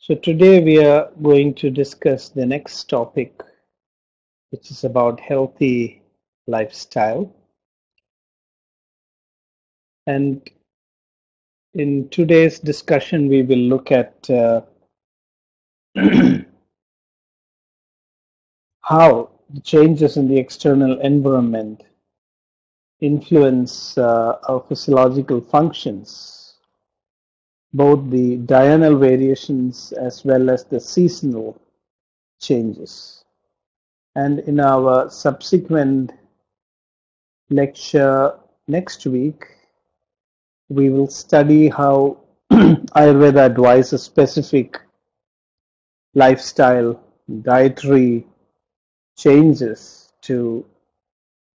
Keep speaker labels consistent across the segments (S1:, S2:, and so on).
S1: So today we are going to discuss the next topic, which is about healthy lifestyle. And in today's discussion, we will look at how the changes in the external environment influence our physiological functions, both the diurnal variations as well as the seasonal changes. And in our subsequent lecture next week, we will study how Ayurveda advises specific lifestyle, dietary changes to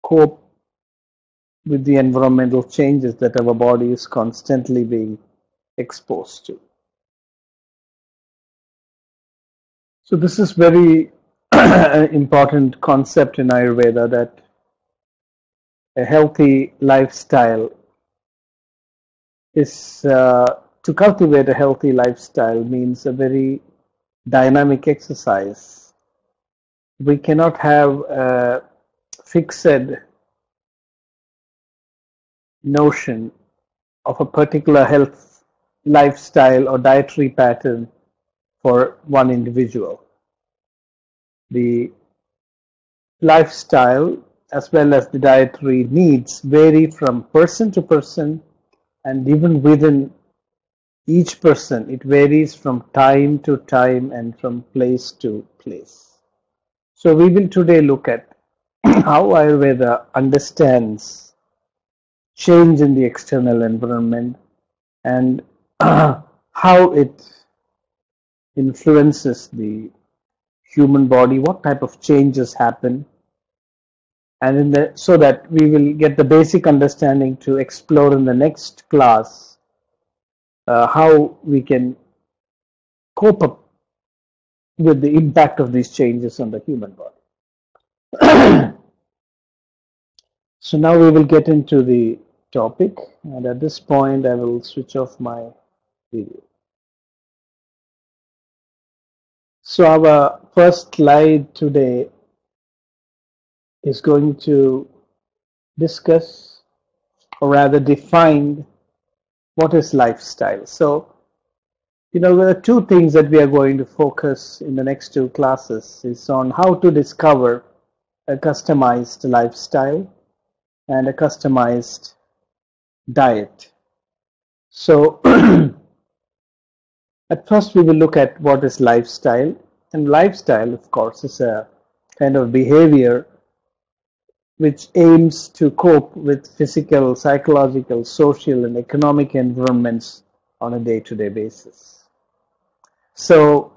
S1: cope with the environmental changes that our body is constantly being exposed to. So this is very important concept in Ayurveda, that a healthy lifestyle is to cultivate a healthy lifestyle means a very dynamic exercise. We cannot have a fixed notion of a particular health lifestyle or dietary pattern for one individual. The lifestyle as well as the dietary needs vary from person to person, and even within each person it varies from time to time and from place to place. So we will today look at how Ayurveda understands change in the external environment and how it influences the human body, what type of changes happen, and so that we will get the basic understanding to explore in the next class how we can cope up with the impact of these changes on the human body. So now we will get into the topic, and at this point I will switch off my video. So our first slide today is going to discuss, or rather define, what is lifestyle. So, there are two things that we are going to focus in the next two classes, is on how to discover a customized lifestyle and a customized diet. So at first we will look at what is lifestyle, and lifestyle, of course, is a kind of behavior which aims to cope with physical, psychological, social, and economic environments on a day-to-day basis. So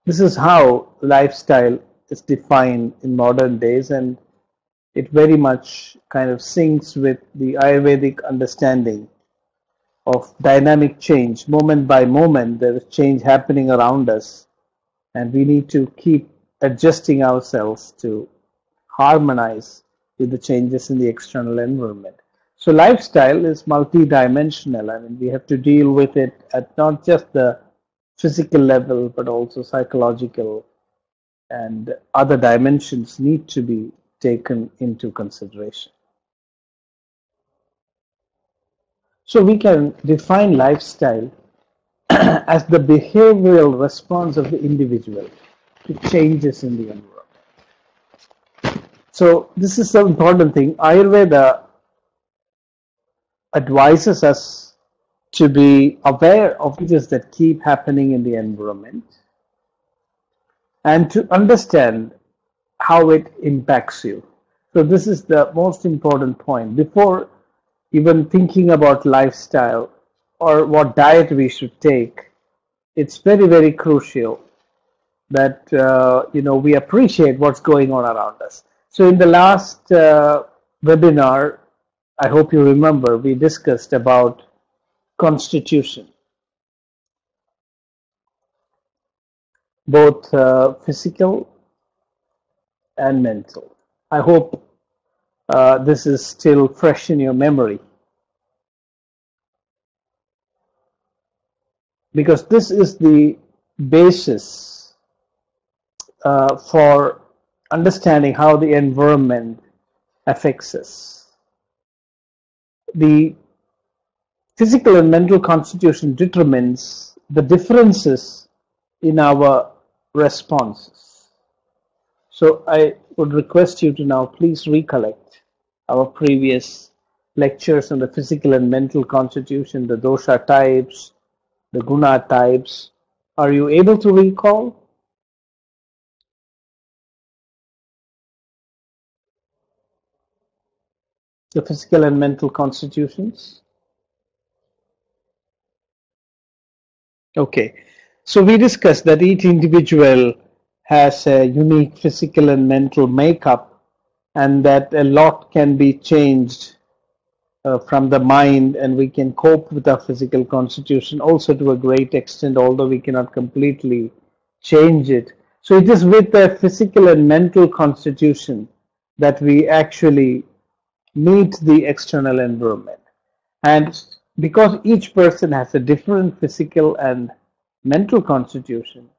S1: this is how lifestyle is defined in modern days, and it very much kind of syncs with the Ayurvedic understanding of dynamic change. Moment by moment there is change happening around us, and we need to keep adjusting ourselves to harmonize with the changes in the external environment. So lifestyle is multi-dimensional. I mean, we have to deal with it at not just the physical level, but also psychological, and other dimensions need to be taken into consideration. So we can define lifestyle as the behavioral response of the individual to changes in the environment. So this is the important thing. Ayurveda advises us to be aware of changes that keep happening in the environment and to understand how it impacts you. So this is the most important point. Before even thinking about lifestyle or what diet we should take, it's very, very crucial that we appreciate what's going on around us. So in the last webinar, I hope you remember, we discussed about constitution, both physical and mental. I hope this is still fresh in your memory, because this is the basis for understanding how the environment affects us. The physical and mental constitution determines the differences in our responses. So I would request you to now please recollect our previous lectures on the physical and mental constitution, the dosha types, the guna types. Are you able to recall? The physical and mental constitutions? Okay, so we discussed that each individual has a unique physical and mental makeup, and that a lot can be changed from the mind, and we can cope with our physical constitution also to a great extent, although we cannot completely change it. So it is with the physical and mental constitution that we actually meet the external environment. And because each person has a different physical and mental constitution,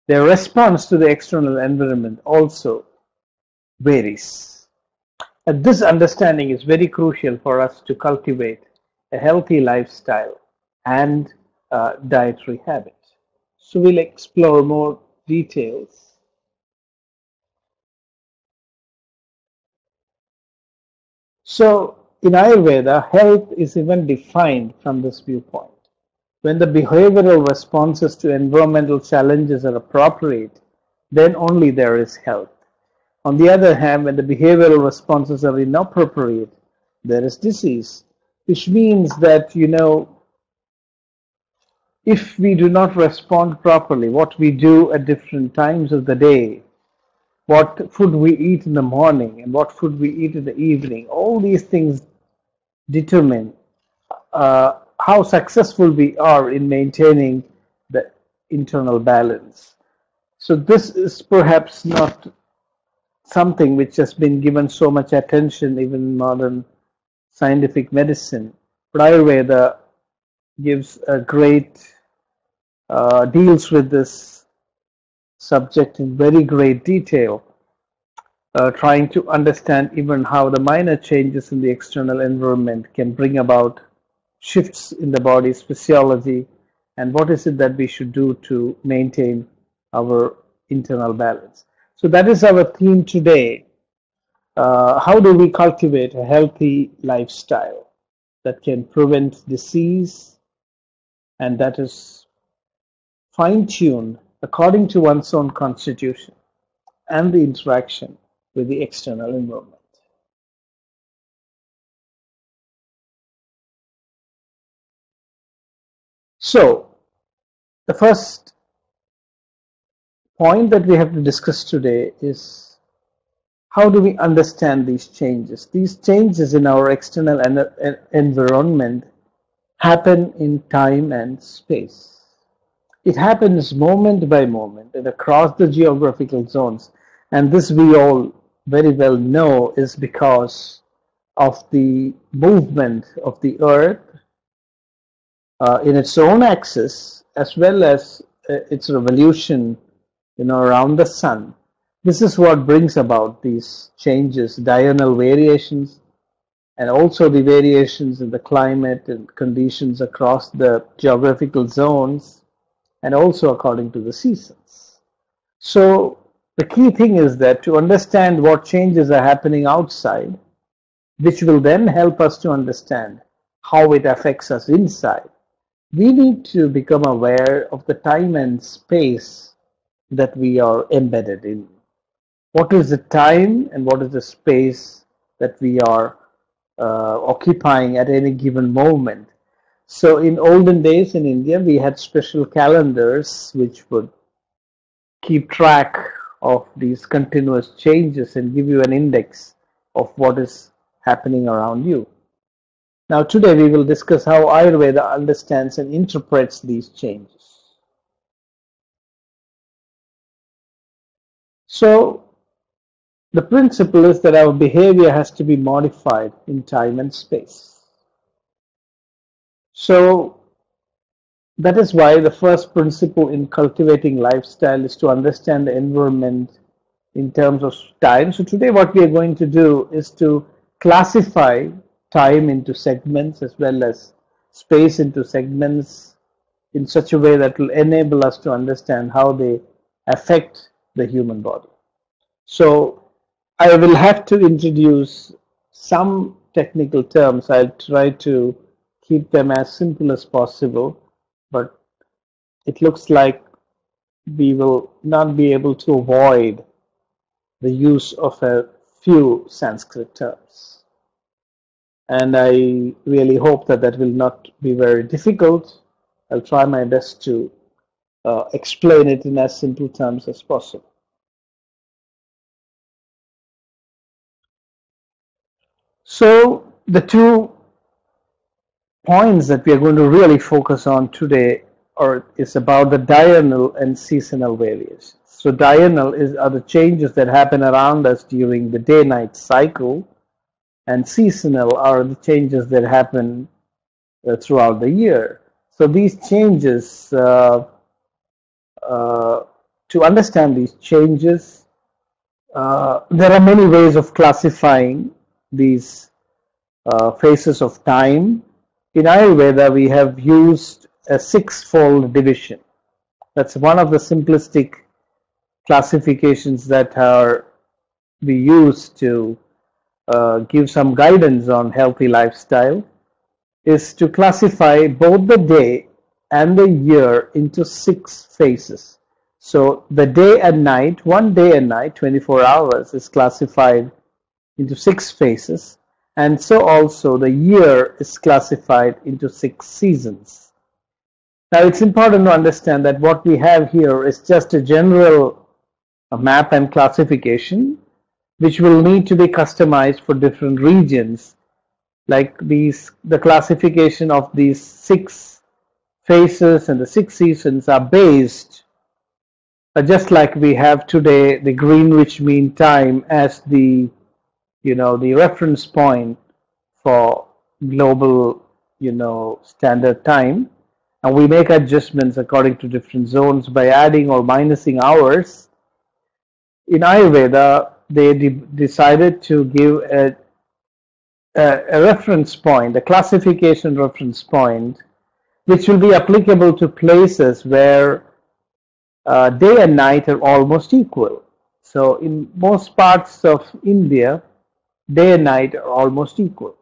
S1: their response to the external environment also varies. And this understanding is very crucial for us to cultivate a healthy lifestyle and dietary habits. So we'll explore more details. So in Ayurveda, health is even defined from this viewpoint. When the behavioral responses to environmental challenges are appropriate, then only there is health. On the other hand, when the behavioral responses are inappropriate, there is disease, which means that, if we do not respond properly, what we do at different times of the day, what food we eat in the morning and what food we eat in the evening, all these things determine how successful we are in maintaining the internal balance. So this is perhaps not something which has been given so much attention even in modern scientific medicine. But Ayurveda gives a great, deals with this subject in very great detail, trying to understand even how the minor changes in the external environment can bring about shifts in the body's physiology, and what is it that we should do to maintain our internal balance. So that is our theme today. How do we cultivate a healthy lifestyle that can prevent disease and that is fine-tuned according to one's own constitution and the interaction with the external environment? So, the first point that we have to discuss today is how do we understand these changes? These changes in our external environment happen in time and space. It happens moment by moment and across the geographical zones, and this we all very well know is because of the movement of the earth in its own axis, as well as its revolution around the sun. This is what brings about these changes, diurnal variations, and also the variations in the climate and conditions across the geographical zones, and also according to the seasons. So the key thing is that to understand what changes are happening outside, which will then help us to understand how it affects us inside, we need to become aware of the time and space that we are embedded in. What is the time and what is the space that we are occupying at any given moment? So in olden days in India, we had special calendars which would keep track of these continuous changes and give you an index of what is happening around you. Now today we will discuss how Ayurveda understands and interprets these changes. So the principle is that our behavior has to be modified in time and space. So that is why the first principle in cultivating lifestyle is to understand the environment in terms of time. So today what we are going to do is to classify time into segments as well as space into segments in such a way that will enable us to understand how they affect the human body. So I will have to introduce some technical terms. I'll try to keep them as simple as possible, but it looks like we will not be able to avoid the use of a few Sanskrit terms. And I really hope that that will not be very difficult. I'll try my best to explain it in as simple terms as possible. So the two points that we are going to really focus on today is about the diurnal and seasonal variations. So diurnal are the changes that happen around us during the day-night cycle, and seasonal are the changes that happen throughout the year. So these changes, to understand these changes, there are many ways of classifying these phases of time. In Ayurveda, we have used a six-fold division. That's one of the simplistic classifications that we use to give some guidance on healthy lifestyle, is to classify both the day and the year into 6 phases. So the day and night, 1 day and night, 24 hours, is classified into 6 phases. And so also the year is classified into 6 seasons. Now it's important to understand that what we have here is just a general map and classification, which will need to be customized for different regions. Like the classification of these 6 phases and the 6 seasons are based, just like we have today the Greenwich Mean Time as the reference point for global, standard time, and we make adjustments according to different zones by adding or minusing hours. In Ayurveda, they decided to give a reference point, a classification reference point, which will be applicable to places where day and night are almost equal. So in most parts of India, day and night are almost equal,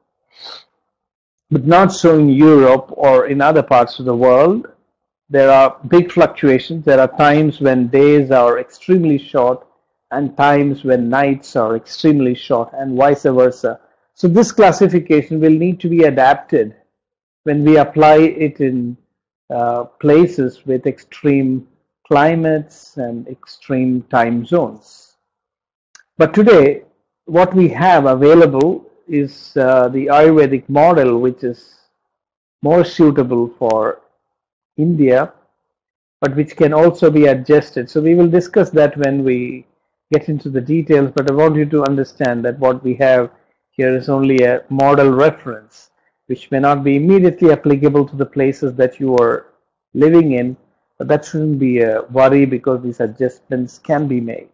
S1: but not so in Europe or in other parts of the world. There are big fluctuations. There are times when days are extremely short and times when nights are extremely short, and vice versa. So this classification will need to be adapted when we apply it in places with extreme climates and extreme time zones. But today, what we have available is the Ayurvedic model, which is more suitable for India, but which can also be adjusted. So we will discuss that when we get into the details, but I want you to understand that what we have here is only a model reference, which may not be immediately applicable to the places that you are living in, but that shouldn't be a worry because these adjustments can be made.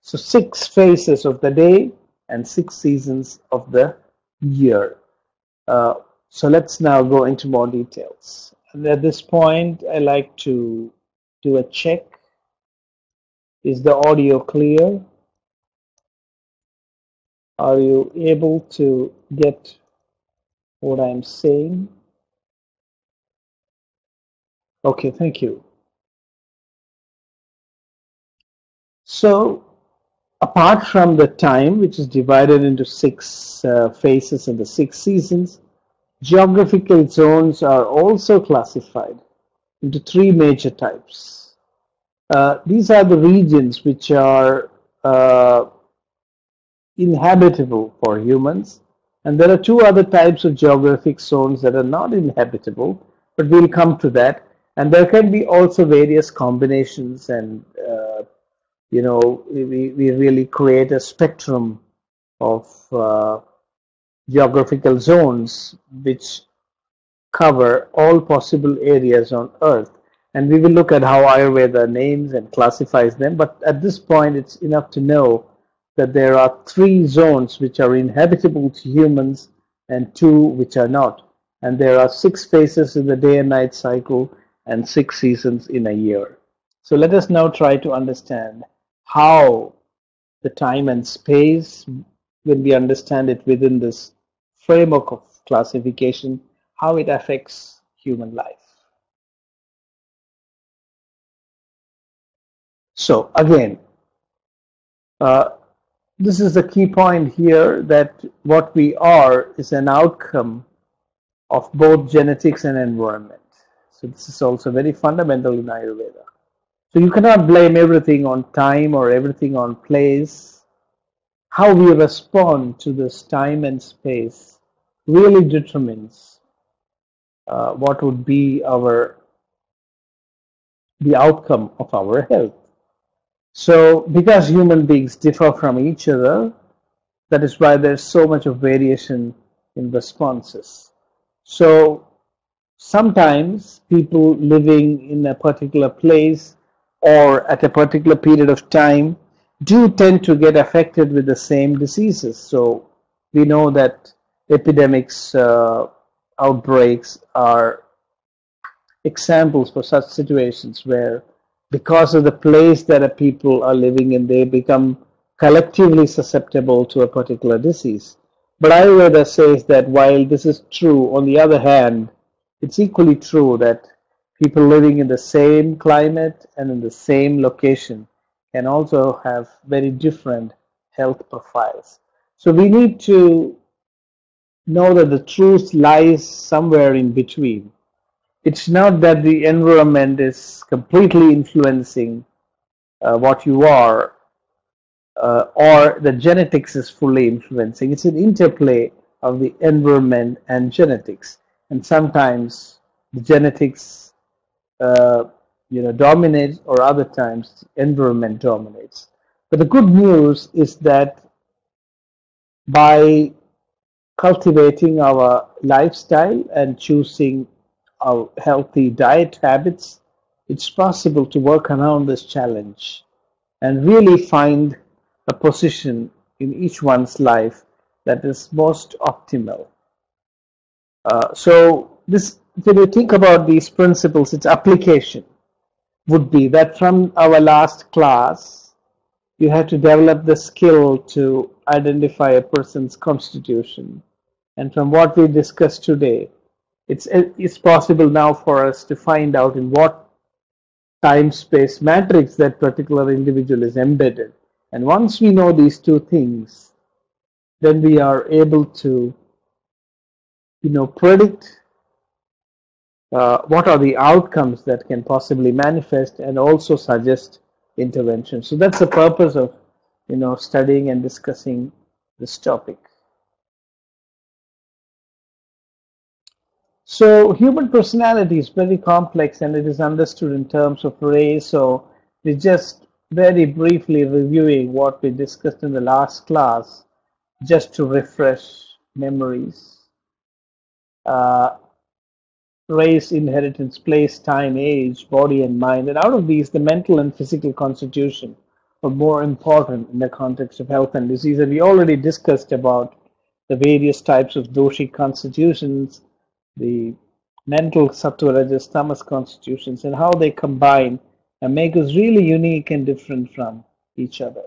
S1: So 6 phases of the day and 6 seasons of the year. So let's now go into more details. And at this point, I like to do a check. Is the audio clear? Are you able to get what I'm saying? Okay, thank you. So apart from the time, which is divided into 6 phases and the 6 seasons, geographical zones are also classified into 3 major types. These are the regions which are inhabitable for humans, and there are 2 other types of geographic zones that are not inhabitable, but we'll come to that. And there can be also various combinations, and we really create a spectrum of geographical zones which cover all possible areas on Earth. And we will look at how Ayurveda names and classifies them. But at this point, it's enough to know that there are 3 zones which are inhabitable to humans and 2 which are not. And there are 6 phases in the day and night cycle and 6 seasons in a year. So let us now try to understand how the time and space, when we understand it within this framework of classification, how it affects human life. So again, this is the key point here, that what we are is an outcome of both genetics and environment. So this is also very fundamental in Ayurveda. So you cannot blame everything on time or everything on place. How we respond to this time and space really determines what would be the outcome of our health. So because human beings differ from each other, that is why there's so much of variation in responses. So sometimes people living in a particular place or at a particular period of time do tend to get affected with the same diseases. So we know that epidemics, outbreaks are examples for such situations where, because of the place that people are living in, they become collectively susceptible to a particular disease. But Ayurveda says that while this is true, on the other hand, it's equally true that people living in the same climate and in the same location can also have very different health profiles. So we need to know that the truth lies somewhere in between. It's not that the environment is completely influencing what you are, or the genetics is fully influencing. It's an interplay of the environment and genetics. And sometimes the genetics dominates, or other times the environment dominates. But the good news is that by cultivating our lifestyle and choosing our healthy diet habits, it's possible to work around this challenge and really find a position in each one's life that is most optimal. So when you think about these principles, its application would be that from our last class, you have to develop the skill to identify a person's constitution. And from what we discussed today, it's possible now for us to find out in what time-space matrix that particular individual is embedded. And once we know these 2 things, then we are able to predict what are the outcomes that can possibly manifest, and also suggest intervention. So that's the purpose of studying and discussing this topic. So human personality is very complex, and it is understood in terms of race. So we're just very briefly reviewing what we discussed in the last class, just to refresh memories. Race, inheritance, place, time, age, body and mind. And out of these, the mental and physical constitution are more important in the context of health and disease. And we already discussed about the various types of doshic constitutions, the mental sattva, rajas, tamas constitutions, and how they combine and make us really unique and different from each other.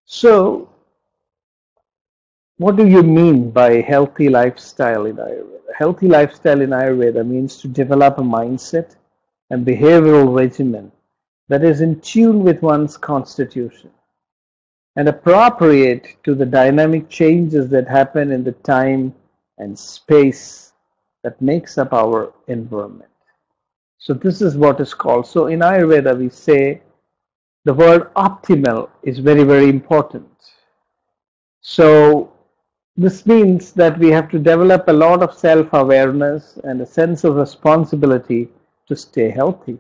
S1: So, what do you mean by healthy lifestyle in Ayurveda? Healthy lifestyle in Ayurveda means to develop a mindset and behavioral regimen that is in tune with one's constitution and appropriate to the dynamic changes that happen in the time and space that makes up our environment. So this is what is called. So in Ayurveda we say the word optimal is very, very important. So this means that we have to develop a lot of self-awareness and a sense of responsibility to stay healthy.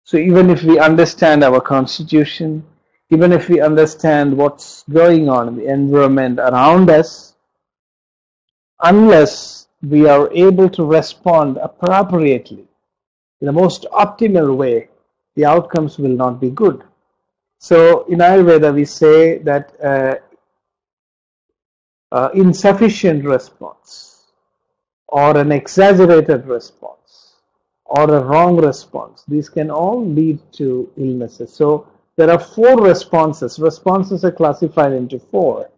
S1: So even if we understand our constitution, even if we understand what's going on in the environment around us, unless we are able to respond appropriately in the most optimal way, the outcomes will not be good. So in Ayurveda, we say that insufficient response or an exaggerated response or a wrong response, these can all lead to illnesses. So there are 4 responses. Responses are classified into 4.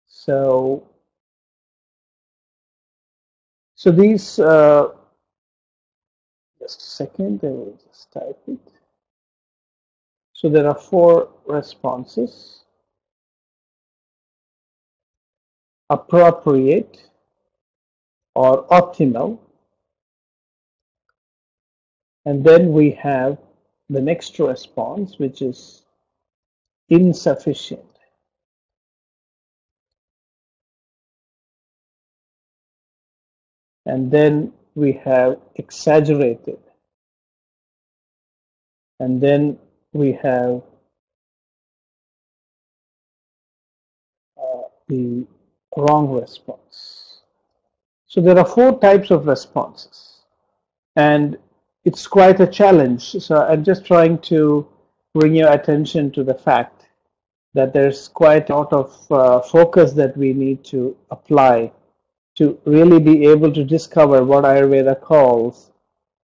S1: So these, just a second, I will just type it. So there are 4 responses: appropriate or optimal, and then we have the next response, which is insufficient. And then we have exaggerated. And then we have the wrong response. So there are 4 types of responses. And it's quite a challenge. So I'm just trying to bring your attention to the fact that there's quite a lot of focus that we need to apply to really be able to discover what Ayurveda calls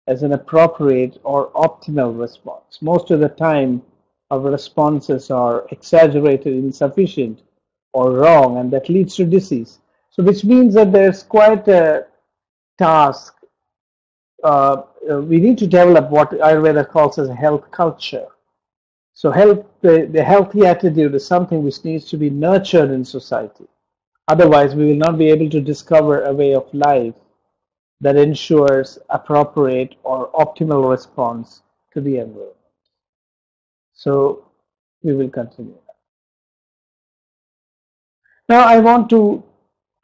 S1: as an appropriate or optimal response. Most of the time, our responses are exaggerated, insufficient, or wrong, and that leads to disease. So which means that there's quite a task. We need to develop what Ayurveda calls as a health culture. So the healthy attitude is something which needs to be nurtured in society. Otherwise, we will not be able to discover a way of life that ensures appropriate or optimal response to the environment. So we will continue. Now I want to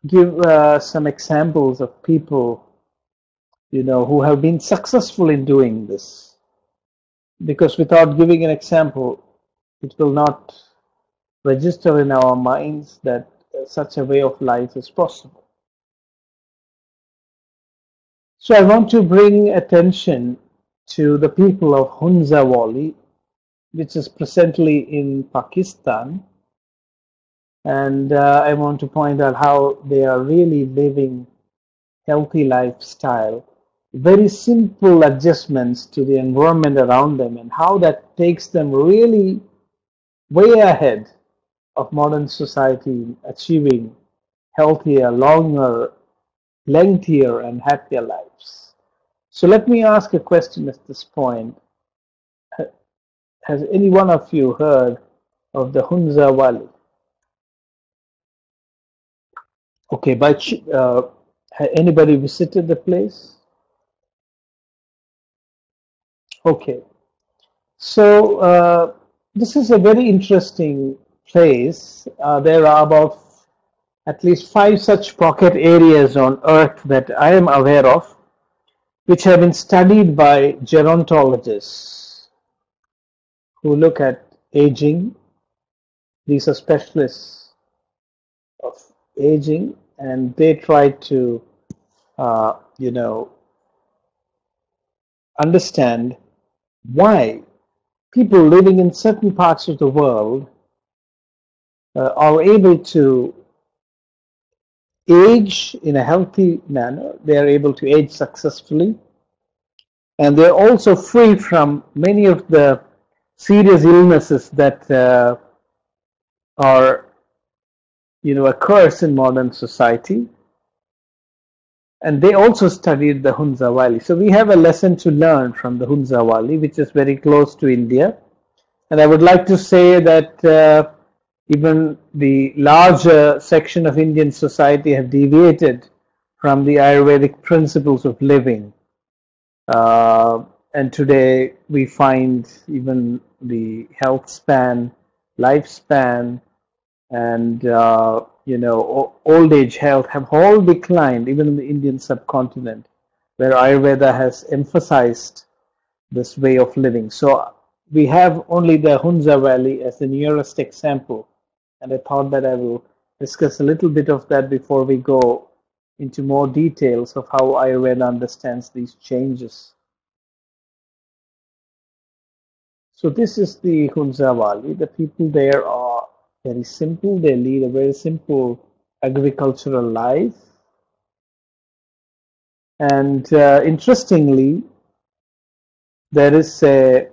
S1: give some examples of people, who have been successful in doing this. Because without giving an example, it will not register in our minds that such a way of life is possible. So I want to bring attention to the people of Hunza Valley, which is presently in Pakistan. And I want to point out how they are really living healthy lifestyle, very simple adjustments to the environment around them, and how that takes them really way ahead of modern society in achieving healthier, longer, lengthier, and happier lives. So let me ask a question at this point. Has any one of you heard of the Hunza Valley? Okay, had anybody visited the place? Okay, so this is a very interesting place. There are about at least 5 such pocket areas on Earth that I am aware of, which have been studied by gerontologists who look at aging. These are specialists of aging, and they try to, understand why people living in certain parts of the world are able to age in a healthy manner. They are able to age successfully, and they're also free from many of the serious illnesses that are, a curse in modern society. And they also studied the Hunza Valley. So we have a lesson to learn from the Hunza Valley, which is very close to India. And I would like to say that even the larger section of Indian society have deviated from the Ayurvedic principles of living. And today we find even the health span, lifespan, and old age health have all declined, even in the Indian subcontinent, where Ayurveda has emphasized this way of living. So we have only the Hunza Valley as the nearest example, and I thought that I will discuss a little bit of that before we go into more details of how Ayurveda understands these changes. So this is the Hunza Valley. The people there are very simple. They lead a very simple agricultural life. And interestingly, there is a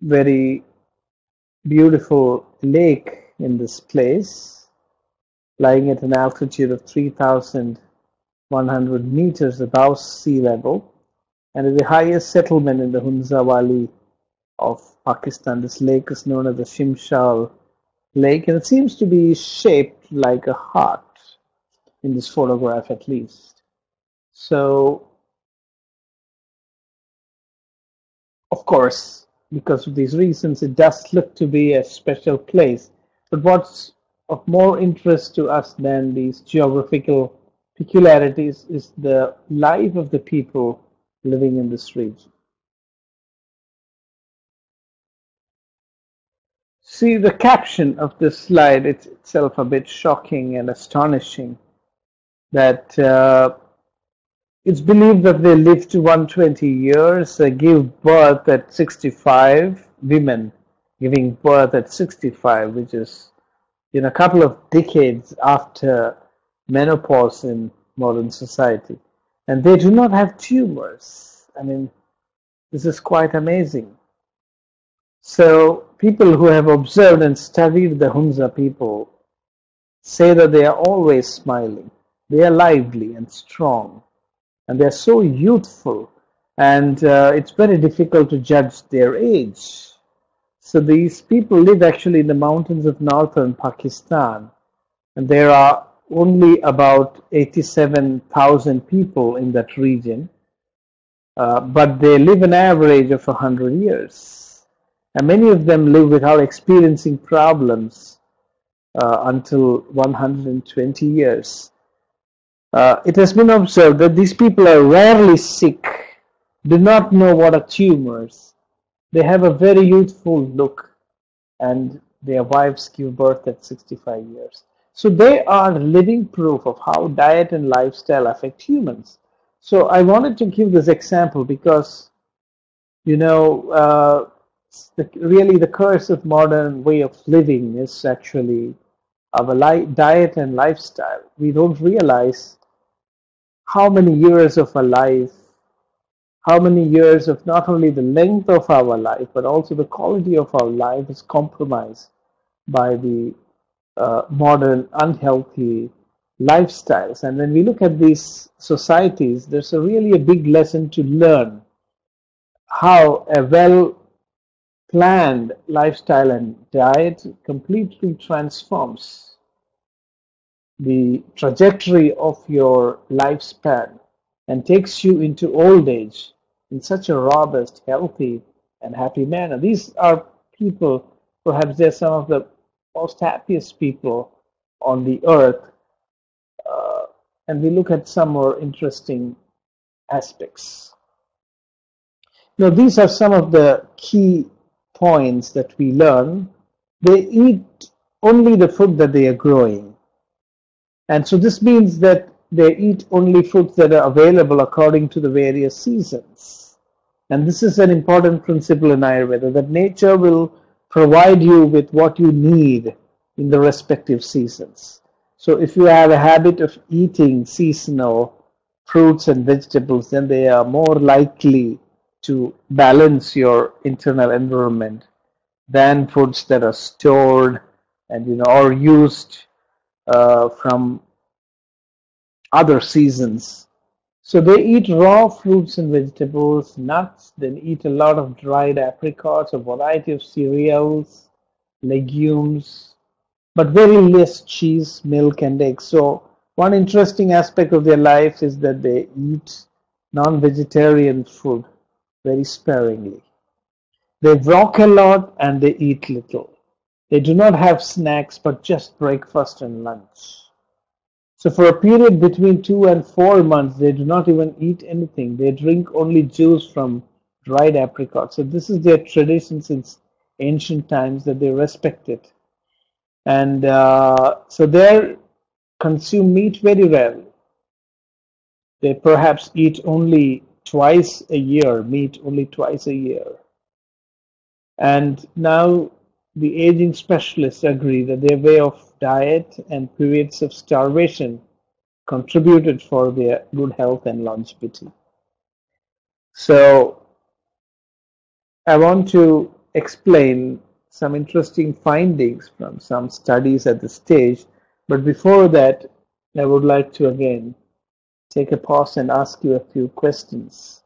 S1: very beautiful lake in this place, lying at an altitude of 3,100 meters above sea level, and is the highest settlement in the Hunza Valley of Pakistan. This lake is known as the Shimshal Lake, and it seems to be shaped like a heart in this photograph, at least. So, of course, because of these reasons, it does look to be a special place. But what's of more interest to us than these geographical peculiarities is the life of the people living in this region. See, the caption of this slide, it's itself a bit shocking and astonishing, that it's believed that they live to 120 years, give birth at 65, women giving birth at 65, which is a couple of decades after menopause in modern society. And they do not have tumors. I mean, this is quite amazing. So people who have observed and studied the Hunza people say that they are always smiling. They are lively and strong, and they are so youthful, and it's very difficult to judge their age. So these people live actually in the mountains of northern Pakistan, and there are only about 87,000 people in that region, but they live an average of 100 years. And many of them live without experiencing problems until 120 years. It has been observed that these people are rarely sick, do not know what are tumors. They have a very youthful look, and their wives give birth at 65 years. So they are living proof of how diet and lifestyle affect humans. So I wanted to give this example because, really the curse of modern way of living is actually our diet and lifestyle. We don't realize how many years of our life, how many years of not only the length of our life, but also the quality of our life is compromised by the modern unhealthy lifestyles. And when we look at these societies, there's really a big lesson to learn how a well-planned lifestyle and diet completely transforms the trajectory of your lifespan and takes you into old age in such a robust, healthy, and happy manner. These are people, perhaps they're some of the most happiest people on the earth. And we look at some more interesting aspects. Now, these are some of the key points that we learn. They eat only the food that they are growing. And so this means that they eat only foods that are available according to the various seasons. And this is an important principle in Ayurveda, that nature will provide you with what you need in the respective seasons. So if you have a habit of eating seasonal fruits and vegetables, then they are more likely to balance your internal environment than foods that are stored and or used from other seasons. So they eat raw fruits and vegetables, nuts, then eat a lot of dried apricots, a variety of cereals, legumes, but very less cheese, milk, and eggs. So one interesting aspect of their life is that they eat non-vegetarian food very sparingly. They walk a lot and they eat little. They do not have snacks, but just breakfast and lunch. So for a period between 2 and 4 months, they do not even eat anything. They drink only juice from dried apricots. So this is their tradition since ancient times, that they respect it. And so they consume meat very rarely. They perhaps eat only twice a year, meat only twice a year. And now the aging specialists agree that their way of diet and periods of starvation contributed for their good health and longevity. So I want to explain some interesting findings from some studies at this stage. But before that, I would like to again take a pause and ask you a few questions.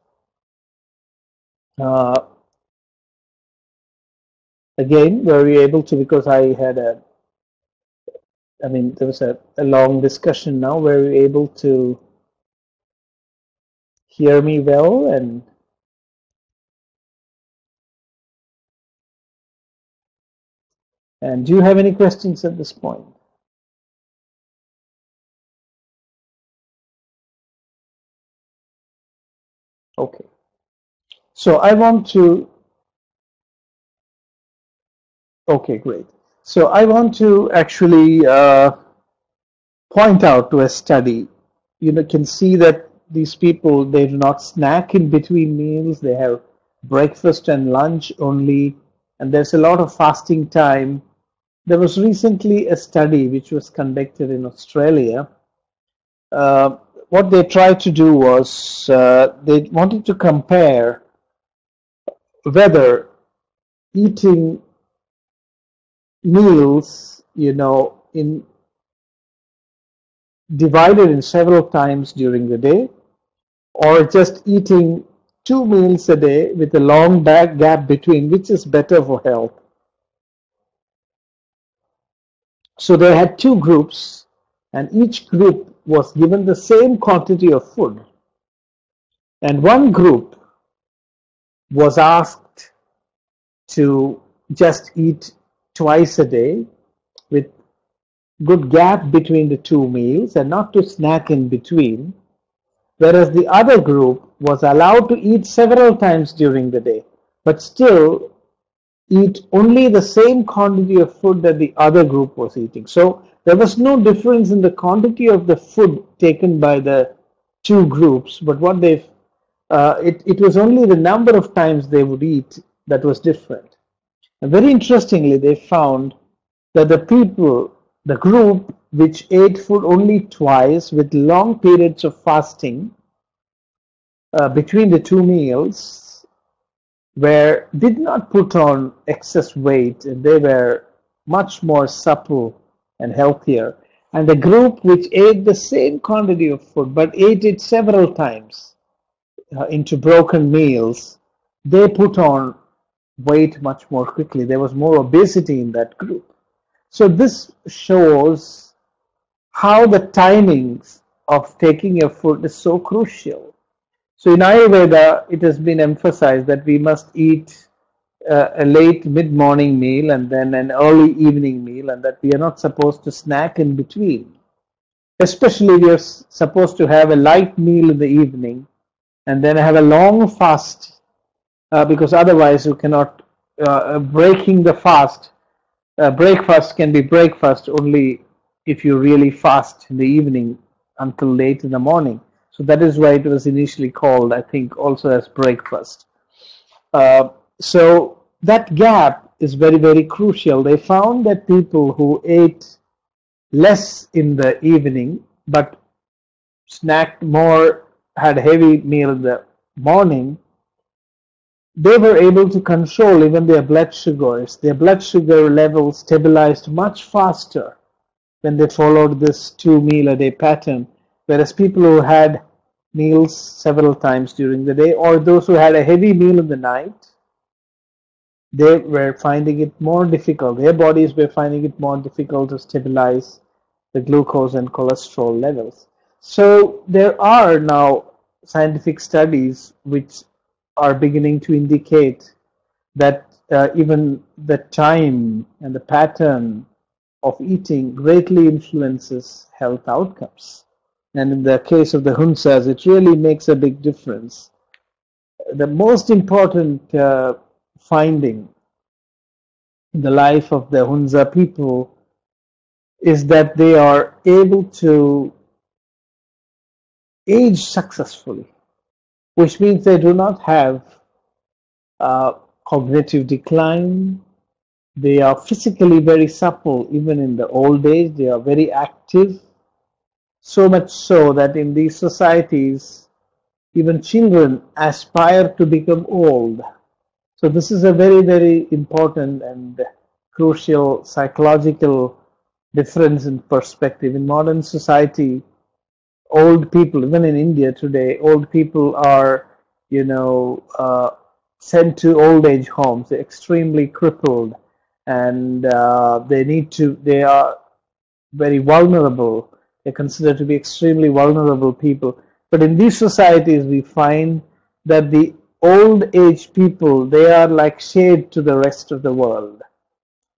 S1: Again, were you able to, because I had there was a long discussion now, were you able to hear me well? And do you have any questions at this point? Okay. So I want to, okay, great. So I want to actually point out to a study. You can see that these people, they do not snack in between meals. They have breakfast and lunch only, and there's a lot of fasting time. There was recently a study which was conducted in Australia. What they tried to do was they wanted to compare whether eating meals, divided in several times during the day, or just eating 2 meals a day with a long gap between, which is better for health. So they had 2 groups, and each group was given the same quantity of food. And one group was asked to just eat twice a day with good gap between the 2 meals and not to snack in between, whereas the other group was allowed to eat several times during the day, but still eat only the same quantity of food that the other group was eating. So there was no difference in the quantity of the food taken by the 2 groups, but what it was only the number of times they would eat that was different. And very interestingly, they found that the group which ate food only twice with long periods of fasting between the 2 meals did not put on excess weight, and they were much more supple and healthier. And the group which ate the same quantity of food but ate it several times into broken meals, they put on weight much more quickly. There was more obesity in that group. So this shows how the timings of taking your food is so crucial. So in Ayurveda, it has been emphasized that we must eat a late mid-morning meal and then an early evening meal, and that we are not supposed to snack in between. Especially we are supposed to have a light meal in the evening and then have a long fast, because otherwise you cannot, breaking the fast. Breakfast can be breakfast only if you really fast in the evening until late in the morning. So that is why it was initially called, I think, also as breakfast. So that gap is very, very crucial. They found that people who ate less in the evening but snacked more, had a heavy meal in the morning, they were able to control even their blood sugars. Their blood sugar levels stabilized much faster when they followed this 2 meal a day pattern, whereas people who had meals several times during the day, or those who had a heavy meal in the night, they were finding it more difficult. Their bodies were finding it more difficult to stabilize the glucose and cholesterol levels. So there are now scientific studies which are beginning to indicate that even the time and the pattern of eating greatly influences health outcomes. And in the case of the Hunzas, it really makes a big difference. The most important finding in the life of the Hunza people is that they are able to age successfully, which means they do not have uh, cognitive decline. They are physically very supple even in the old age. They are very active, so much so that in these societies, even children aspire to become old. So this is a very, very important and crucial psychological difference in perspective. In modern society, old people, even in India today, old people are, sent to old age homes. They're extremely crippled, and they are very vulnerable. They're considered to be extremely vulnerable people. But in these societies, we find that the old age people, they are like shade to the rest of the world.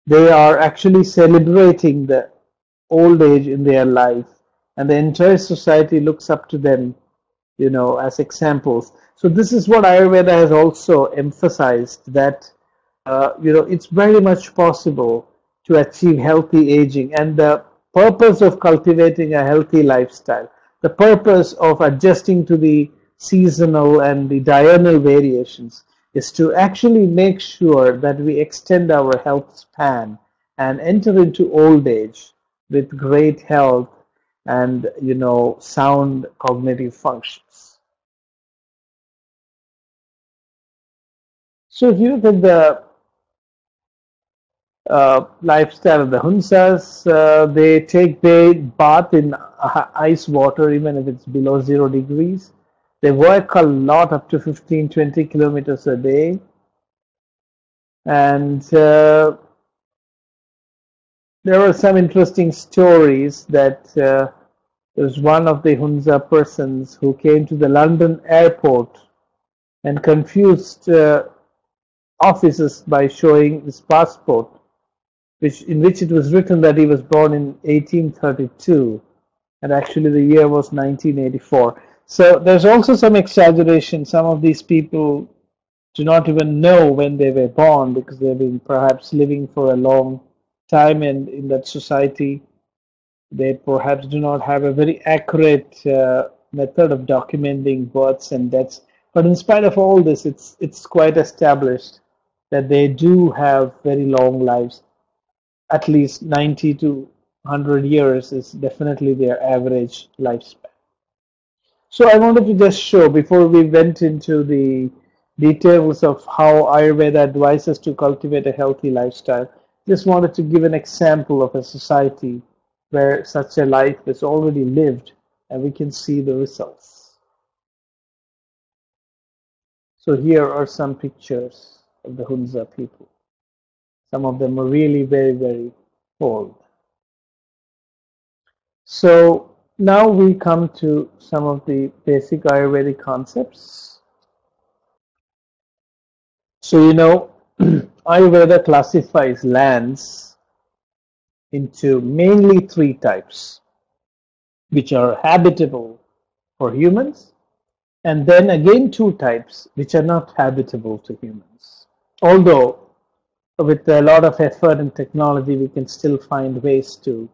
S1: They are actually celebrating the old age in their life, and the entire society looks up to them, as examples. So this is what Ayurveda has also emphasized, that it's very much possible to achieve healthy aging, and the purpose of cultivating a healthy lifestyle, the purpose of adjusting to the seasonal and the diurnal variations, is to actually make sure that we extend our health span and enter into old age with great health and sound cognitive functions. So if you look at the lifestyle of the Hunzas, they take bath in ice water even if it's below 0 degrees. They work a lot, up to 15-20 kilometers a day, and there are some interesting stories that there was one of the Hunza persons who came to the London airport and confused officers by showing his passport, in which it was written that he was born in 1832, and actually the year was 1984. So there's also some exaggeration. Some of these people do not even know when they were born because they've been perhaps living for a long time, and in that society they perhaps do not have a very accurate method of documenting births and deaths. But in spite of all this, it's quite established that they do have very long lives. At least 90 to 100 years is definitely their average lifespan. So I wanted to just show, before we went into the details of how Ayurveda advises to cultivate a healthy lifestyle, just wanted to give an example of a society where such a life is already lived and we can see the results. So here are some pictures of the Hunza people. Some of them are really very, very old. So now we come to some of the basic Ayurvedic concepts. So Ayurveda classifies lands into mainly 3 types, which are habitable for humans, and then again 2 types which are not habitable to humans. Although with a lot of effort and technology, we can still find ways to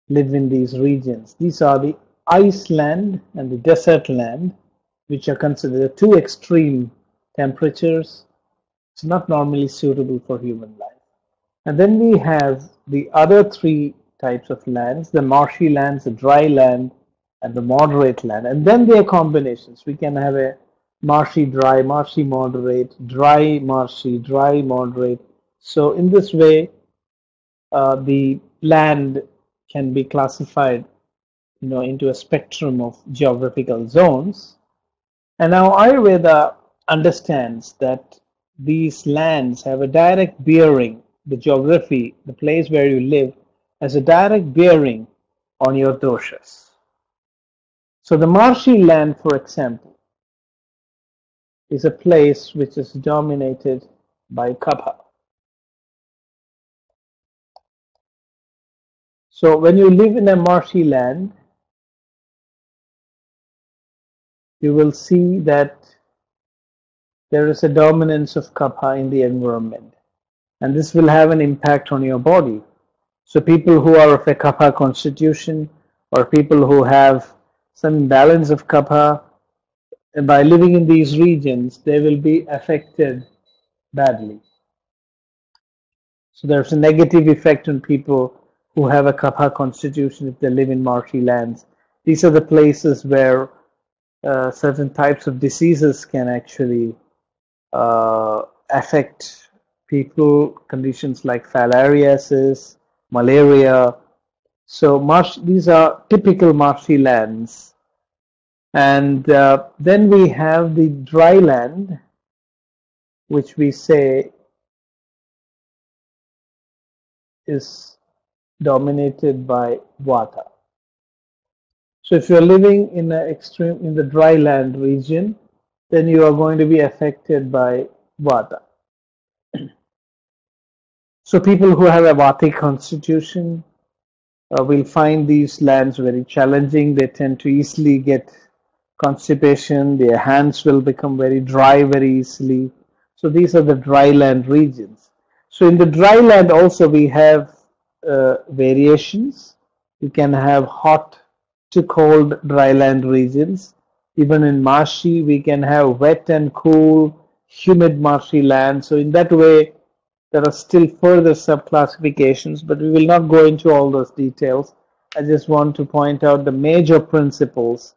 S1: live in these regions. These are the ice land and the desert land, which are considered 2 extreme temperatures. It's not normally suitable for human life. And then we have the other 3 types of lands, the marshy lands, the dry land, and the moderate land. And then there are combinations. We can have a marshy dry, marshy moderate, dry marshy, dry moderate. So in this way, the land can be classified into a spectrum of geographical zones. And now Ayurveda understands that these lands have a direct bearing, the geography, the place where you live, has a direct bearing on your doshas. So the marshy land, for example, is a place which is dominated by kapha. So when you live in a marshy land, you will see that there is a dominance of kapha in the environment, and this will have an impact on your body. So people who are of a kapha constitution, or people who have some imbalance of kapha, and by living in these regions, they will be affected badly. So there's a negative effect on people who have a kapha constitution if they live in marshy lands. These are the places where certain types of diseases can actually affect people, conditions like filariasis, malaria. So these are typical marshy lands. And then we have the dry land, which we say is dominated by vata. So if you're living in the dry land region, then you are going to be affected by vata. So people who have a vata constitution will find these lands very challenging. They tend to easily get constipation. Their hands will become very dry very easily. So these are the dry land regions. So in the dry land also we have variations. You can have hot to cold dry land regions. Even in marshy we can have wet and cool, humid marshy land. So in that way there are still further subclassifications, but we will not go into all those details. I just want to point out the major principles.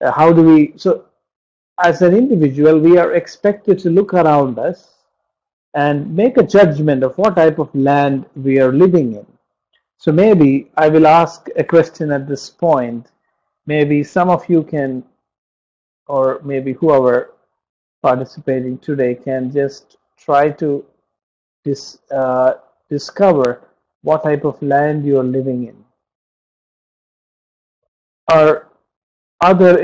S1: So as an individual, we are expected to look around us and make a judgment of what type of land we are living in. So maybe I will ask a question at this point. Maybe some of you can, or maybe whoever participating today can just try to discover what type of land you are living in. Are there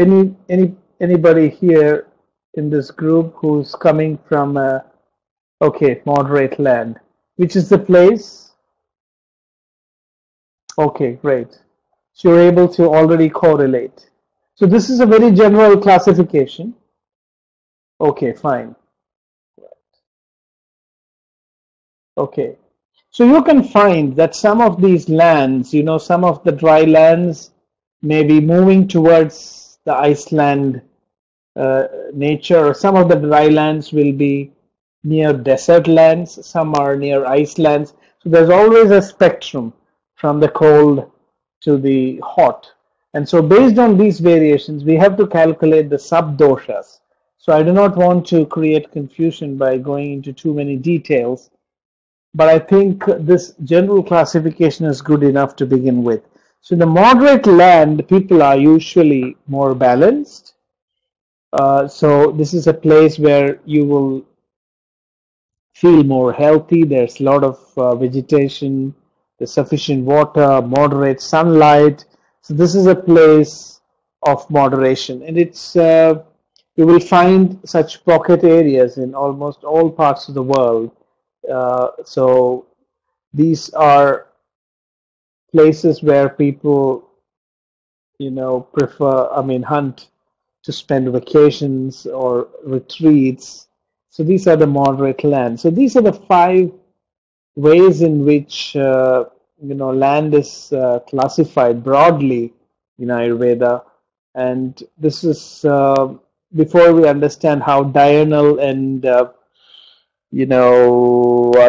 S1: anybody here in this group who's coming from a moderate land? Which is the place? Okay, great. So you're able to already correlate. So this is a very general classification. Okay, fine. Okay, so you can find that some of these lands, some of the dry lands may be moving towards the Iceland nature, or some of the dry lands will be near desert lands, some are near icelands. So there's always a spectrum from the cold to the hot. And so based on these variations, we have to calculate the sub-doshas. So I do not want to create confusion by going into too many details. But I think this general classification is good enough to begin with. So in the moderate land, people are usually more balanced. So this is a place where you will feel more healthy. There's a lot of vegetation, there's sufficient water, moderate sunlight. So this is a place of moderation. And it's you will find such pocket areas in almost all parts of the world. So these are places where people, hunt to spend vacations or retreats. So these are the moderate lands. So these are the 5 ways in which, land is classified broadly in Ayurveda. And this is before we understand how diurnal and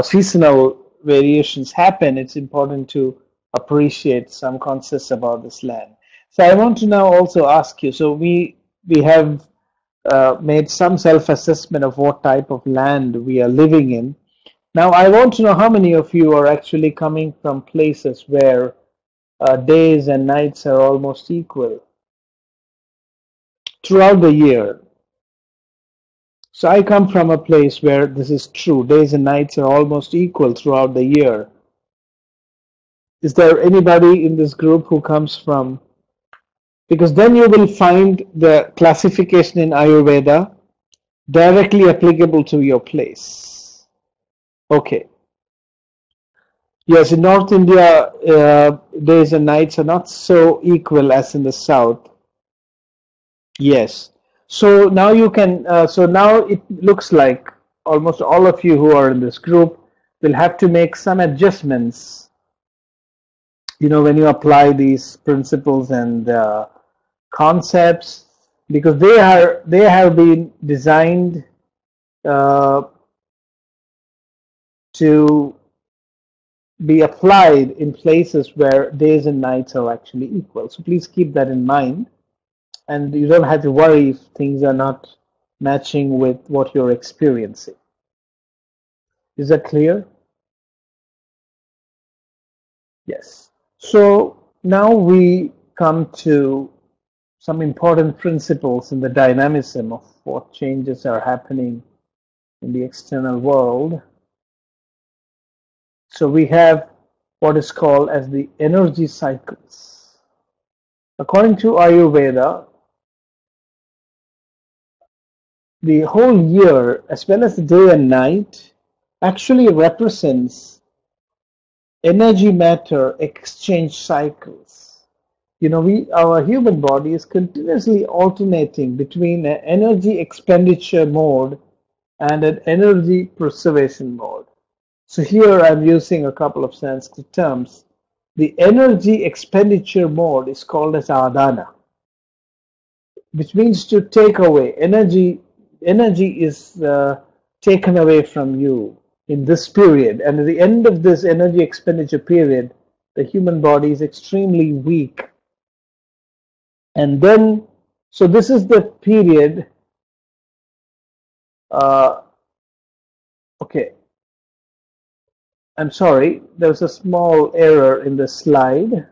S1: seasonal variations happen, it's important to appreciate some concepts about this land. So I want to now also ask you, so we have made some self-assessment of what type of land we are living in. Now I want to know how many of you are actually coming from places where days and nights are almost equal throughout the year. So I come from a place where this is true. Days and nights are almost equal throughout the year. Is there anybody in this group who comes from? Because then you will find the classification in Ayurveda directly applicable to your place. Okay. Yes, in North India, days and nights are not so equal as in the South. Yes. So now you can, so now it looks like almost all of you who are in this group will have to make some adjustments when you apply these principles and concepts, because they have been designed to be applied in places where days and nights are actually equal. So please keep that in mind, and you don't have to worry if things are not matching with what you're experiencing. Is that clear? Yes. So now we come to some important principles in the dynamism of what changes are happening in the external world. So we have what is called as the energy cycles. According to Ayurveda, the whole year, as well as the day and night, actually represents energy matter exchange cycles. Our human body is continuously alternating between an energy expenditure mode and an energy preservation mode. So here I'm using a couple of Sanskrit terms. The energy expenditure mode is called as adana, which means to take away. Energy is taken away from you in this period. And at the end of this energy expenditure period, the human body is extremely weak. And then, so this is the period. Okay. I'm sorry, there's a small error in the slide.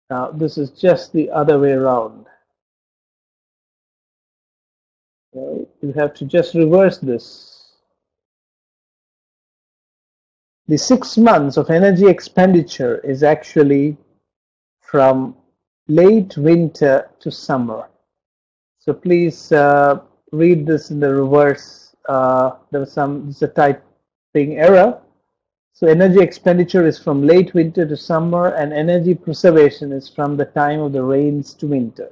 S1: Now, this is just the other way around. Okay, you have to just reverse this. The 6 months of energy expenditure is actually from late winter to summer. So please read this in the reverse. It's a typing error. So energy expenditure is from late winter to summer, and energy preservation is from the time of the rains to winter.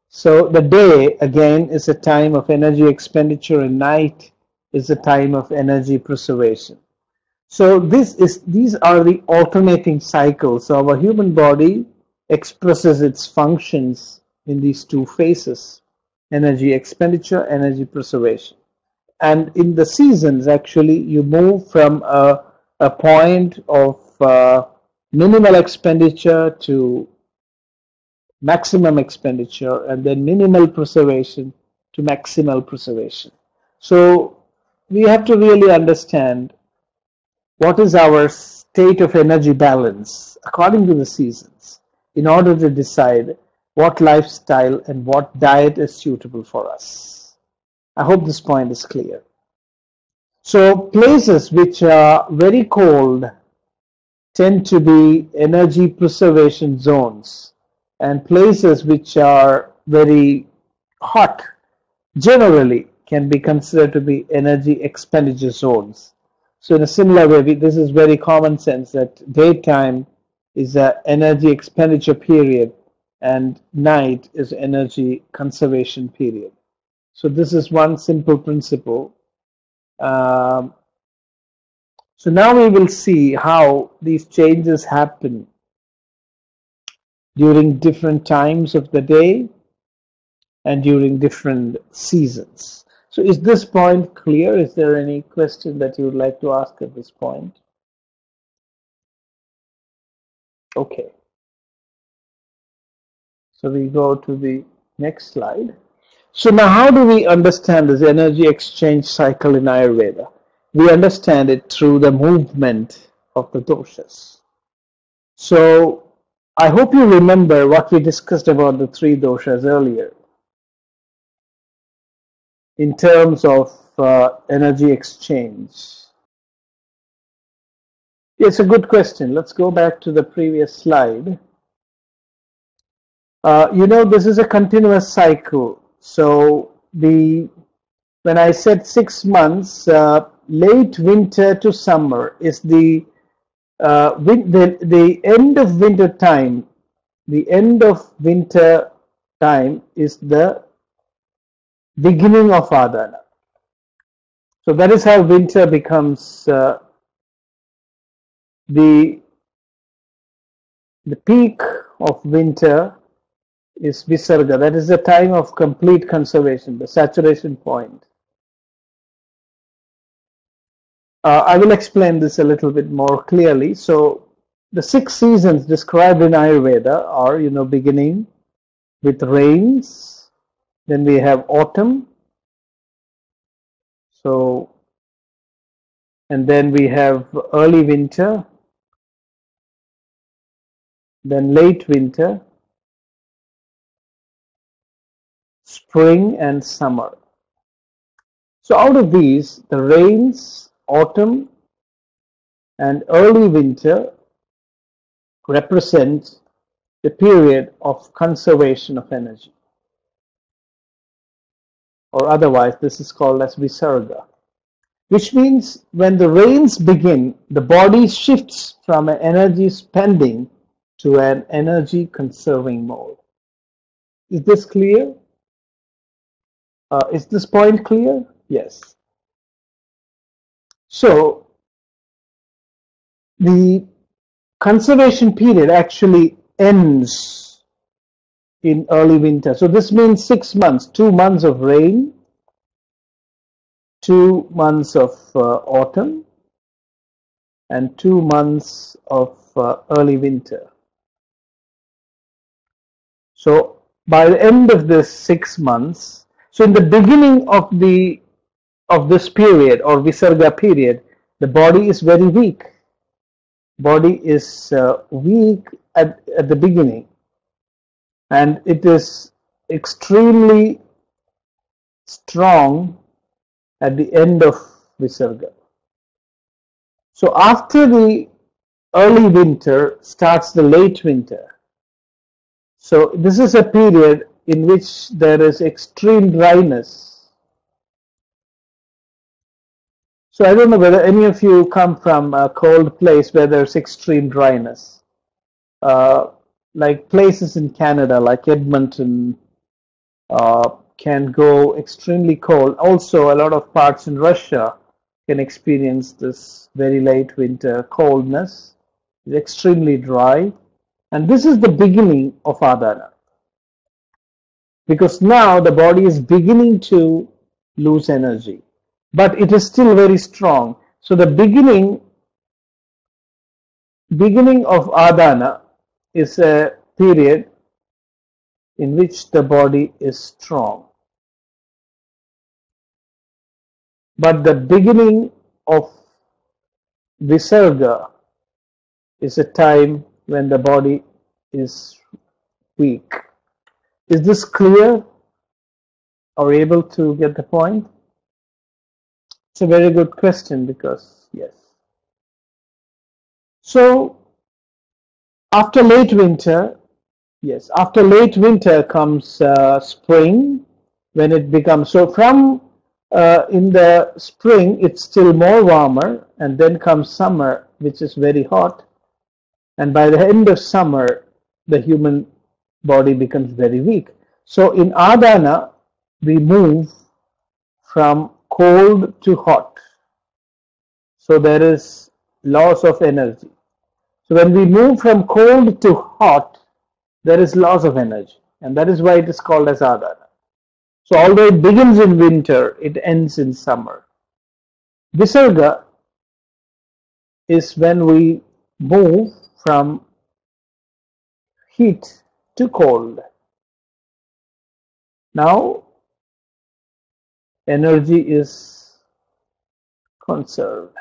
S1: So the day, again, is a time of energy expenditure, and night is a time of energy preservation. So these are the alternating cycles. So our human body expresses its functions in these two phases: energy expenditure, energy preservation. And in the seasons, actually, you move from a point of minimal expenditure to maximum expenditure, and then minimal preservation to maximal preservation. So we have to really understand what is our state of energy balance according to the seasons in order to decide what lifestyle and what diet is suitable for us. I hope this point is clear. So places which are very cold tend to be energy preservation zones, and places which are very hot generally can be considered to be energy expenditure zones. So in a similar way, this is very common sense that daytime is an energy expenditure period and night is energy conservation period. So this is one simple principle. So now we will see how these changes happen during different times of the day and during different seasons. So is this point clear? Is there any question that you would like to ask at this point? Okay. So we go to the next slide. So now how do we understand this energy exchange cycle in Ayurveda? We understand it through the movement of the doshas. So I hope you remember what we discussed about the 3 doshas earlier in terms of energy exchange. It's a good question. Let's go back to the previous slide. This is a continuous cycle. So when I said 6 months, late winter to summer is the end of winter time. The end of winter time is the beginning of Adana. So that is how winter becomes The peak of winter is Visarga. That is the time of complete conservation, the saturation point. I will explain this a little bit more clearly. So the 6 seasons described in Ayurveda are, beginning with rains, then we have autumn, and then we have early winter, then late winter, spring and summer. So out of these, the rains, autumn and early winter represent the period of conservation of energy. Or otherwise, this is called as Visarga, which means when the rains begin, the body shifts from an energy spending to an energy conserving mode. Is this clear? Is this point clear? Yes. So the conservation period actually ends in early winter. So this means 6 months, 2 months of rain, 2 months of autumn, and 2 months of early winter. So by the end of this 6 months, so in the beginning of this period or Visarga period, the body is very weak. Body is weak at the beginning, and it is extremely strong at the end of Visarga. So after the early winter starts the late winter. So this is a period in which there is extreme dryness. So I don't know whether any of you come from a cold place where there's extreme dryness. Like places in Canada, like Edmonton, can go extremely cold. Also, a lot of parts in Russia can experience this very late winter coldness. It's extremely dry. And this is the beginning of Adana. Because now the body is beginning to lose energy. But it is still very strong. So the beginning of Adana is a period in which the body is strong. But the beginning of Visarga is a time when the body is weak. Is this clear? Are you able to get the point? It's a very good question because, yes. So, after late winter, comes spring, when it becomes, so from in the spring, it's still more warmer, and then comes summer, which is very hot. And by the end of summer, the human body becomes very weak. So in Adana, we move from cold to hot. So there is loss of energy. So when we move from cold to hot, there is loss of energy. And that is why it is called as Adana. So although it begins in winter, it ends in summer. Visarga is when we move from heat to cold. Now, energy is conserved.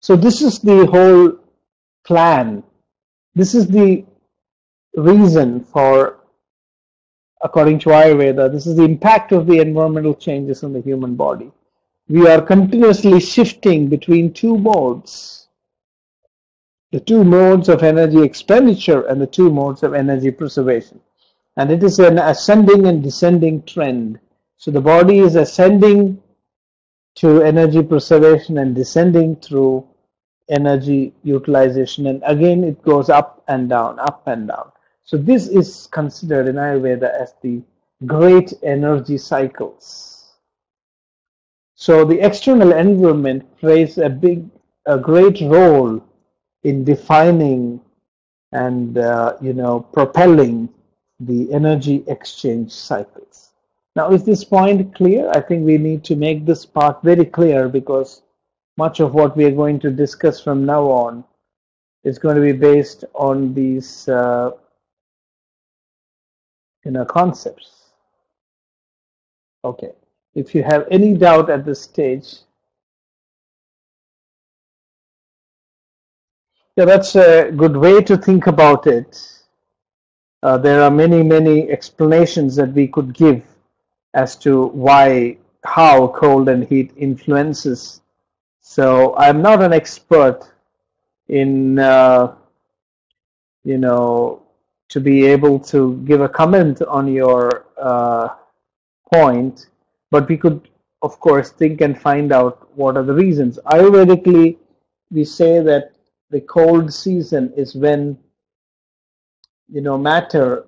S1: So this is the whole plan. This is the reason for, according to Ayurveda, this is the impact of the environmental changes on the human body. We are continuously shifting between 2 modes. The 2 modes of energy expenditure and the 2 modes of energy preservation. And it is an ascending and descending trend. So the body is ascending to energy preservation and descending through energy utilization. And again, it goes up and down, up and down. So this is considered in Ayurveda as the great energy cycles. So the external environment plays a great role in defining and propelling the energy exchange cycles. Now, is this point clear? I think we need to make this part very clear, because much of what we are going to discuss from now on is going to be based on these concepts. Okay. If you have any doubt at this stage, yeah, that's a good way to think about it. There are many explanations that we could give as to how cold and heat influences. So I'm not an expert in to be able to give a comment on your point, but we could, of course, think and find out what are the reasons. Ayurvedically, we say that the cold season is when matter,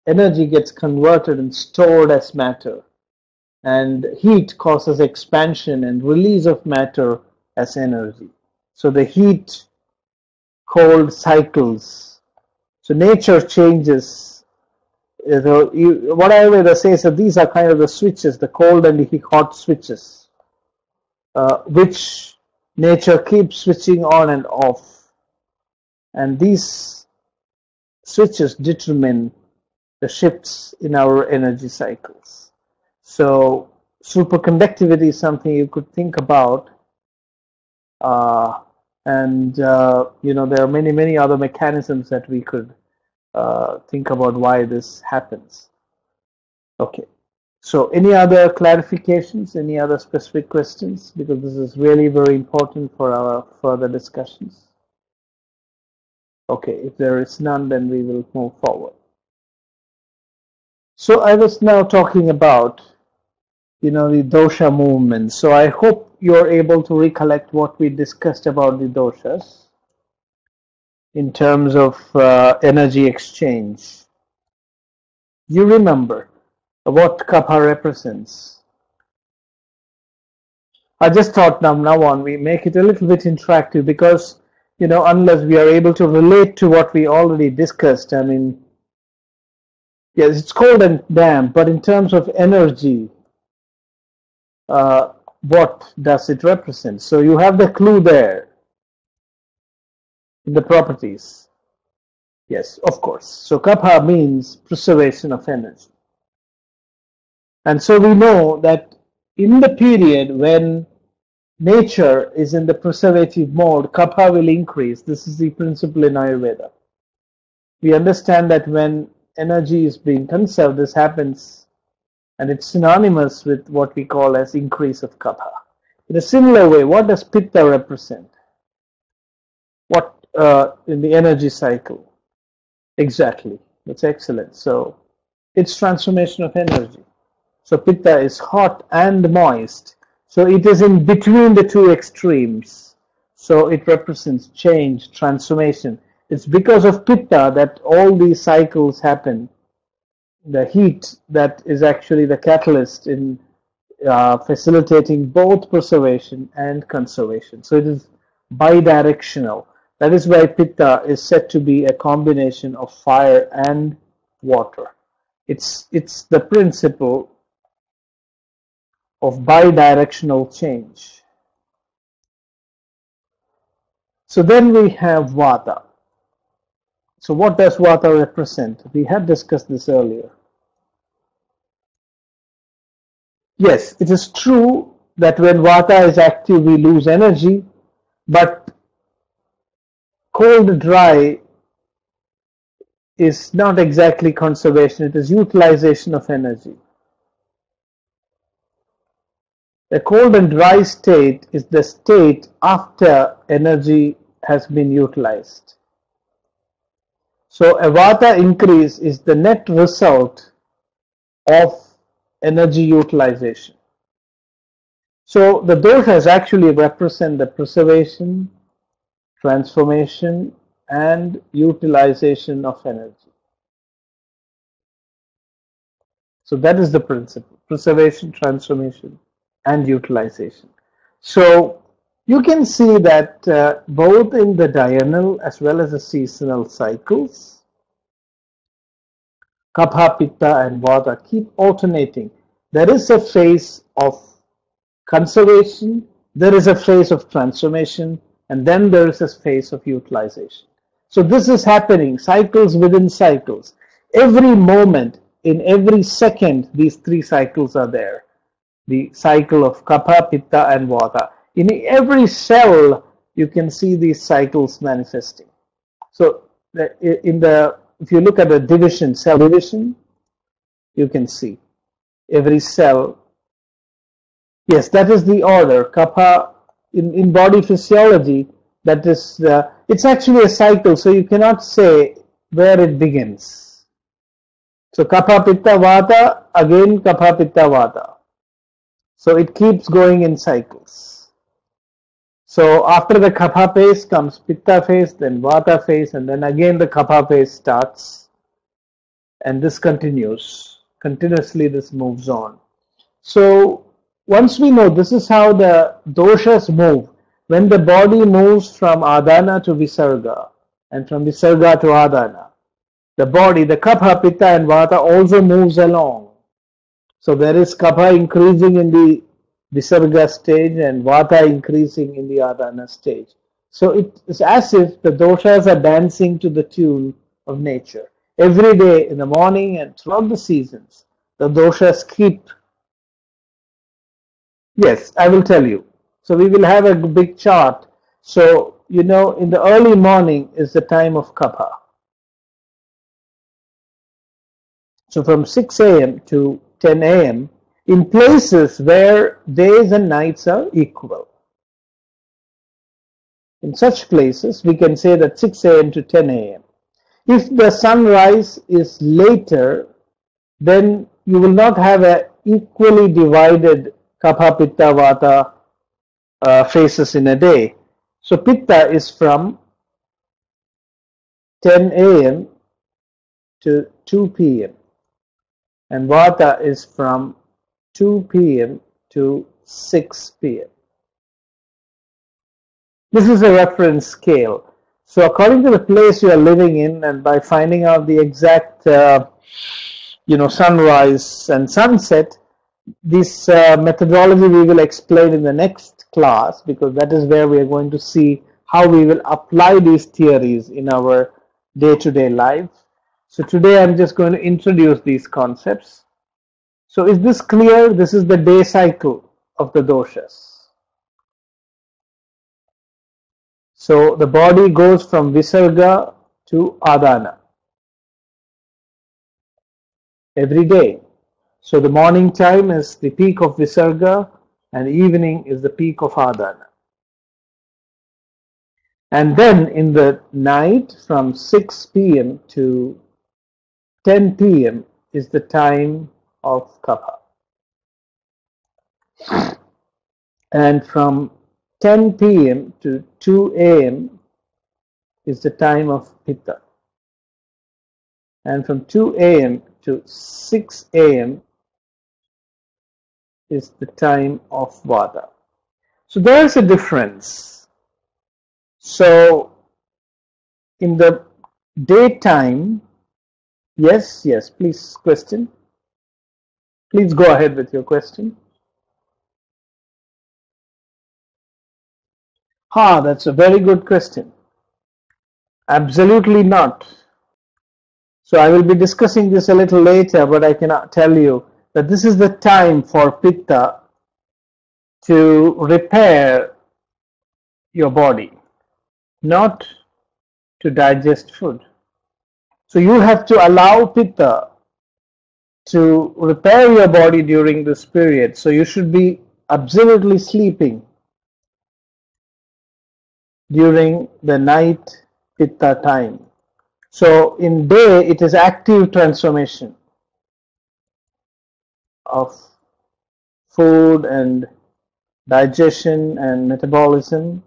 S1: energy gets converted and stored as matter, and heat causes expansion and release of matter as energy. So the heat cold cycles. So nature changes. What Ayurveda says that these are kind of the switches, the cold and the hot switches, which nature keeps switching on and off. And these switches determine the shifts in our energy cycles. So superconductivity is something you could think about. And there are many other mechanisms that we could think about why this happens. Okay. So any other clarifications, any other specific questions? Because this is really very important for our further discussions. Okay, if there is none, then we will move forward. So I was now talking about, the dosha movement. So I hope you're able to recollect what we discussed about the doshas in terms of energy exchange. You remember what kapha represents. I just thought now on we make it a little bit interactive, because unless we are able to relate to what we already discussed, I mean, yes, it's cold and damp, but in terms of energy, what does it represent? So you have the clue there in the properties. Yes, of course. So kapha means preservation of energy. And so we know that in the period when nature is in the preservative mode, kapha will increase. This is the principle in Ayurveda. We understand that when energy is being conserved, this happens, and it's synonymous with what we call as increase of kapha. In a similar way, what does pitta represent? What in the energy cycle? Exactly. That's excellent. So it's transformation of energy. So pitta is hot and moist. So it is in between the two extremes. So it represents change, transformation. It's because of pitta that all these cycles happen. The heat that is actually the catalyst in facilitating both preservation and conservation. So it is bidirectional. That is why pitta is said to be a combination of fire and water. It's the principle of bidirectional change. So then we have vata. So what does vata represent? We had discussed this earlier. Yes, it is true that when vata is active, we lose energy, but cold dry is not exactly conservation, it is utilization of energy. A cold and dry state is the state after energy has been utilized. So a vata increase is the net result of energy utilization. So the doshas actually represent the preservation, transformation, and utilization of energy. So that is the principle: preservation, transformation, and utilization. So you can see that both in the diurnal as well as the seasonal cycles, Kapha, Pitta and Vata keep alternating. There is a phase of conservation, there is a phase of transformation, and then there is a phase of utilization. So this is happening, cycles within cycles. Every moment, in every second, these three cycles are there. The cycle of Kapha, Pitta and Vata. In every cell, you can see these cycles manifesting. So if you look at the division, cell division, you can see every cell. Yes, that is the order. Kapha, in body physiology, that is, it's actually a cycle, so you cannot say where it begins. So Kapha, Pitta, Vata, again Kapha, Pitta, Vata. So it keeps going in cycles. So after the Kapha phase comes Pitta phase, then Vata phase, and then again the Kapha phase starts. And this continues. Continuously this moves on. So once we know this is how the doshas move, when the body moves from Adana to Visarga and from Visarga to Adana, the body, the Kapha, Pitta and Vata also moves along. So there is Kapha increasing in the Visarga stage and Vata increasing in the Adana stage. So it is as if the doshas are dancing to the tune of nature. Every day in the morning and throughout the seasons, the doshas keep. Yes, I will tell you. So we will have a big chart. So, in the early morning is the time of Kapha. So from 6 a.m. to 10 a.m. in places where days and nights are equal. In such places, we can say that 6 a.m. to 10 a.m. If the sunrise is later, then you will not have a equally divided Kapha, Pitta, Vata phases in a day. So Pitta is from 10 a.m. to 2 p.m. and Vata is from 2 p.m. to 6 p.m. This is a reference scale. So according to the place you are living in, and by finding out the exact sunrise and sunset, this methodology we will explain in the next class, because that is where we are going to see how we will apply these theories in our day-to-day life. So today I'm just going to introduce these concepts. So is this clear? This is the day cycle of the doshas. So the body goes from Visarga to Adana every day. So the morning time is the peak of Visarga and evening is the peak of Adana. And then in the night from 6 p.m. to 10 p.m. is the time of Kapha. And from 10 p.m. to 2 a.m. is the time of Pitta. And from 2 a.m. to 6 a.m. is the time of Vata. So there is a difference. So in the daytime, yes, please question. Please go ahead with your question. That's a very good question. Absolutely not. So I will be discussing this a little later, but I can tell you that this is the time for Pitta to repair your body, not to digest food. So you have to allow Pitta to repair your body during this period. So you should be absolutely sleeping during the night Pitta time. So in day it is active transformation of food and digestion and metabolism.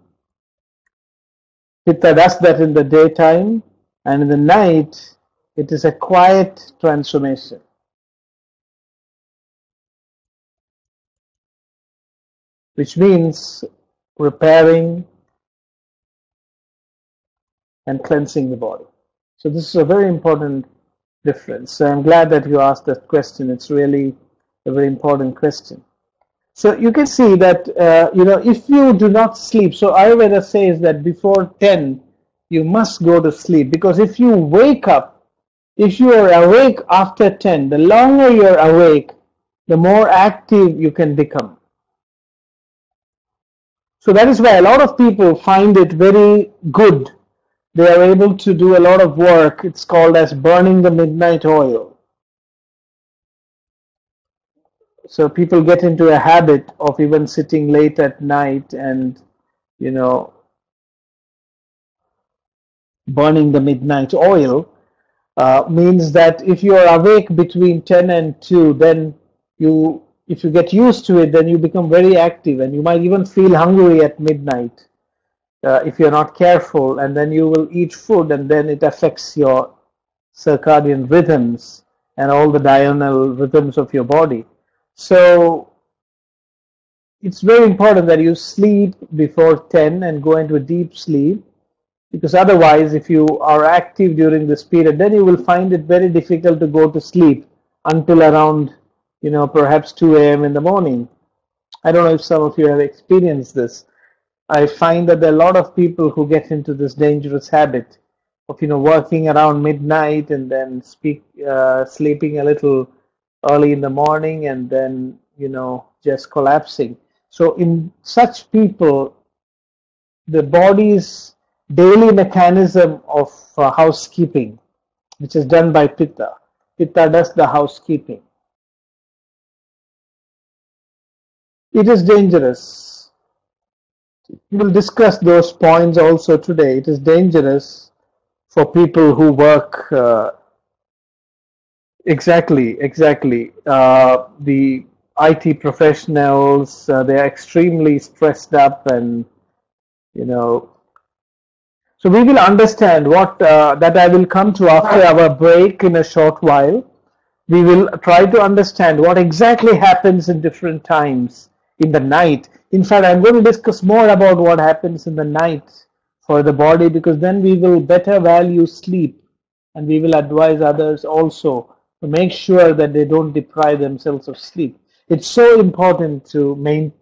S1: Pitta does that in the daytime, and in the night it is a quiet transformation. which means repairing and cleansing the body. So this is a very important difference. So I'm glad that you asked that question. It's really a very important question. So you can see that, if you do not sleep, so Ayurveda says that before 10, you must go to sleep, because if you wake up, if you are awake after 10, the longer you're awake, the more active you can become. So that is why a lot of people find it very good. They are able to do a lot of work. It's called as burning the midnight oil. So people get into a habit of even sitting late at night and, burning the midnight oil means that if you are awake between 10 and 2, then if you get used to it, then you become very active, and you might even feel hungry at midnight if you're not careful, and then you will eat food, and then it affects your circadian rhythms and all the diurnal rhythms of your body. So it's very important that you sleep before 10 and go into a deep sleep, because otherwise, if you are active during this period, then you will find it very difficult to go to sleep until around, perhaps 2 a.m. in the morning. I don't know if some of you have experienced this. I find that there are a lot of people who get into this dangerous habit of, working around midnight and then sleeping a little early in the morning and then, just collapsing. So in such people, the body's daily mechanism of housekeeping, which is done by Pitta. Pitta does the housekeeping. It is dangerous. We will discuss those points also today. It is dangerous for people who work exactly. The IT professionals, they are extremely stressed up, and so we will understand what that I will come to after our break in a short while. We will try to understand what exactly happens in different times in the night. In fact, I'm going to discuss more about what happens in the night for the body, because then we will better value sleep, and we will advise others also to make sure that they don't deprive themselves of sleep. It's so important to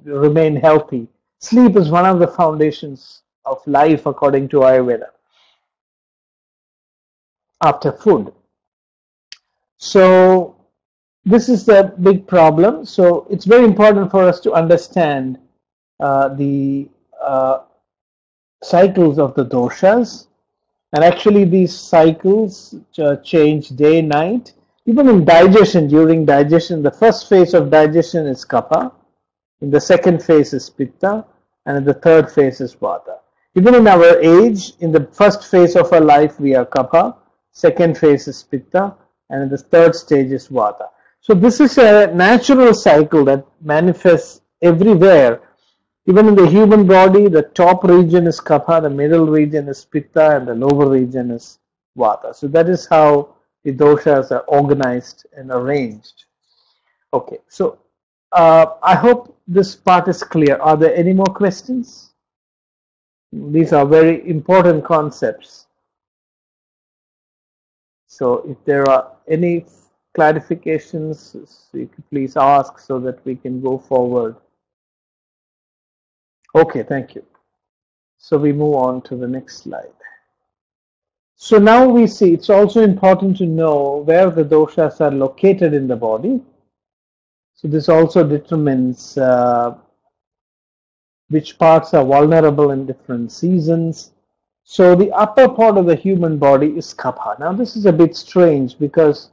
S1: remain healthy. Sleep is one of the foundations of life according to Ayurveda, after food. So this is the big problem. So it's very important for us to understand the cycles of the doshas, and actually these cycles change day, night. Even in digestion, during digestion, the first phase of digestion is kapha, in the second phase is pitta, and in the third phase is vata. Even in our age, in the first phase of our life, we are kapha, second phase is pitta, and in the third stage is vata. So this is a natural cycle that manifests everywhere. Even in the human body, the top region is kapha, the middle region is pitta, and the lower region is vata. So that is how the doshas are organized and arranged. Okay, so I hope this part is clear. Are there any more questions? These are very important concepts. So if there are any clarifications, you could please ask so that we can go forward. Okay, thank you. So we move on to the next slide. So now we see it's also important to know where the doshas are located in the body. So this also determines which parts are vulnerable in different seasons. So the upper part of the human body is kapha. Now this is a bit strange because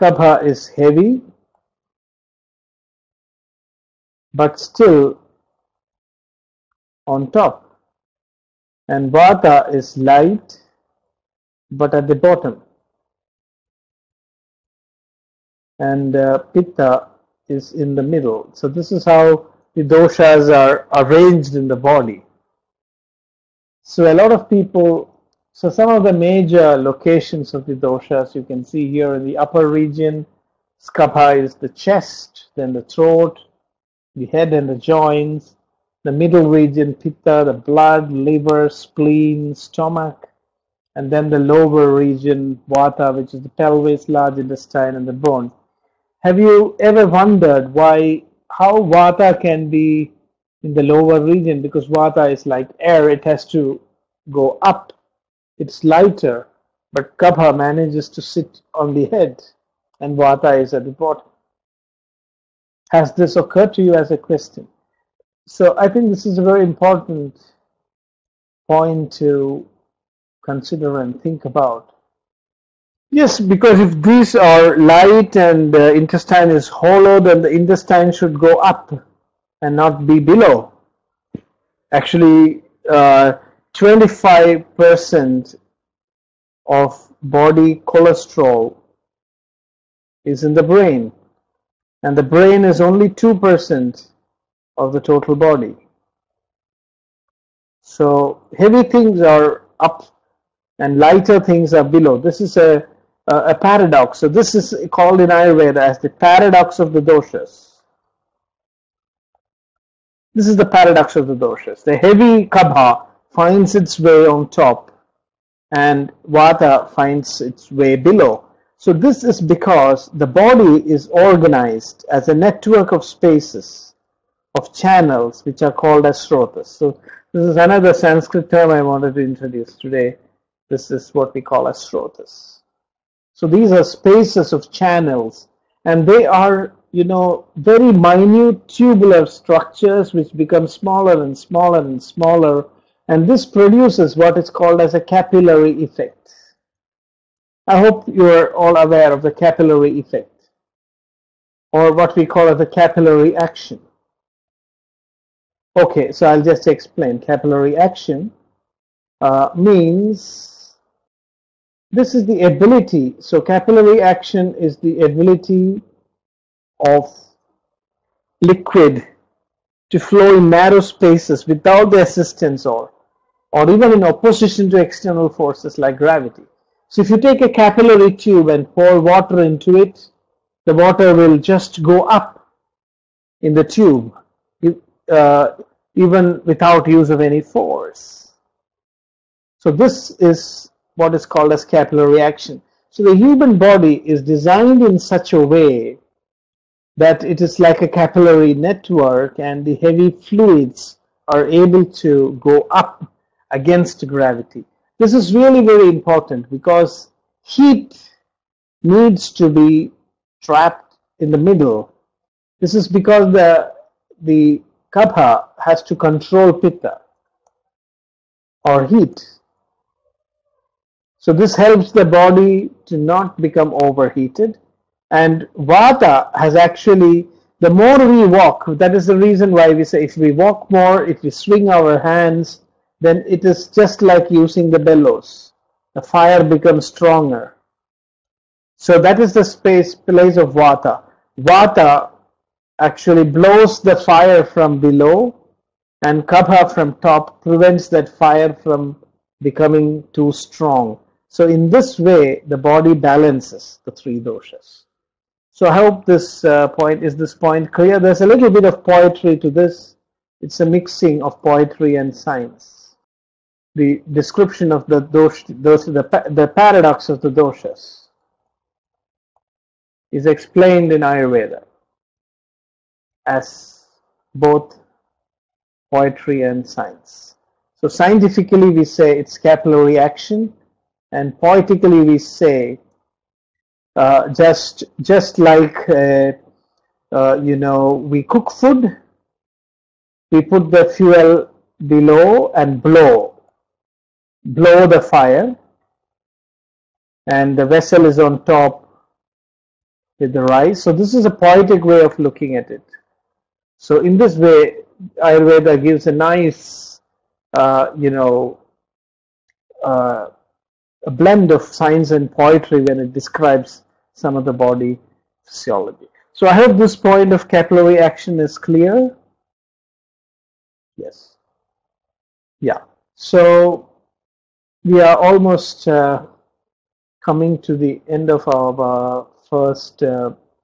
S1: kapha is heavy, but still on top, and vata is light, but at the bottom, and pitta is in the middle. So this is how the doshas are arranged in the body. So a lot of people, so some of the major locations of the doshas you can see here in the upper region. Kapha is the chest, then the throat, the head and the joints, The middle region, pitta, the blood, liver, spleen, stomach, and then the lower region, vata, which is the pelvis, large intestine, and the bone. Have you ever wondered how vata can be in the lower region? Because vata is like air, it has to go up. It's lighter, but kapha manages to sit on the head, and vata is at the bottom. Has this occurred to you as a question? So I think this is a very important point to consider and think about. Yes, because if these are light and the intestine is hollow, then the intestine should go up and not be below. Actually, 25% of body cholesterol is in the brain, and the brain is only 2% of the total body. So heavy things are up and lighter things are below. This is a paradox. So this is called in Ayurveda as the paradox of the doshas. This is the paradox of the doshas. The heavy kabha finds its way on top and vata finds its way below. So this is because the body is organized as a network of spaces, of channels, which are called as srotas. So this is another Sanskrit term I wanted to introduce today. This is what we call as srotas. So these are spaces of channels, and they are, very minute tubular structures which become smaller and smaller and smaller, and this produces what is called as a capillary effect. I hope you are all aware of the capillary effect, or what we call as the capillary action. Okay, so I'll just explain. Capillary action means this is the ability. So capillary action is the ability of liquid to flow in narrow spaces without the assistance or even in opposition to external forces like gravity. So if you take a capillary tube and pour water into it, the water will just go up in the tube, even without use of any force. So this is what is called as capillary action. So the human body is designed in such a way that it is like a capillary network, and the heavy fluids are able to go up against gravity. This is really very important because heat needs to be trapped in the middle. This is because the kapha has to control pitta or heat. So this helps the body to not become overheated. And vata has actually, the more we walk, that is the reason why we say if we walk more, if we swing our hands, then it is just like using the bellows. The fire becomes stronger. So that is the place of vata. Vata actually blows the fire from below, and kapha from top prevents that fire from becoming too strong. So in this way, the body balances the three doshas. So I hope this point clear. There's a little bit of poetry to this. It's a mixing of poetry and science. The description of the the paradox of the doshas is explained in Ayurveda as both poetry and science. So scientifically we say it's capillary action, and poetically we say just like we cook food, we put the fuel below and blow the fire, and the vessel is on top with the rice. So this is a poetic way of looking at it. So in this way, Ayurveda gives a nice a blend of science and poetry when it describes some of the body physiology. So I hope this point of capillary action is clear. Yes. Yeah. So we are almost coming to the end of our first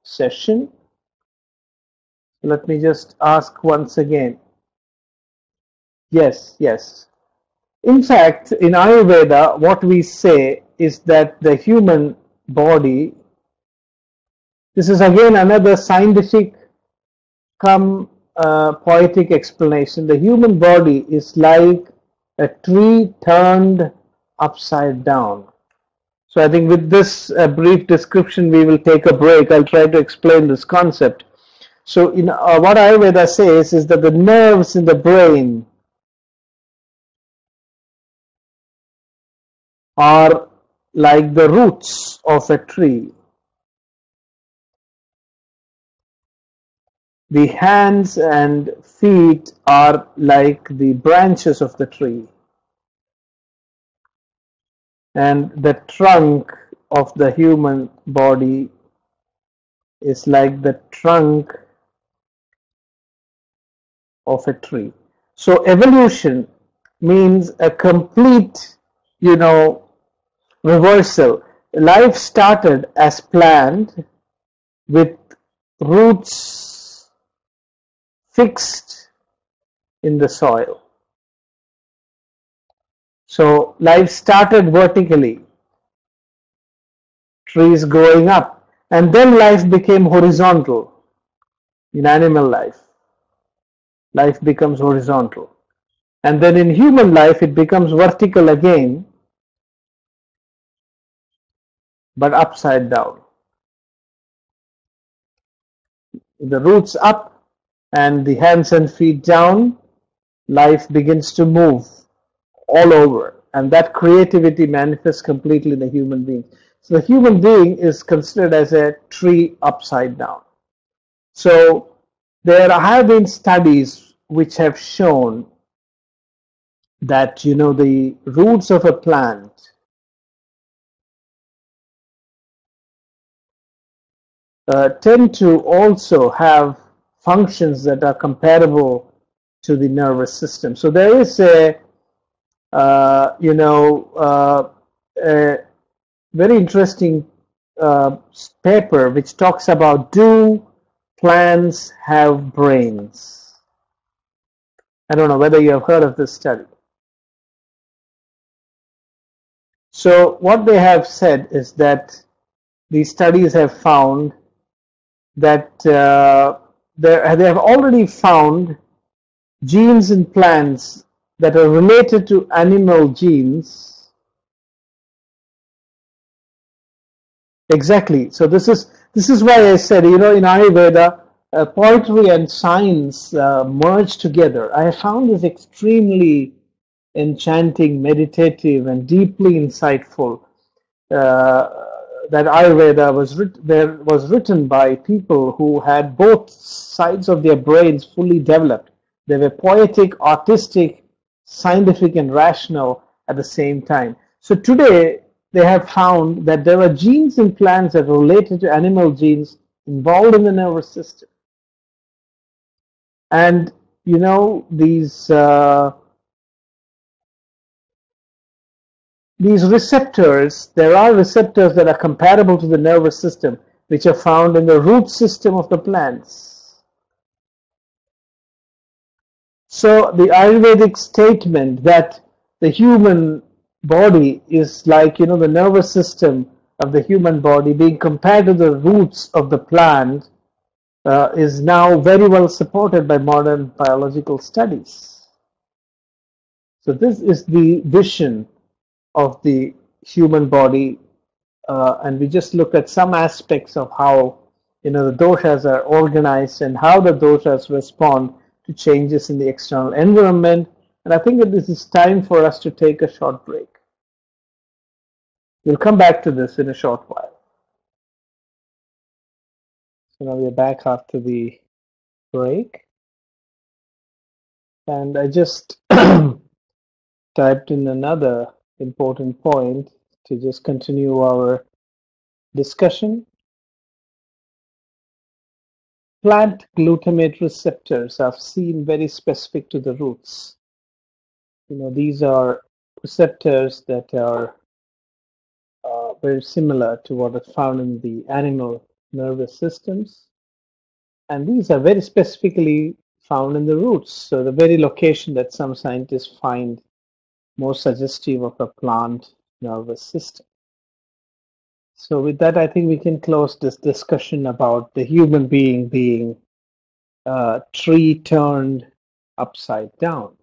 S1: session. Let me just ask once again, Yes, yes. In fact, in Ayurveda, what we say is that the human body, this is again another scientific come poetic explanation. The human body is like a tree turned upside down. So I think with this brief description, we will take a break. I'll try to explain this concept. So in what Ayurveda says is that the nerves in the brain are like the roots of a tree. The hands and feet are like the branches of the tree. And the trunk of the human body is like the trunk of a tree. So evolution means a complete, reversal. Life started as planned with roots fixed in the soil. So life started vertically, trees growing up, and then life became horizontal. In animal life, life becomes horizontal. And then in human life, it becomes vertical again, but upside down. The roots up and the hands and feet down, life begins to move all over. And that creativity manifests completely in the human being. So the human being is considered as a tree upside down. So there have been studies which have shown that, the roots of a plant tend to also have functions that are comparable to the nervous system. So there is a very interesting paper which talks about, do plants have brains? I don't know whether you have heard of this study. So what they have said is that these studies have found that they have already found genes in plants that are related to animal genes. Exactly. So this is why I said, in Ayurveda, poetry and science merge together. I found this extremely enchanting, meditative, and deeply insightful. That Ayurveda was written by people who had both sides of their brains fully developed. They were poetic, artistic, scientific, and rational at the same time. So today, they have found that there are genes in plants that are related to animal genes involved in the nervous system. And, these receptors, there are receptors that are comparable to the nervous system, which are found in the root system of the plants. So the Ayurvedic statement that the human body is like, the nervous system of the human body being compared to the roots of the plant is now very well supported by modern biological studies. So this is the vision of the human body, and we just look at some aspects of how the doshas are organized and how the doshas respond to changes in the external environment. And I think that this is time for us to take a short break. We'll come back to this in a short while. So now we're back after the break, and I just typed in another important point to just continue our discussion. Plant glutamate receptors are seen very specific to the roots. These are receptors that are very similar to what is found in the animal nervous systems. And these are very specifically found in the roots. So the very location that some scientists find most suggestive of a plant nervous system. So with that, I think we can close this discussion about the human being being a tree turned upside down.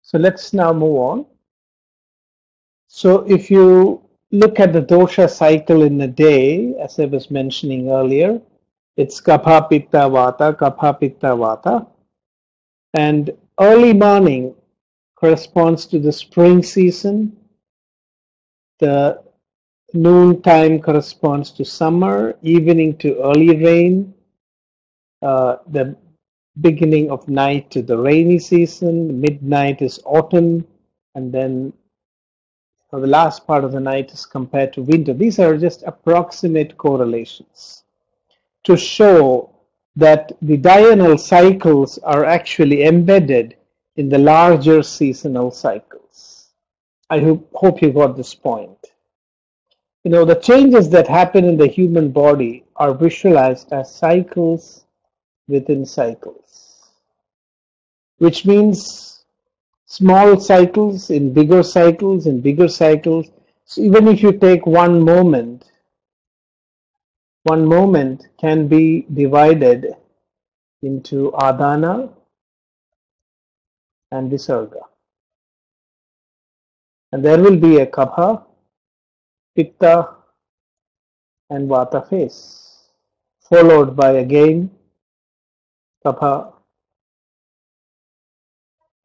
S1: So let's now move on. So if you look at the dosha cycle in a day, as I was mentioning earlier, it's kapha, pitta, vata, kapha, pitta, vata. And early morning corresponds to the spring season. The noon time corresponds to summer, evening to early rain, the beginning of night to the rainy season, midnight is autumn, and then the last part of the night is compared to winter. These are just approximate correlations to show that the diurnal cycles are actually embedded in the larger seasonal cycles. I hope you got this point. You know, the changes that happen in the human body are visualized as cycles within cycles, which means small cycles in bigger cycles in bigger cycles. So even if you take one moment can be divided into adana and visarga. And there will be a kapha, pitta, and vata phase, followed by again kapha,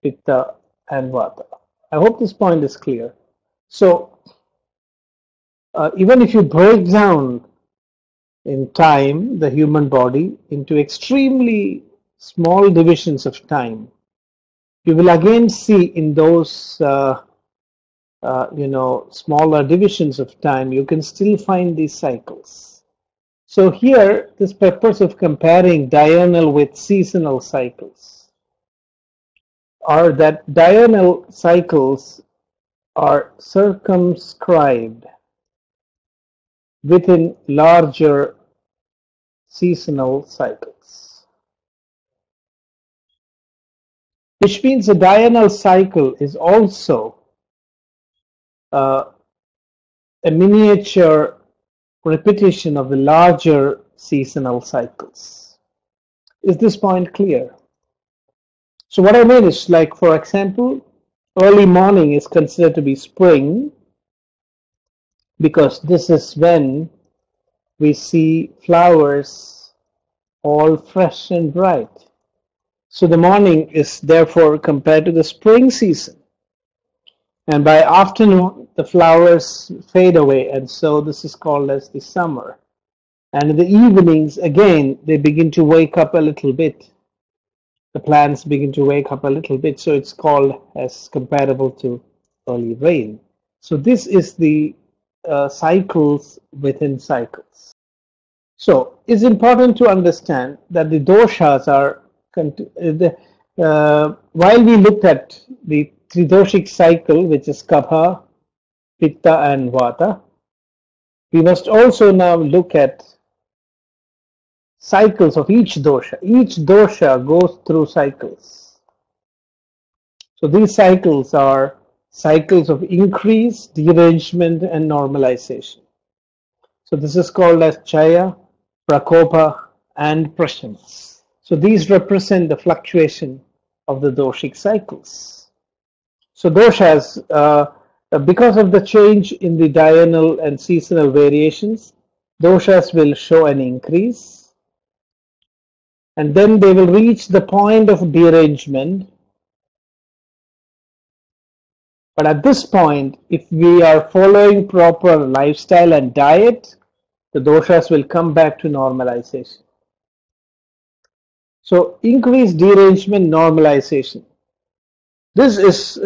S1: pitta, and vata. I hope this point is clear. So even if you break down in time the human body into extremely small divisions of time, you will again see in those smaller divisions of time, you can still find these cycles. So here, this purpose of comparing diurnal with seasonal cycles are that diurnal cycles are circumscribed within larger seasonal cycles, which means the diurnal cycle is also a miniature repetition of the larger seasonal cycles. Is this point clear? So what I mean is, like, for example, early morning is considered to be spring because this is when we see flowers all fresh and bright. So the morning is therefore compared to the spring season. And by afternoon, the flowers fade away, and so this is called as the summer. And in the evenings, again, they begin to wake up a little bit. The plants begin to wake up a little bit, so it's called as comparable to early rain. So this is the cycles within cycles. So it's important to understand that the doshas are, while we looked at the tridoshic cycle, which is kapha, pitta, and vata, we must also now look at cycles of each dosha. Each dosha goes through cycles. So these cycles are cycles of increase, derangement, and normalization. So this is called as chaya, prakopa, and prashamas. So these represent the fluctuation of the doshic cycles. So doshas, because of the change in the diurnal and seasonal variations, doshas will show an increase. And then they will reach the point of derangement. But at this point, if we are following proper lifestyle and diet, the doshas will come back to normalization. So increased derangement, normalization. This is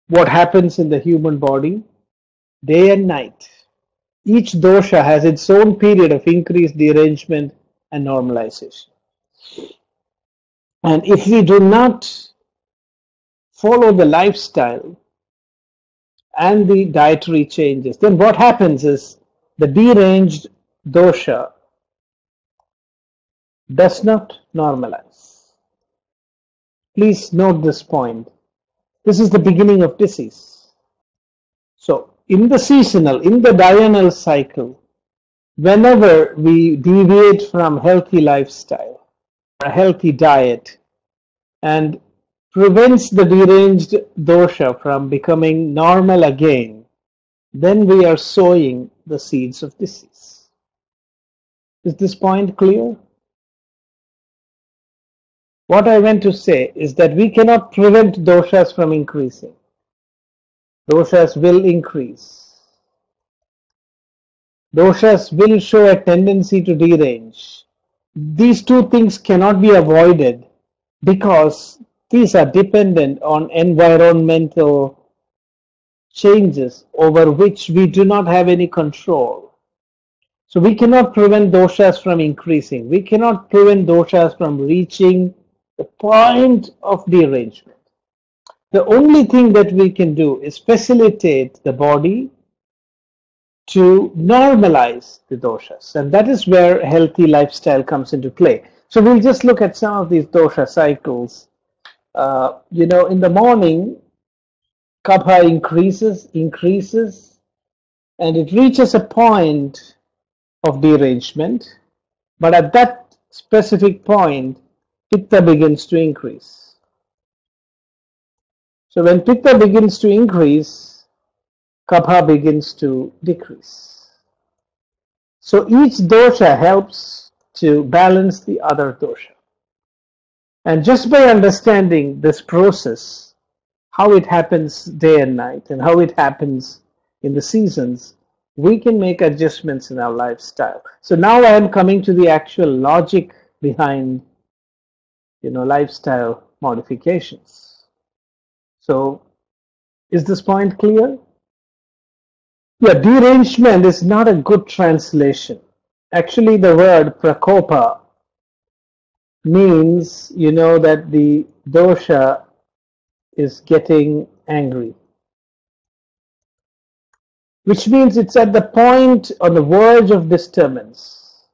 S1: what happens in the human body day and night. Each dosha has its own period of increased derangement and normalization. And if we do not follow the lifestyle and the dietary changes, then what happens is the deranged dosha does not normalize. Please note this point. This is the beginning of disease. So in the seasonal, in the diurnal cycle, whenever we deviate from healthy lifestyle, a healthy diet, and prevents the deranged dosha from becoming normal again, then we are sowing the seeds of disease. Is this point clear? What I meant to say is that we cannot prevent doshas from increasing. Doshas will increase. Doshas will show a tendency to derange. These two things cannot be avoided because these are dependent on environmental changes over which we do not have any control. So we cannot prevent doshas from increasing. We cannot prevent doshas from reaching the point of derangement. The only thing that we can do is facilitate the body to normalize the doshas, and that is where healthy lifestyle comes into play. So we'll just look at some of these dosha cycles. In the morning, kapha increases, and it reaches a point of derangement, but at that specific point, pitta begins to increase. So when pitta begins to increase, kapha begins to decrease. So each dosha helps to balance the other dosha. And just by understanding this process, how it happens day and night and how it happens in the seasons, we can make adjustments in our lifestyle. So now I am coming to the actual logic behind lifestyle modifications. So is this point clear? Yeah, derangement is not a good translation. Actually, the word prakopa means, that the dosha is getting angry, which means it's at the point on the verge of disturbance,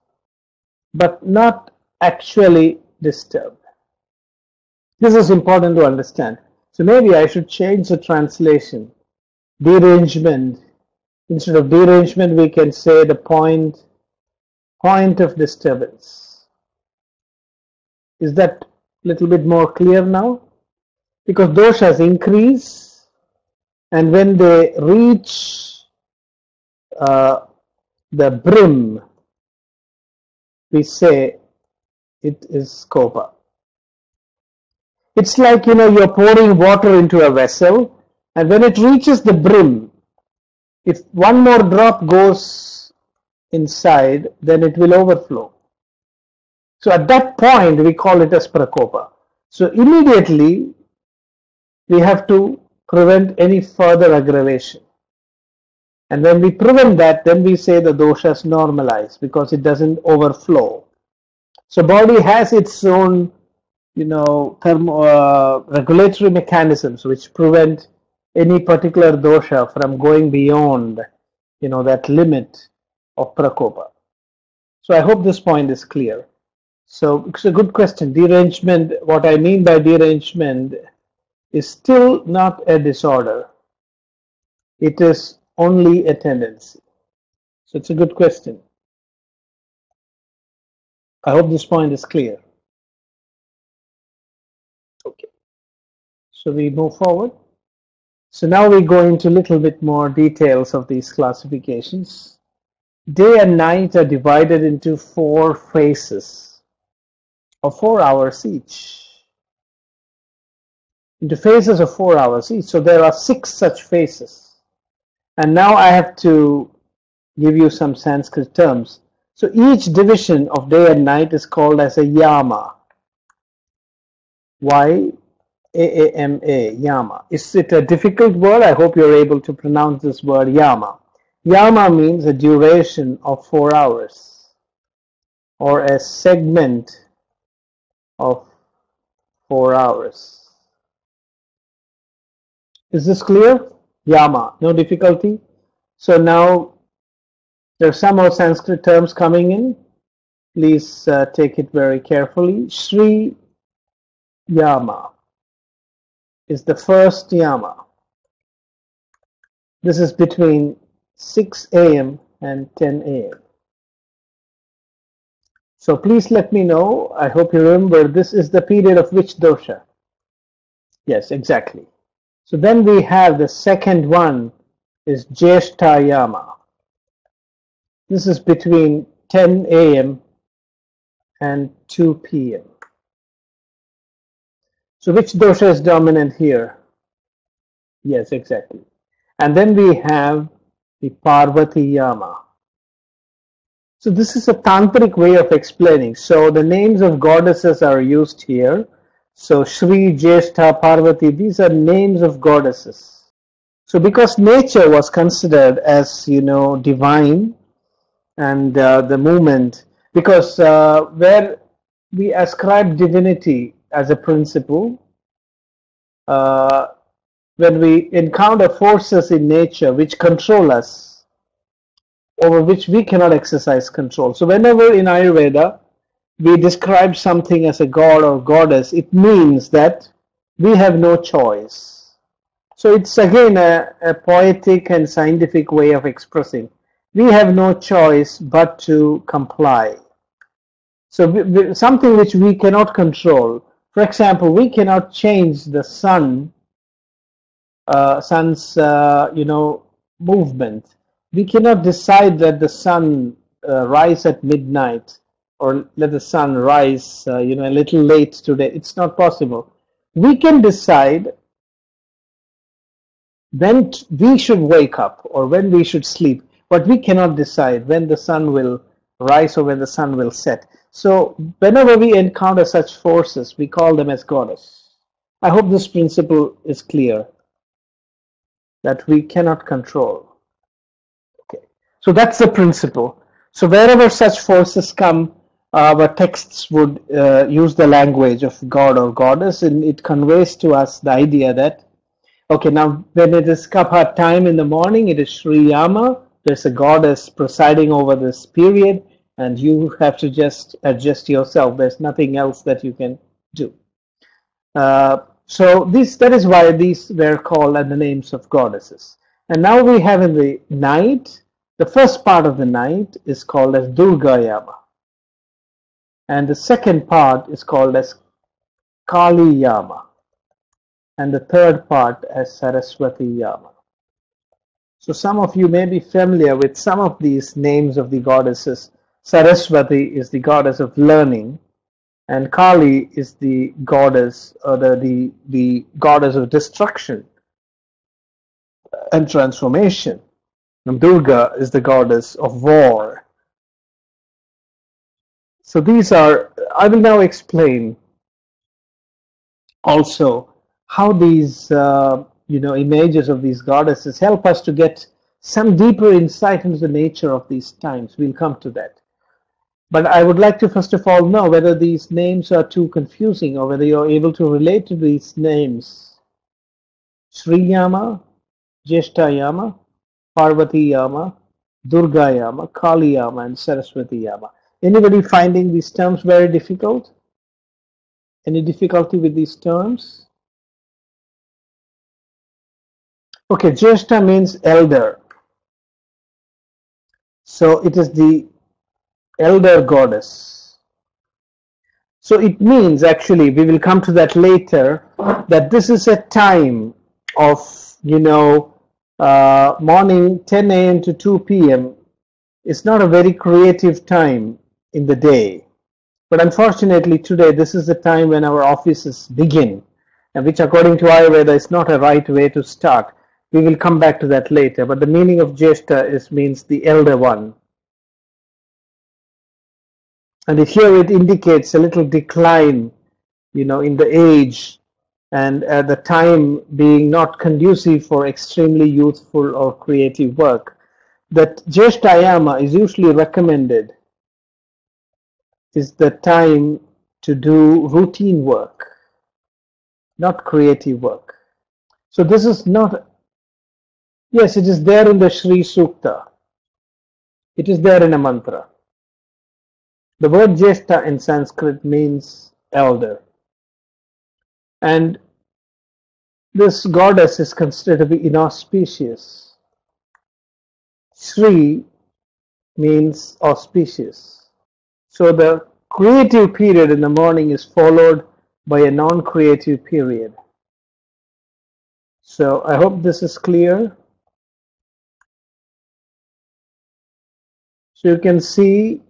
S1: but not actually disturbed. This is important to understand. So maybe I should change the translation. Derangement. Instead of derangement, we can say the point of disturbance. Is that a little bit more clear now? Because doshas increase, and when they reach the brim, we say it is kopa. It's like, you're pouring water into a vessel, and when it reaches the brim, if one more drop goes inside, then it will overflow. So at that point, we call it as prakopa. So immediately, we have to prevent any further aggravation. And when we prevent that, then we say the doshas normalize because it doesn't overflow. So body has its own, regulatory mechanisms which prevent any particular dosha from going beyond, that limit of prakopa. So I hope this point is clear. So it's a good question. Derangement, what I mean by derangement is still not a disorder. It is only a tendency. So it's a good question. I hope this point is clear. Okay. So we move forward. So now we go into a little bit more details of these classifications. Day and night are divided into 4 phases of 4 hours each. Into phases of 4 hours each. So there are 6 such phases. And now I have to give you some Sanskrit terms. So each division of day and night is called as a yama. Y-A-A-M-A, yama. Is it a difficult word? I hope you're able to pronounce this word yama. Yama means a duration of 4 hours or a segment of 4 hours. Is this clear? Yama, no difficulty? So now there are some more Sanskrit terms coming in. Please take it very carefully. Sri Yama is the first Yama. This is between 6 a.m. and 10 a.m. So please let me know. I hope you remember this is the period of which dosha? Yes, exactly. So then we have the second one is Jyeshtha Yama. This is between 10 a.m. and 2 p.m. So which dosha is dominant here? Yes, exactly. And then we have the Parvati Yama. So this is a tantric way of explaining. So the names of goddesses are used here. So Shri, Jyeshtha, Parvati, these are names of goddesses. So because nature was considered as, divine, and the movement, because where we ascribe divinity as a principle, when we encounter forces in nature which control us, over which we cannot exercise control. So whenever in Ayurveda we describe something as a god or goddess, it means that we have no choice. So it's again a poetic and scientific way of expressing. We have no choice but to comply. So something which we cannot control. For example, we cannot change the sun's movement. We cannot decide that the sun rise at midnight, or let the sun rise a little late today. It's not possible. We can decide when we should wake up or when we should sleep, but we cannot decide when the sun will rise or when the sun will set. So whenever we encounter such forces, we call them as goddess. I hope this principle is clear, that we cannot control. Okay, so that's the principle. So wherever such forces come, our texts would use the language of god or goddess, and it conveys to us the idea that, okay, now when it is Kapha time in the morning, it is Sri Yama. There's a goddess presiding over this period, and you have to just adjust yourself. There's nothing else that you can do. So that is why these were called the names of goddesses. And now we have in the night, the first part of the night is called as Durga Yama. And the second part is called as Kali Yama. And the third part as Saraswati Yama. So some of you may be familiar with some of these names of the goddesses. Saraswati is the goddess of learning, and Kali is the goddess, or the goddess of destruction and transformation. And Durga is the goddess of war. So these are, I will now explain also how these images of these goddesses help us to get some deeper insight into the nature of these times. We'll come to that. But I would like to first of all know whether these names are too confusing or whether you're able to relate to these names. Sri Yama, Jyeshtha Yama, Parvati Yama, Durga Yama, Kali Yama, and Saraswati Yama. Anybody finding these terms very difficult? Any difficulty with these terms? Okay, Jyeshtha means elder. So it is the elder goddess. So it means, actually, we will come to that later, that this is a time of, morning 10 a.m. to 2 p.m. It's not a very creative time in the day. But unfortunately, today, this is the time when our offices begin, and which, according to Ayurveda, is not a right way to start. We will come back to that later. But the meaning of Jyeshtha means the elder one. And here it indicates a little decline, in the age, and the time being not conducive for extremely youthful or creative work. That Jyeshtha Yama is usually recommended is the time to do routine work, not creative work. So this is not, yes, it is there in the Shri Sukta. It is there in a mantra. The word Jyeshta in Sanskrit means elder. And this goddess is considered to be inauspicious. Sri means auspicious. So the creative period in the morning is followed by a non-creative period. So I hope this is clear. So you can see,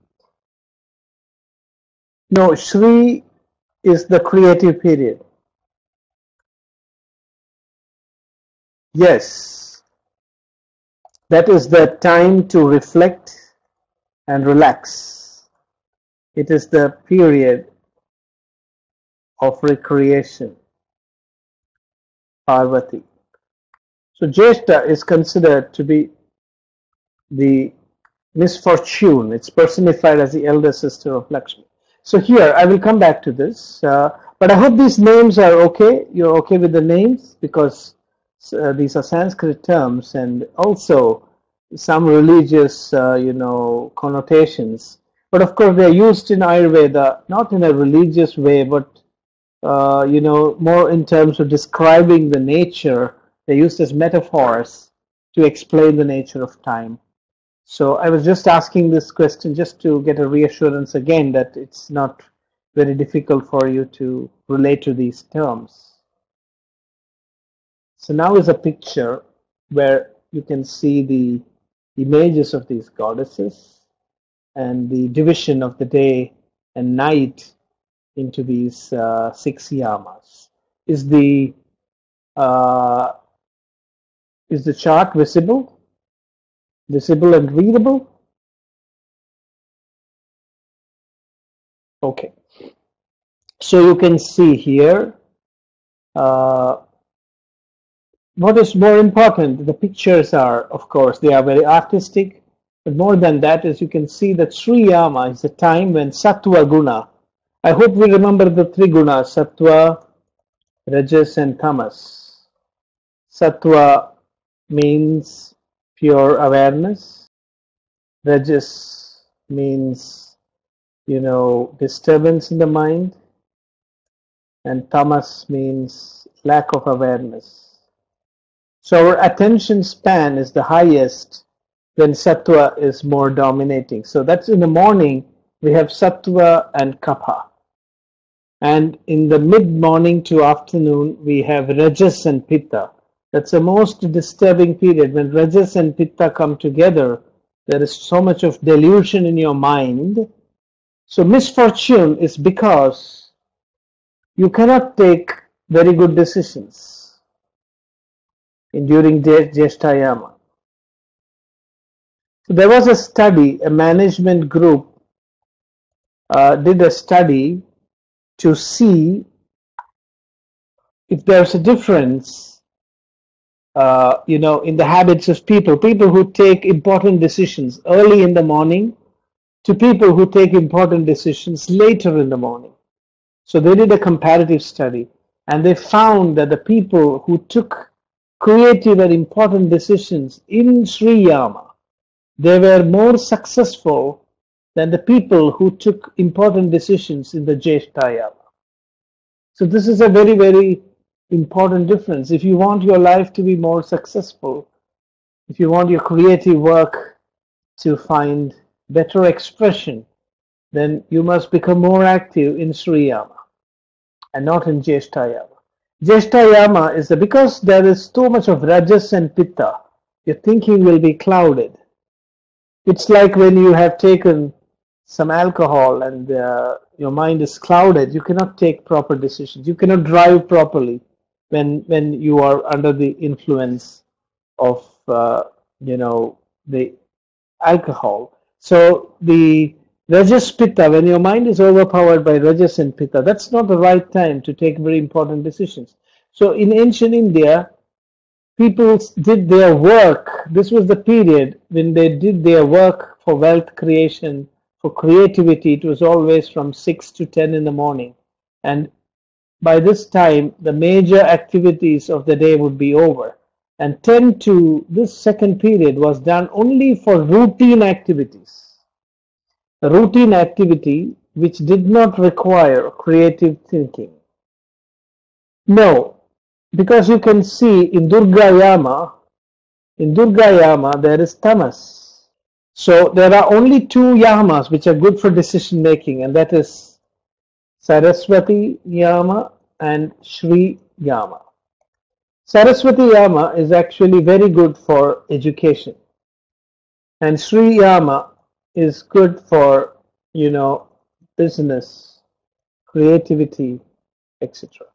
S1: no, Shri is the creative period. Yes, that is the time to reflect and relax. It is the period of recreation, Parvati. So Jyeshta is considered to be the misfortune. It's personified as the elder sister of Lakshmi. So here, I will come back to this, but I hope these names are okay. You're okay with the names, because these are Sanskrit terms, and also some religious, connotations. But of course, they are used in Ayurveda, not in a religious way, but more in terms of describing the nature. They're used as metaphors to explain the nature of time. So I was just asking this question just to get a reassurance again that it's not very difficult for you to relate to these terms. So now is a picture where you can see the images of these goddesses and the division of the day and night into these 6 yamas. Is the chart visible? Visible and readable? Okay. So you can see here what is more important. The pictures are, of course, they are very artistic, but more than that, as you can see, that Sri Yama is a time when Sattva Guna. I hope we remember the 3 gunas: Sattva, Rajas, and Tamas. Sattva means pure awareness. Rajas means, disturbance in the mind. And Tamas means lack of awareness. So our attention span is the highest when Sattva is more dominating. So that's in the morning, we have Sattva and Kapha. And in the mid-morning to afternoon, we have Rajas and Pitta. That's the most disturbing period. When Rajas and Pitta come together, there is so much of delusion in your mind. So misfortune is because you cannot take very good decisions during Jyeshtayama. So there was a study, a management group did a study to see if there's a difference, in the habits of people who take important decisions early in the morning to people who take important decisions later in the morning. So they did a comparative study, and they found that the people who took creative and important decisions in Sri Yama, they were more successful than the people who took important decisions in the Jyeshtayama. So this is a very, very important difference. If you want your life to be more successful, if you want your creative work to find better expression, then you must become more active in Sri Yama and not in Jyeshtayama. Jyeshtayama is because there is so much of Rajas and Pitta, your thinking will be clouded. It's like when you have taken some alcohol and your mind is clouded, you cannot take proper decisions. You cannot drive properly when you are under the influence of the alcohol. So the Rajas Pitta, when your mind is overpowered by Rajas and Pitta, that's not the right time to take very important decisions. So in ancient India, people did their work. This was the period when they did their work for wealth creation, for creativity. It was always from 6 to 10 in the morning. And by this time, the major activities of the day would be over. And 10 to this second period was done only for routine activities. a routine activity which did not require creative thinking. No, because you can see in Durga Yama there is tamas. So there are only two yamas which are good for decision making, and that is Saraswati Yama and Shri Yama. Saraswati Yama is actually very good for education, and Sri Yama is good for, business, creativity, etc.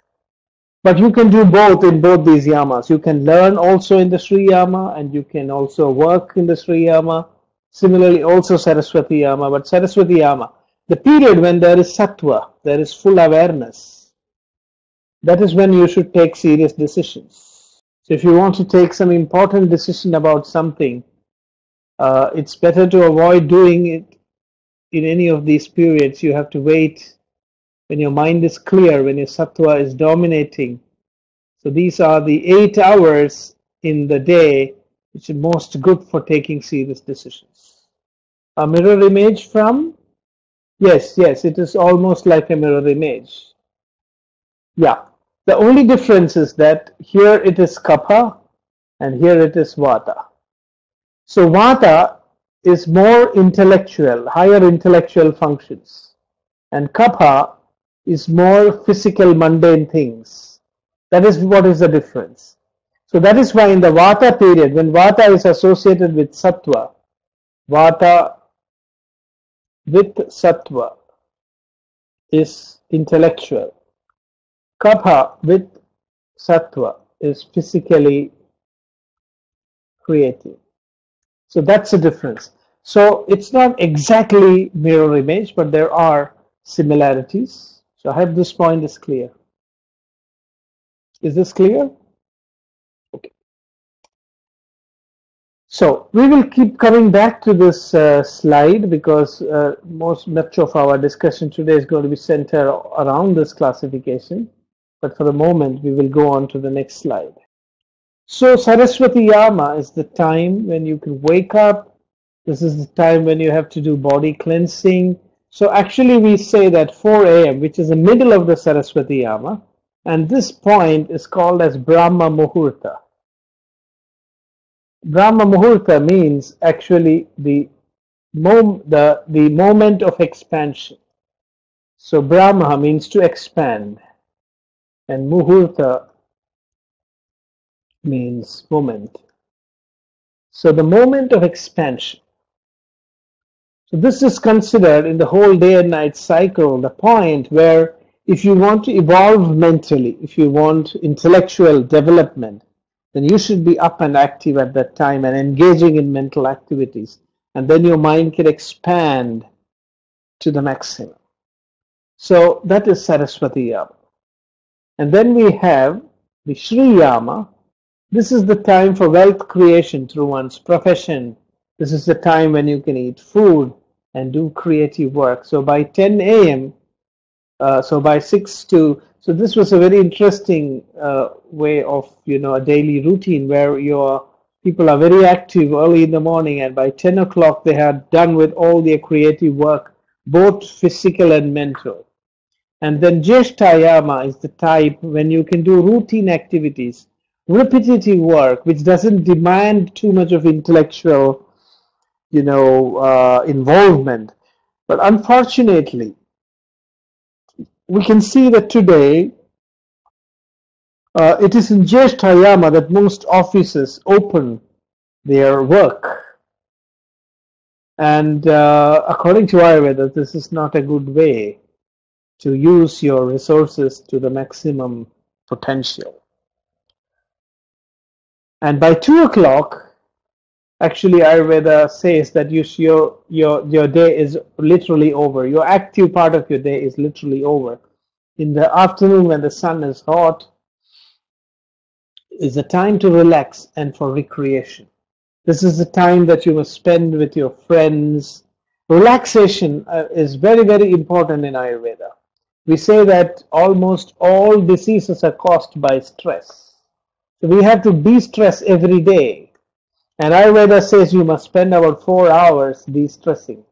S1: But you can do both in both these yamas. You can learn also in the Sri Yama, and you can also work in the Sri Yama. Similarly, also Saraswati Yama. But Saraswati Yama, the period when there is sattva, there is full awareness, that is when you should take serious decisions. So if you want to take some important decision about something, it's better to avoid doing it in any of these periods. You have to wait when your mind is clear, when your sattva is dominating. So these are the 8 hours in the day which are most good for taking serious decisions. A mirror image from? Yes, it is almost like a mirror image. Yeah, the only difference is that here it is kapha and here it is vata. So vata is more intellectual, higher intellectual functions, and kapha is more physical, mundane things. That is what is the difference. So that is why in the vata period, when vata is associated with sattva, vata with sattva is intellectual. Kapha with sattva is physically creative. So that's the difference. So it's not exactly mirror image, but there are similarities. So I hope this point is clear. Is this clear? Okay. So we will keep coming back to this slide because much of our discussion today is going to be centered around this classification. But for the moment, we will go on to the next slide. So Saraswati Yama is the time when you can wake up. This is the time when you have to do body cleansing. So actually we say that 4 a.m., which is the middle of the Saraswati Yama, and this point is called as Brahma Muhurta. Brahma Muhurta means actually the moment of expansion. So Brahma means to expand, and Muhurta means moment. So the moment of expansion. So this is considered in the whole day and night cycle the point where if you want to evolve mentally, if you want intellectual development, then you should be up and active at that time and engaging in mental activities. And then your mind can expand to the maximum. So that is Saraswati Yama. And then we have the Shri Yama. This is the time for wealth creation through one's profession. This is the time when you can eat food and do creative work. So by 10 a.m., so by 6 to, so this was a very interesting way of, a daily routine where your people are very active early in the morning, and by 10 o'clock they are done with all their creative work, both physical and mental. And then Jyeshtha Yama is the type when you can do routine activities, repetitive work, which doesn't demand too much of intellectual, involvement. But unfortunately, we can see that today it is in Jyeshtha Yama that most offices open their work. And according to Ayurveda, this is not a good way to use your resources to the maximum potential. And by 2 o'clock, actually Ayurveda says that your day is literally over. Your active part of your day is literally over. In the afternoon when the sun is hot, is a time to relax and for recreation. This is the time that you must spend with your friends. Relaxation is very, very important in Ayurveda. We say that almost all diseases are caused by stress. So we have to de-stress every day. And Ayurveda says you must spend about 4 hours de-stressing.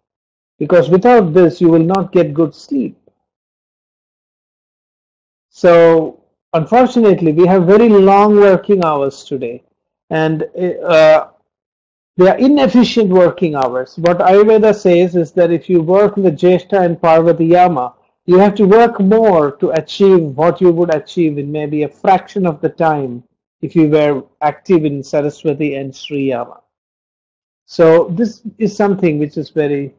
S1: because without this you will not get good sleep. So unfortunately, we have very long working hours today, and they are inefficient working hours. What Ayurveda says is that if you work in the Jeshta and Parvati Yama, you have to work more to achieve what you would achieve in maybe a fraction of the time if you were active in Saraswati and Sri Yama. So this is something which is very,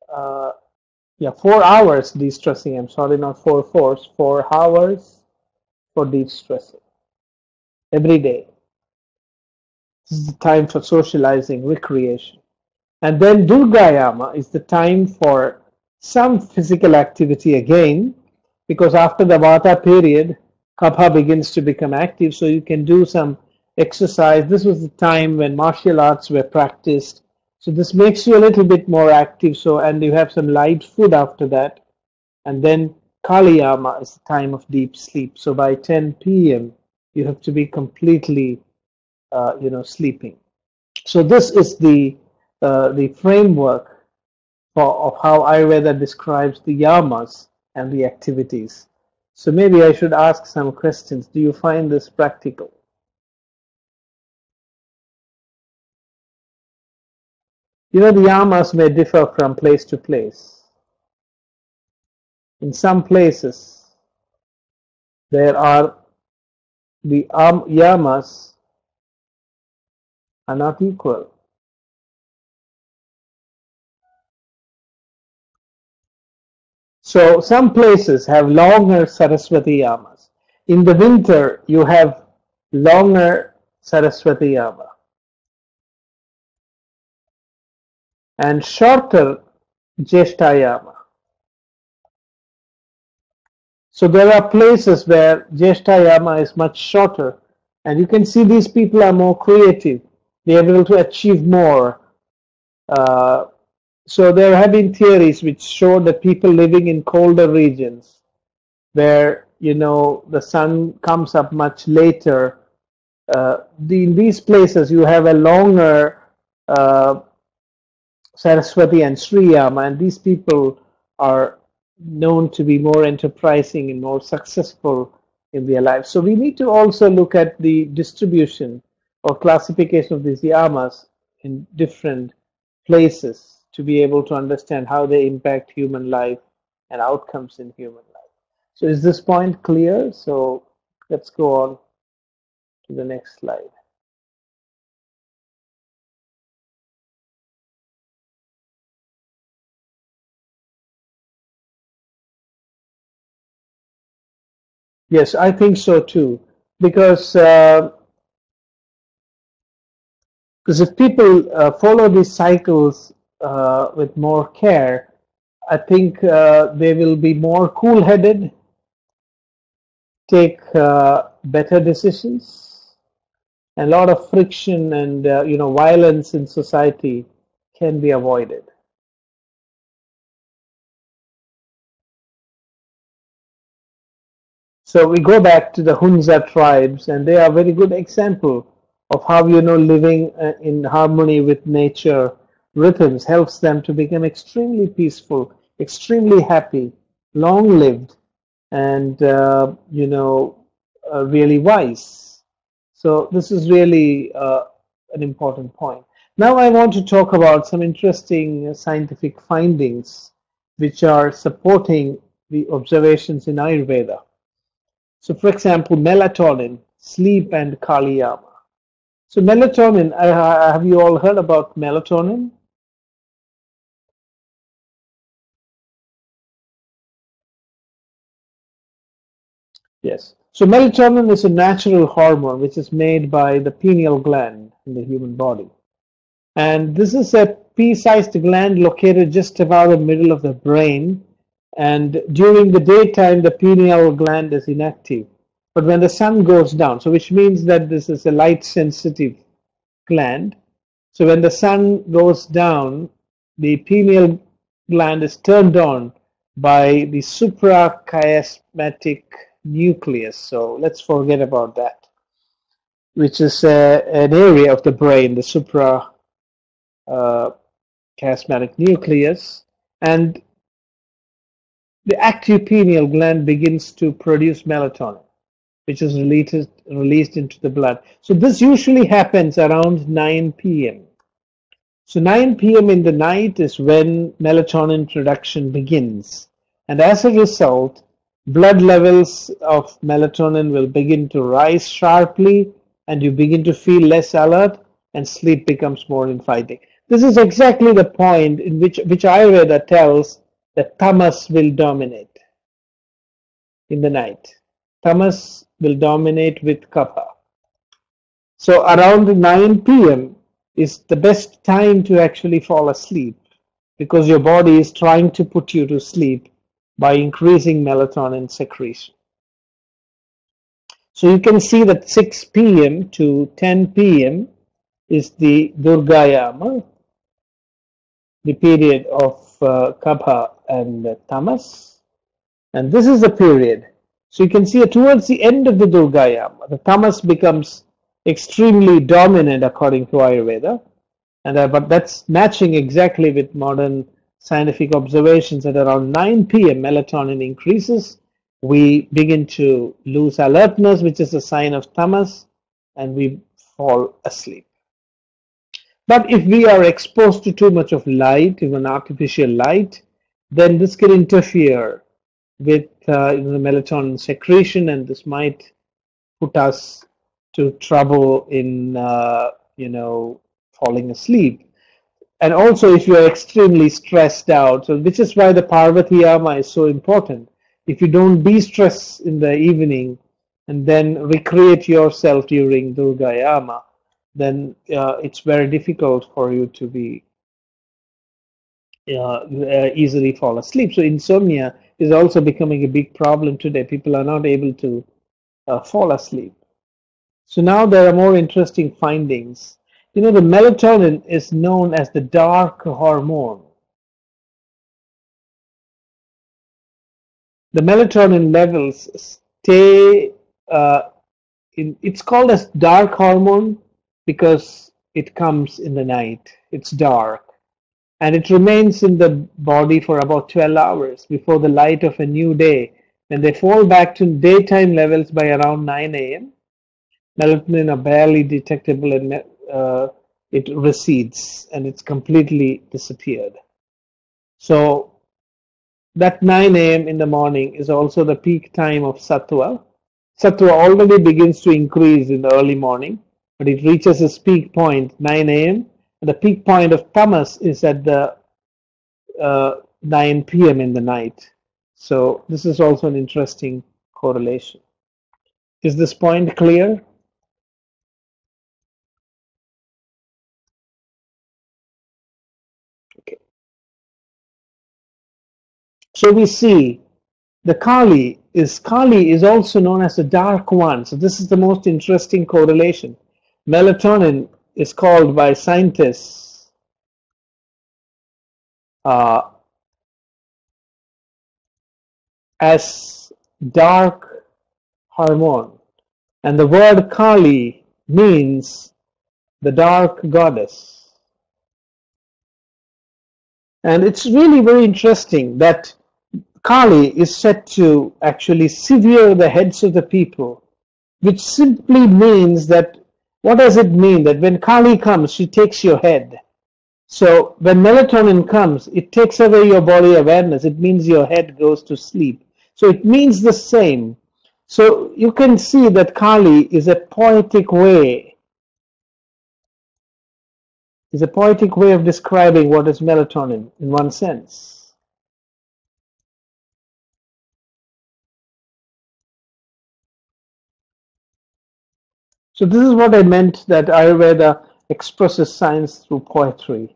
S1: 4 hours de-stressing. I'm sorry, not 4 hours, 4 hours for de-stressing every day. This is the time for socializing, recreation. And then Durga Yama is the time for some physical activity again, because after the Vata period, Kapha begins to become active, so you can do some exercise. This was the time when martial arts were practiced, so this makes you a little bit more active. So, and you have some light food after that. And then Kali Yama is the time of deep sleep. So by 10 p.m. you have to be completely sleeping. So this is the framework of how Ayurveda describes the yamas and the activities. So maybe I should ask some questions. Do you find this practical? The yamas may differ from place to place. In some places, there are the yamas are not equal. So some places have longer Saraswati yamas. In the winter, you have longer Saraswati yama and shorter Jeshta yama. So there are places where Jeshta yama is much shorter, and you can see these people are more creative. They are able to achieve more. So there have been theories which show that people living in colder regions, where the sun comes up much later, in these places you have a longer Saraswati and Sri Yama, and these people are known to be more enterprising and more successful in their lives. So we need to also look at the distribution or classification of these yamas in different places to be able to understand how they impact human life and outcomes in human life. So is this point clear? So let's go on to the next slide. Yes, I think so too, because if people follow these cycles with more care, I think they will be more cool-headed, take better decisions, and a lot of friction and violence in society can be avoided. So we go back to the Hunza tribes, and they are a very good example of how living in harmony with nature rhythms helps them to become extremely peaceful, extremely happy, long-lived, and really wise. So this is really an important point. Now I want to talk about some interesting scientific findings which are supporting the observations in Ayurveda. So for example, melatonin, sleep and Kali Yama. So melatonin, have you all heard about melatonin? Yes. So melatonin is a natural hormone which is made by the pineal gland in the human body. And this is a pea-sized gland located just about the middle of the brain. And during the daytime, the pineal gland is inactive. But when the sun goes down, so which means that this is a light-sensitive gland. So when the sun goes down, the pineal gland is turned on by the suprachiasmatic nucleus. So let's forget about that, which is an area of the brain, the chiasmatic nucleus, and the active pineal gland begins to produce melatonin, which is released into the blood. So this usually happens around 9 p.m. So 9 p.m. in the night is when melatonin production begins. And as a result, blood levels of melatonin will begin to rise sharply, and you begin to feel less alert, and sleep becomes more inviting. This is exactly the point in which Ayurveda tells that tamas will dominate in the night. Tamas will dominate with kapha. So around 9 p.m. is the best time to actually fall asleep, because your body is trying to put you to sleep by increasing melatonin secretion. So you can see that 6 p.m. to 10 p.m. is the Durgayama, the period of Kapha and Tamas. And this is the period. So you can see towards the end of the Durgayama, the Tamas becomes extremely dominant according to Ayurveda. And but that's matching exactly with modern scientific observations. At around 9 p.m. melatonin increases. We begin to lose alertness, which is a sign of tamas, and we fall asleep. But if we are exposed to too much of light, even artificial light, then this can interfere with the melatonin secretion, and this might put us to trouble in falling asleep. And also if you are extremely stressed out, so which is why the Parvatiyama is so important. If you don't de-stress in the evening and then recreate yourself during Durgayama, then it's very difficult for you to be easily fall asleep. So insomnia is also becoming a big problem today. People are not able to fall asleep. So now there are more interesting findings. The melatonin is known as the dark hormone. The melatonin levels stay it's called as dark hormone because it comes in the night. It's dark. And it remains in the body for about 12 hours before the light of a new day. When they fall back to daytime levels by around 9 a.m., melatonin are barely detectable, and it recedes and it's completely disappeared. So that 9 a.m. in the morning is also the peak time of sattva. Sattva already begins to increase in the early morning, but it reaches its peak point 9 a.m. and the peak point of tamas is at the 9 p.m. in the night. So this is also an interesting correlation. Is this point clear? Okay. So we see the Kali is also known as the dark one. So this is the most interesting correlation. Melatonin is called by scientists as dark hormone, and the word Kali means the dark goddess. And it's really very interesting that Kali is said to actually sever the heads of the people, which simply means that, what does it mean? That when Kali comes, she takes your head. So when melatonin comes, it takes away your body awareness. It means your head goes to sleep. So it means the same. So you can see that Kali is a poetic way. Is a poetic way of describing what is melatonin in one sense. So this is what I meant, that Ayurveda expresses science through poetry,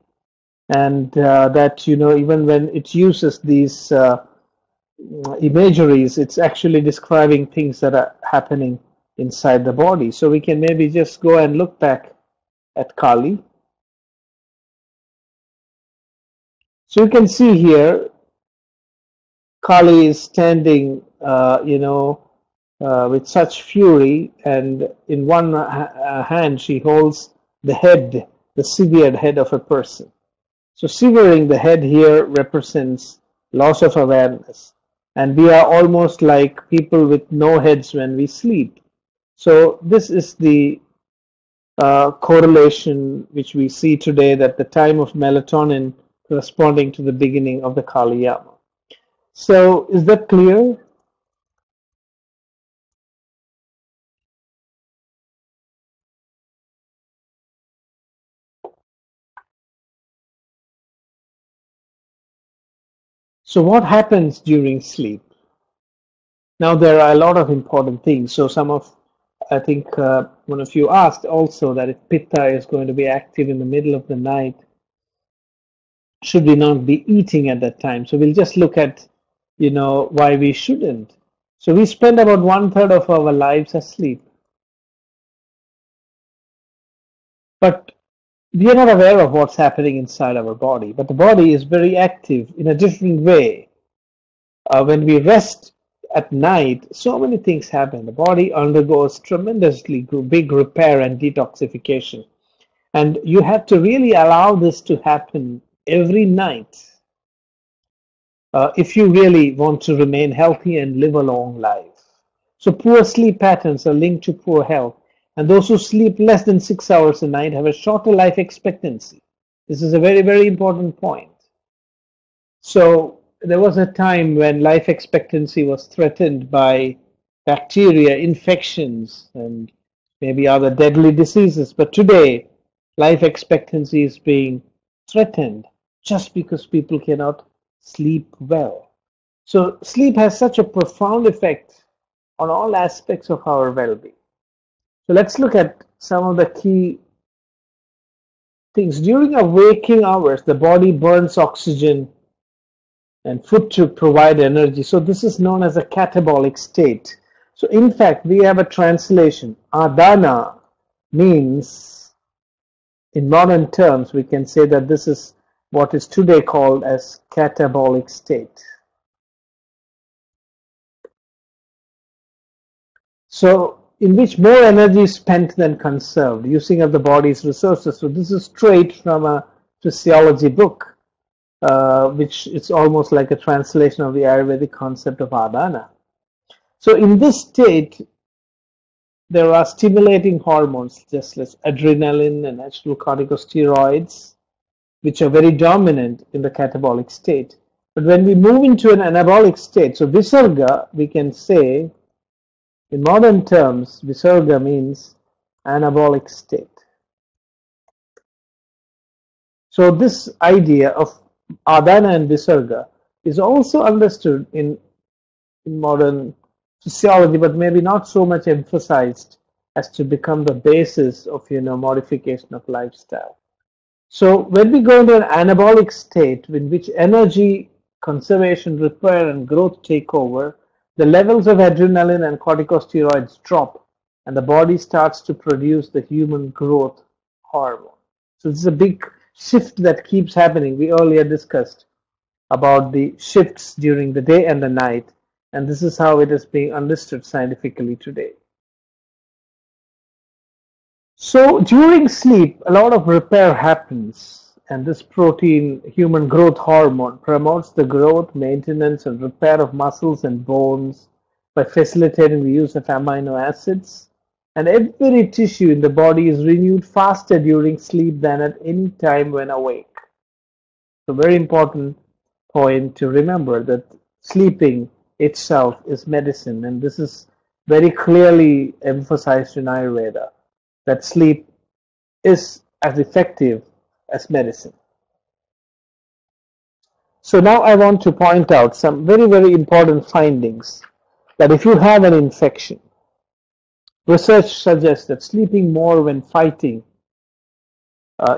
S1: and that even when it uses these imageries, it's actually describing things that are happening inside the body. So we can maybe just go and look back at Kali. So you can see here, Kali is standing, with such fury, and in one hand she holds the head, the severed head of a person. So severing the head here represents loss of awareness. And we are almost like people with no heads when we sleep. So this is the correlation which we see today, that the time of melatonin corresponding to the beginning of the Kaliyama. So is that clear? So what happens during sleep? Now there are a lot of important things. So I think one of you asked also that if Pitta is going to be active in the middle of the night, should we not be eating at that time? So we'll just look at, why we shouldn't. So we spend about 1/3 of our lives asleep. But we are not aware of what's happening inside our body. But the body is very active in a different way. When we rest at night, so many things happen. The body undergoes tremendously big repair and detoxification. And you have to really allow this to happen every night if you really want to remain healthy and live a long life. So poor sleep patterns are linked to poor health. And those who sleep less than 6 hours a night have a shorter life expectancy. This is a very, very important point. So there was a time when life expectancy was threatened by bacteria, infections, and maybe other deadly diseases. But today, life expectancy is being threatened just because people cannot sleep well. So sleep has such a profound effect on all aspects of our well-being. So let's look at some of the key things. During our waking hours, the body burns oxygen and food to provide energy. So this is known as a catabolic state. So in fact, we have a translation. Adana means, in modern terms, we can say that this is what is today called as catabolic state. So in which more energy is spent than conserved, using of the body's resources. So this is straight from a physiology book. Which is almost like a translation of the Ayurvedic concept of Adana. So in this state, there are stimulating hormones, just as adrenaline and natural corticosteroids, which are very dominant in the catabolic state. But when we move into an anabolic state, so Visarga, we can say, in modern terms, Visarga means anabolic state. So this idea of Adana and Visarga is also understood in modern physiology, but maybe not so much emphasized as to become the basis of modification of lifestyle. So when we go into an anabolic state in which energy conservation, repair, and growth take over, the levels of adrenaline and corticosteroids drop, and the body starts to produce the human growth hormone. So this is a big shift that keeps happening. We earlier discussed about the shifts during the day and the night, and this is how it is being understood scientifically today. So during sleep, a lot of repair happens, and this protein, human growth hormone, promotes the growth, maintenance, and repair of muscles and bones by facilitating the use of amino acids. And every tissue in the body is renewed faster during sleep than at any time when awake. So very important point to remember, that sleeping itself is medicine, and this is very clearly emphasized in Ayurveda, that sleep is as effective as medicine. So now I want to point out some very, very important findings, that if you have an infection, research suggests that sleeping more when fighting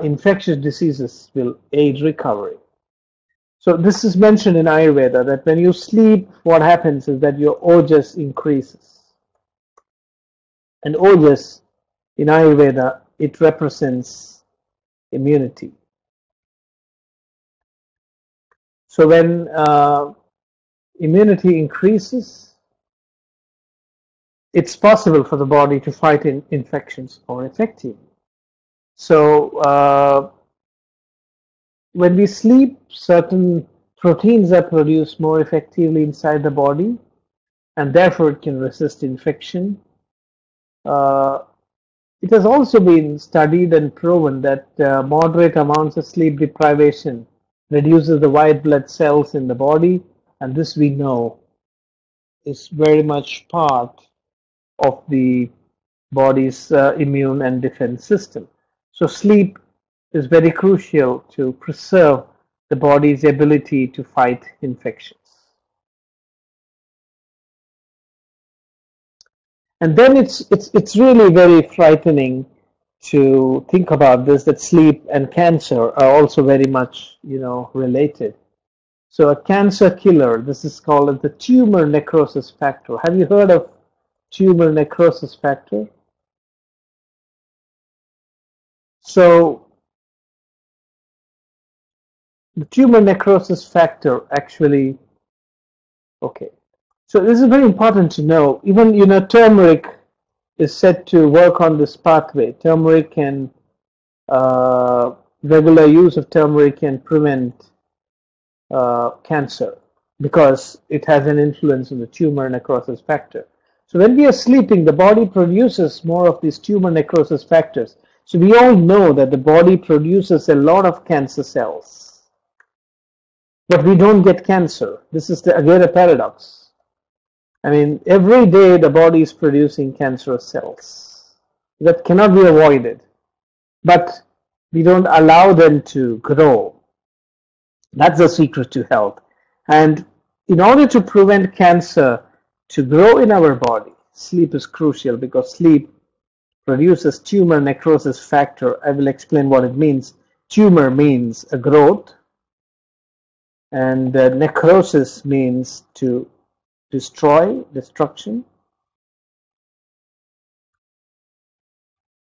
S1: infectious diseases will aid recovery. So this is mentioned in Ayurveda, that when you sleep, what happens is that your ojas increases. And ojas in Ayurveda, it represents immunity. So when immunity increases, it's possible for the body to fight infections more effectively. So when we sleep, certain proteins are produced more effectively inside the body, and therefore it can resist infection. It has also been studied and proven that moderate amounts of sleep deprivation reduces the white blood cells in the body, and this we know is very much part of the body's immune and defense system. So sleep is very crucial to preserve the body's ability to fight infections. And then it's really very frightening to think about this, that sleep and cancer are also very much, related. So a cancer killer, this is called the tumor necrosis factor. Have you heard of tumor necrosis factor? So the tumor necrosis factor actually, okay. So this is very important to know. Even, turmeric is said to work on this pathway. Turmeric can, regular use of turmeric can prevent cancer because it has an influence on the tumor necrosis factor. So when we are sleeping, the body produces more of these tumor necrosis factors. So we all know that the body produces a lot of cancer cells, but we don't get cancer. This is again a paradox. I mean, every day the body is producing cancerous cells. That cannot be avoided, but we don't allow them to grow. That's the secret to health. And in order to prevent cancer to grow in our body, sleep is crucial because sleep produces tumor necrosis factor. I will explain what it means. Tumor means a growth, and necrosis means to destruction.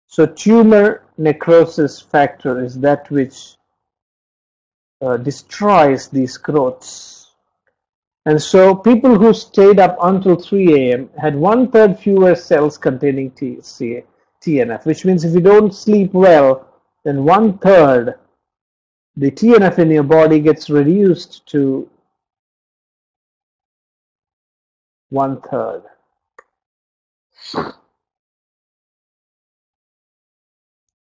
S1: So tumor necrosis factor is that which destroys these growths. And so people who stayed up until 3 a.m. had 1/3 fewer cells containing TNF, which means if you don't sleep well, then 1/3 the TNF in your body gets reduced to 1/3.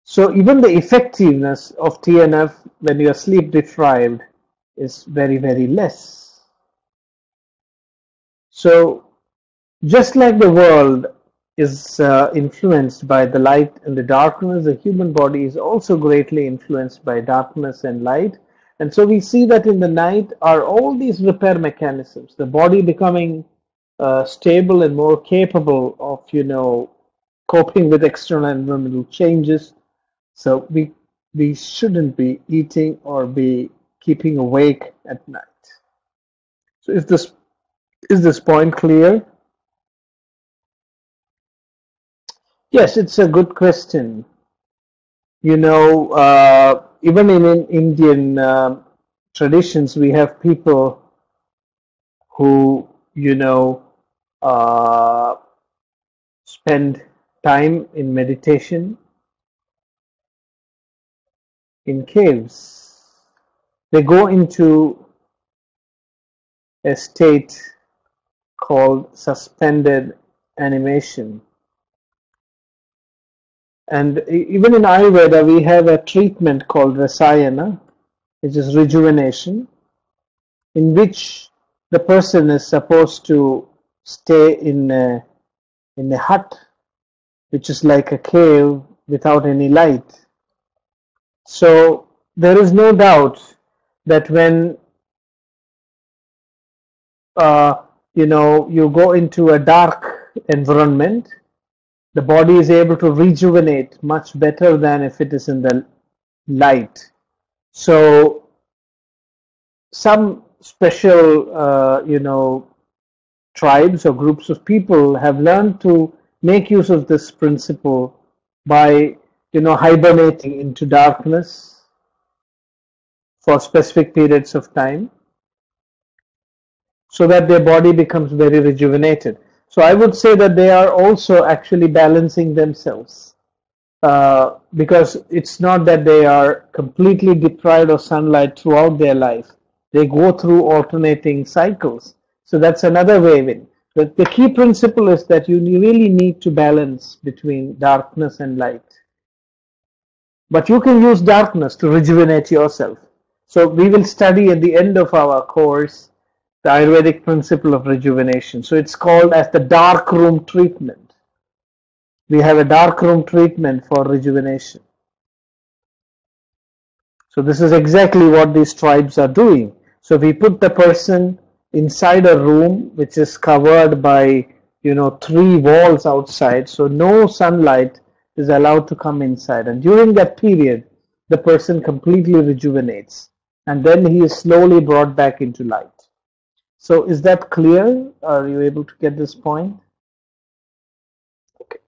S1: So even the effectiveness of TNF when you are sleep deprived is very, very less. So just like the world is influenced by the light and the darkness, the human body is also greatly influenced by darkness and light. And so we see that in the night are all these repair mechanisms, the body becoming stable and more capable of, coping with external environmental changes. So we shouldn't be eating or be keeping awake at night. So is this point clear? Yes, it's a good question. Even in Indian traditions, we have people who, spend time in meditation in caves. They go into a state called suspended animation. And even in Ayurveda, we have a treatment called Rasayana, which is rejuvenation, in which the person is supposed to stay in a hut, which is like a cave without any light. So there is no doubt that when you go into a dark environment, the body is able to rejuvenate much better than if it is in the light. So some special, tribes or groups of people have learned to make use of this principle by, hibernating into darkness for specific periods of time so that their body becomes very rejuvenated. So I would say that they are also actually balancing themselves. because it's not that they are completely deprived of sunlight throughout their life. They go through alternating cycles. So that's another way in. The key principle is that you really need to balance between darkness and light. But you can use darkness to rejuvenate yourself. So we will study at the end of our course the Ayurvedic principle of rejuvenation. So it's called as the dark room treatment. We have a dark room treatment for rejuvenation. So this is exactly what these tribes are doing. So we put the person inside a room which is covered by 3 walls outside, so no sunlight is allowed to come inside, and during that period the person completely rejuvenates, and then he is slowly brought back into light. So is that clear? Are you able to get this point? Okay.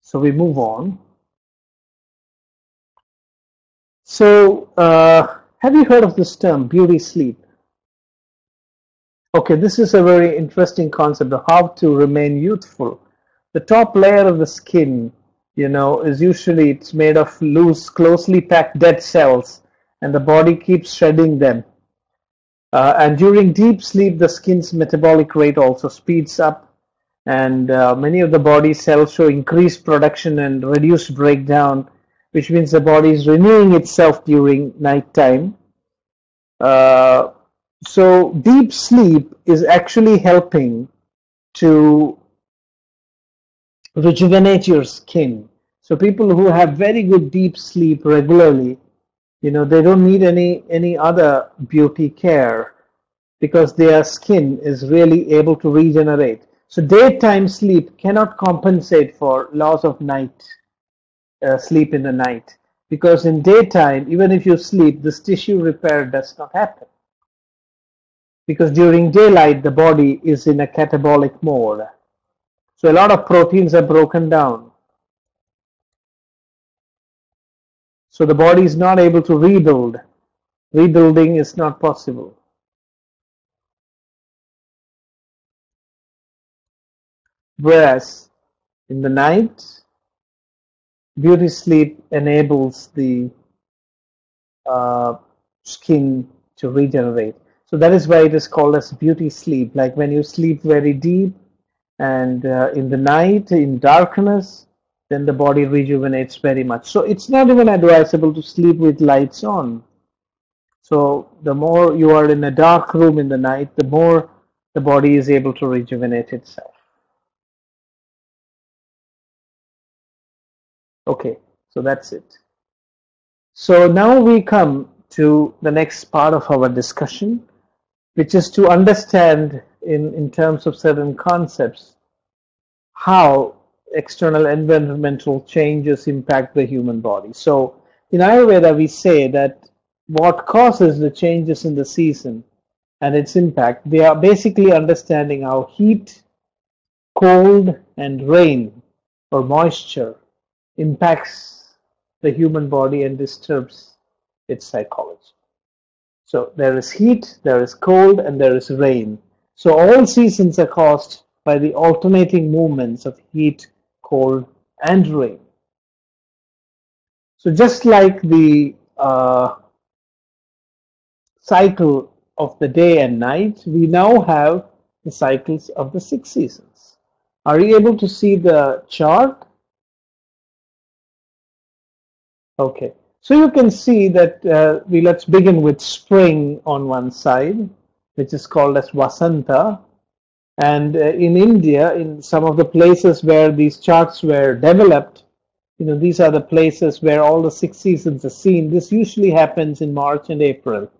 S1: So we move on. So have you heard of this term, beauty sleep? Okay, this is a very interesting concept of how to remain youthful. The top layer of the skin, is usually it's made of loose, closely packed dead cells, and the body keeps shedding them. And during deep sleep, the skin's metabolic rate also speeds up, and many of the body cells show increased production and reduced breakdown, which means the body is renewing itself during nighttime. So deep sleep is actually helping to rejuvenate your skin. So people who have very good deep sleep regularly, they don't need any other beauty care because their skin is really able to regenerate. So daytime sleep cannot compensate for loss of sleep in the night, because in daytime, even if you sleep, this tissue repair does not happen. Because during daylight, the body is in a catabolic mode. So a lot of proteins are broken down. So the body is not able to rebuild. Rebuilding is not possible. Whereas in the night, beauty sleep enables the skin to regenerate. So that is why it is called as beauty sleep. Like when you sleep very deep and in the night, in darkness, then the body rejuvenates very much. So it's not even advisable to sleep with lights on. So the more you are in a dark room in the night, the more the body is able to rejuvenate itself. Okay, so that's it. So now we come to the next part of our discussion, which is to understand in terms of certain concepts how external environmental changes impact the human body. So in Ayurveda, we say that what causes the changes in the season and its impact, we are basically understanding how heat, cold, and rain or moisture impacts the human body and disturbs its psychology. So there is heat, there is cold, and there is rain. So all seasons are caused by the alternating movements of heat, cold, and rain. So just like the cycle of the day and night, we now have the cycles of the 6 seasons. Are you able to see the chart? Okay. So you can see that let's begin with spring on one side, which is called as Vasanta. And in India, in some of the places where these charts were developed, these are the places where all the 6 seasons are seen. This usually happens in March and April.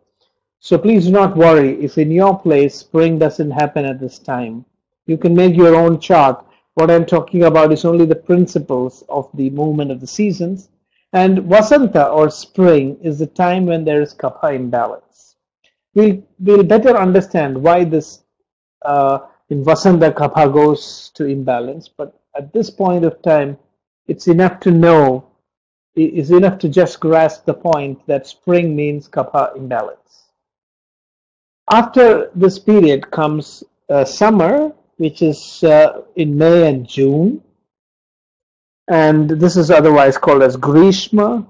S1: So please do not worry if in your place spring doesn't happen at this time. You can make your own chart. What I'm talking about is only the principles of the movement of the seasons. And Vasanta or spring is the time when there is kapha imbalance. We'll better understand why this in Vasanta kapha goes to imbalance, but at this point of time, it's enough to know, it's enough to just grasp the point that spring means kapha imbalance. After this period comes summer, which is in May and June. and this is otherwise called as Grishma,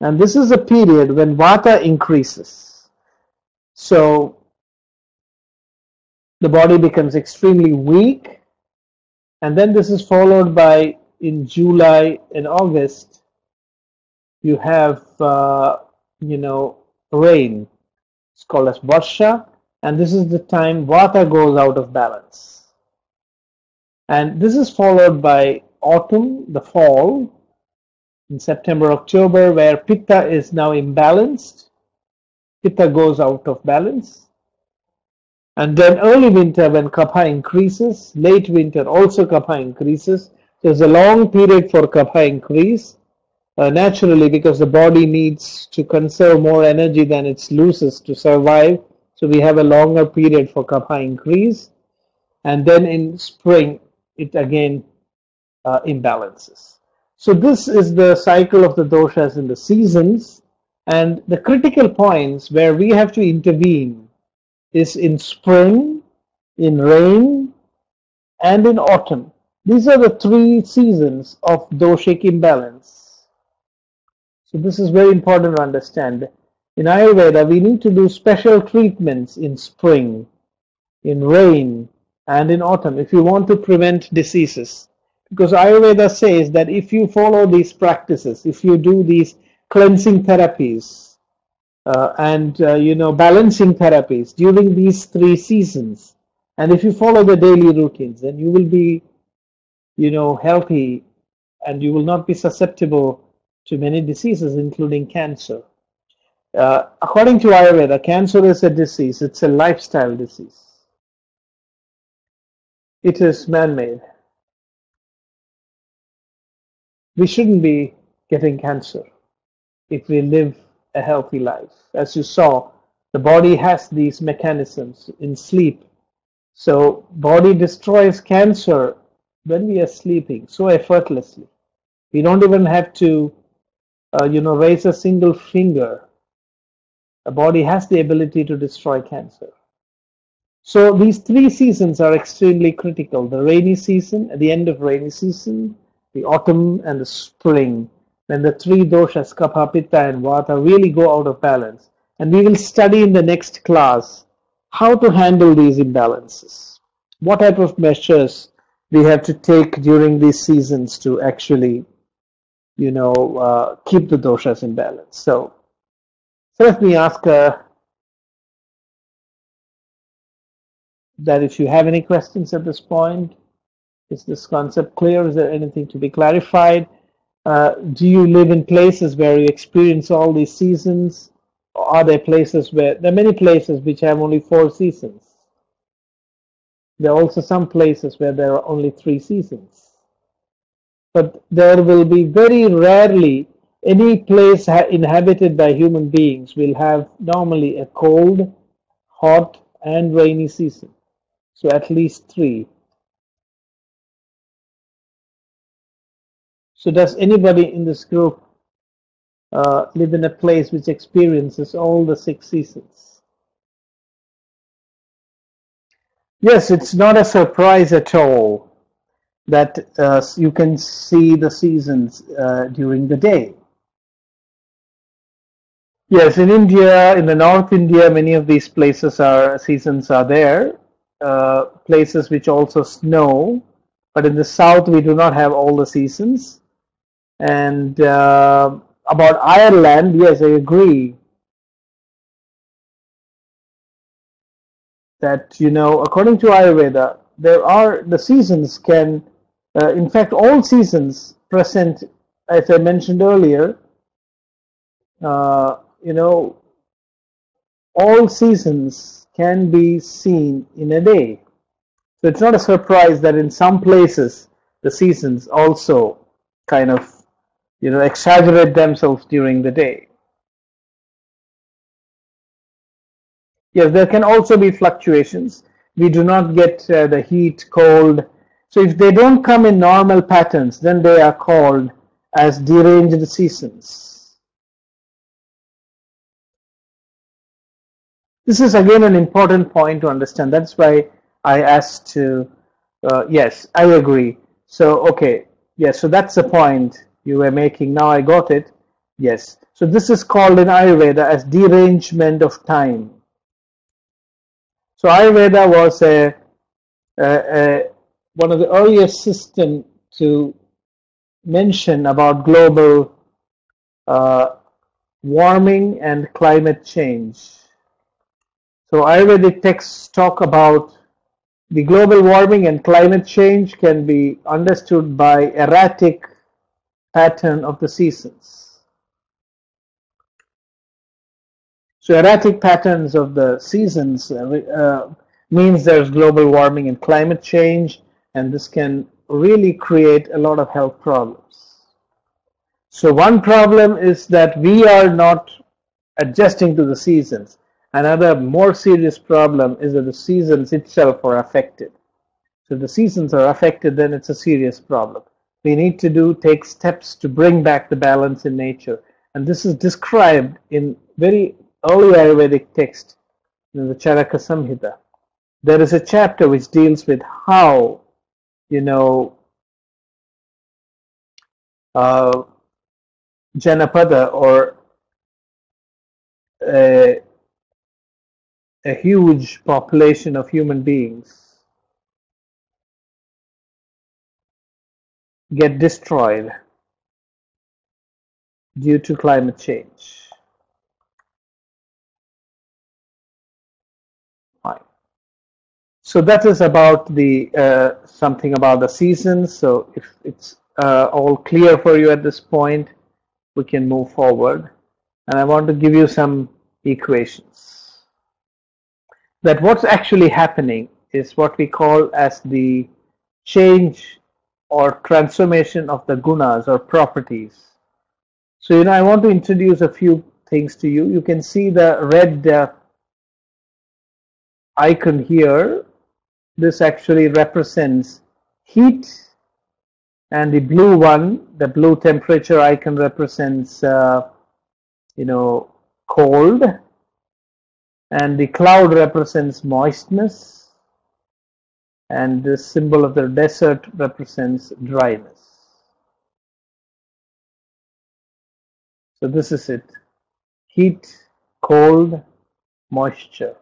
S1: and this is a period when Vata increases. So the body becomes extremely weak, and then this is followed by, in July and August, you have rain. It's called as Varsha, and this is the time Vata goes out of balance. And this is followed by autumn, the fall, in September, October, where Pitta is now imbalanced. Pitta goes out of balance. And then early winter when Kapha increases, late winter also Kapha increases. There's a long period for Kapha increase, naturally, because the body needs to conserve more energy than it loses to survive. So we have a longer period for Kapha increase. And then in spring, it again imbalances. So this is the cycle of the doshas in the seasons, and the critical points where we have to intervene is in spring, in rain, and in autumn. These are the three seasons of doshic imbalance. So this is very important to understand. In Ayurveda, we need to do special treatments in spring, in rain, and in autumn if you want to prevent diseases. Because Ayurveda says that if you follow these practices, if you do these cleansing therapies and balancing therapies during these three seasons, and if you follow the daily routines, then you will be healthy, and you will not be susceptible to many diseases, including cancer. According to Ayurveda, cancer is a disease. It's a lifestyle disease. It is man-made. We shouldn't be getting cancer if we live a healthy life. As you saw, the body has these mechanisms in sleep. So body destroys cancer when we are sleeping so effortlessly. We don't even have to raise a single finger. The body has the ability to destroy cancer. So these three seasons are extremely critical. The rainy season, at the end of rainy season, the autumn and the spring, when the three doshas, Kapha, Pitta, and Vata, really go out of balance. And we will study in the next class how to handle these imbalances. What type of measures we have to take during these seasons to actually, keep the doshas in balance. So let me ask that if you have any questions at this point. Is this concept clear? Is there anything to be clarified? Do you live in places where you experience all these seasons? Or are there places there are many places which have only 4 seasons? There are also some places where there are only 3 seasons. But there will be very rarely any place inhabited by human beings will have normally a cold, hot, and rainy season. So at least 3. So does anybody in this group live in a place which experiences all the 6 seasons? Yes, it's not a surprise at all that you can see the seasons during the day. Yes, in India, in the North India, many of these seasons are there. Places which also snow, but in the South we do not have all the seasons. And about Ireland, yes, I agree that, according to Ayurveda, the seasons can, in fact, all seasons present, as I mentioned earlier, all seasons can be seen in a day. So it's not a surprise that in some places the seasons also kind of exaggerate themselves during the day. Yes, there can also be fluctuations. We do not get the heat, cold. So if they don't come in normal patterns, then they are called as deranged seasons. This is again an important point to understand. That's why I asked to, yes, I agree. So, okay. Yes, so that's the point you were making. Now I got it. Yes. So this is called in Ayurveda as derangement of time. So Ayurveda was one of the earliest systems to mention about global warming and climate change. So Ayurvedic texts talk about the global warming and climate change can be understood by erratic pattern of the seasons. So erratic patterns of the seasons means there's global warming and climate change, and this can really create a lot of health problems. So one problem is that we are not adjusting to the seasons. Another more serious problem is that the seasons itself are affected. So if the seasons are affected, then it's a serious problem. We need to take steps to bring back the balance in nature. And this is described in very early Ayurvedic text in the Charaka Samhita. There is a chapter which deals with how, Janapada, or a huge population of human beings get destroyed due to climate change. Fine. So that is about the something about the seasons. So if it's all clear for you at this point, we can move forward. And I want to give you some equations. That what's actually happening is what we call as the change or transformation of the gunas or properties. So, I want to introduce a few things to you. You can see the red icon here. This actually represents heat, and the blue one, the blue temperature icon, represents cold, and the cloud represents moistness, and the symbol of the desert represents dryness. So this is it: heat, cold, moisture,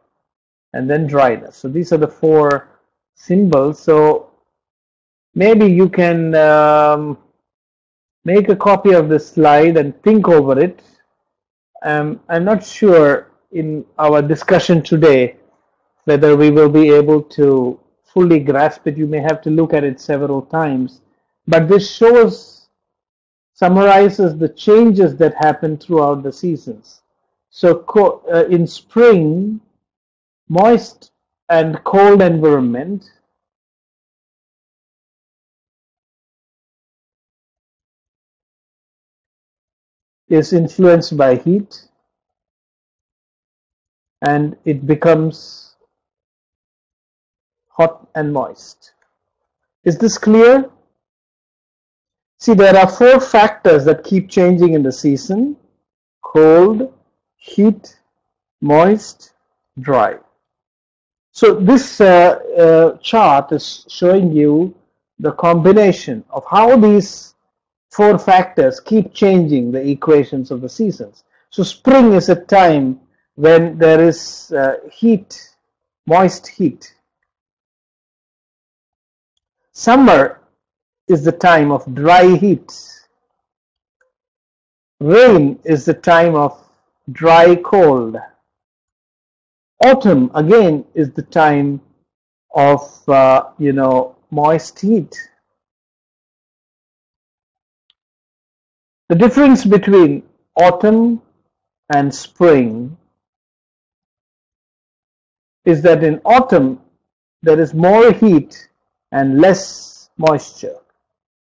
S1: and then dryness. So these are the four symbols. So maybe you can make a copy of this slide and think over it. I'm not sure in our discussion today whether we will be able to fully grasp it. You may have to look at it several times, but this summarizes the changes that happen throughout the seasons. So in spring, moist and cold environment is influenced by heat, and it becomes hot and moist. Is this clear? See, there are four factors that keep changing in the season: cold, heat, moist, dry. So this chart is showing you the combination of how these four factors keep changing the equations of the seasons. So spring is a time when there is heat, moist heat. Summer is the time of dry heat. Rain is the time of dry cold. Autumn again is the time of moist heat. The difference between autumn and spring is that in autumn there is more heat and less moisture,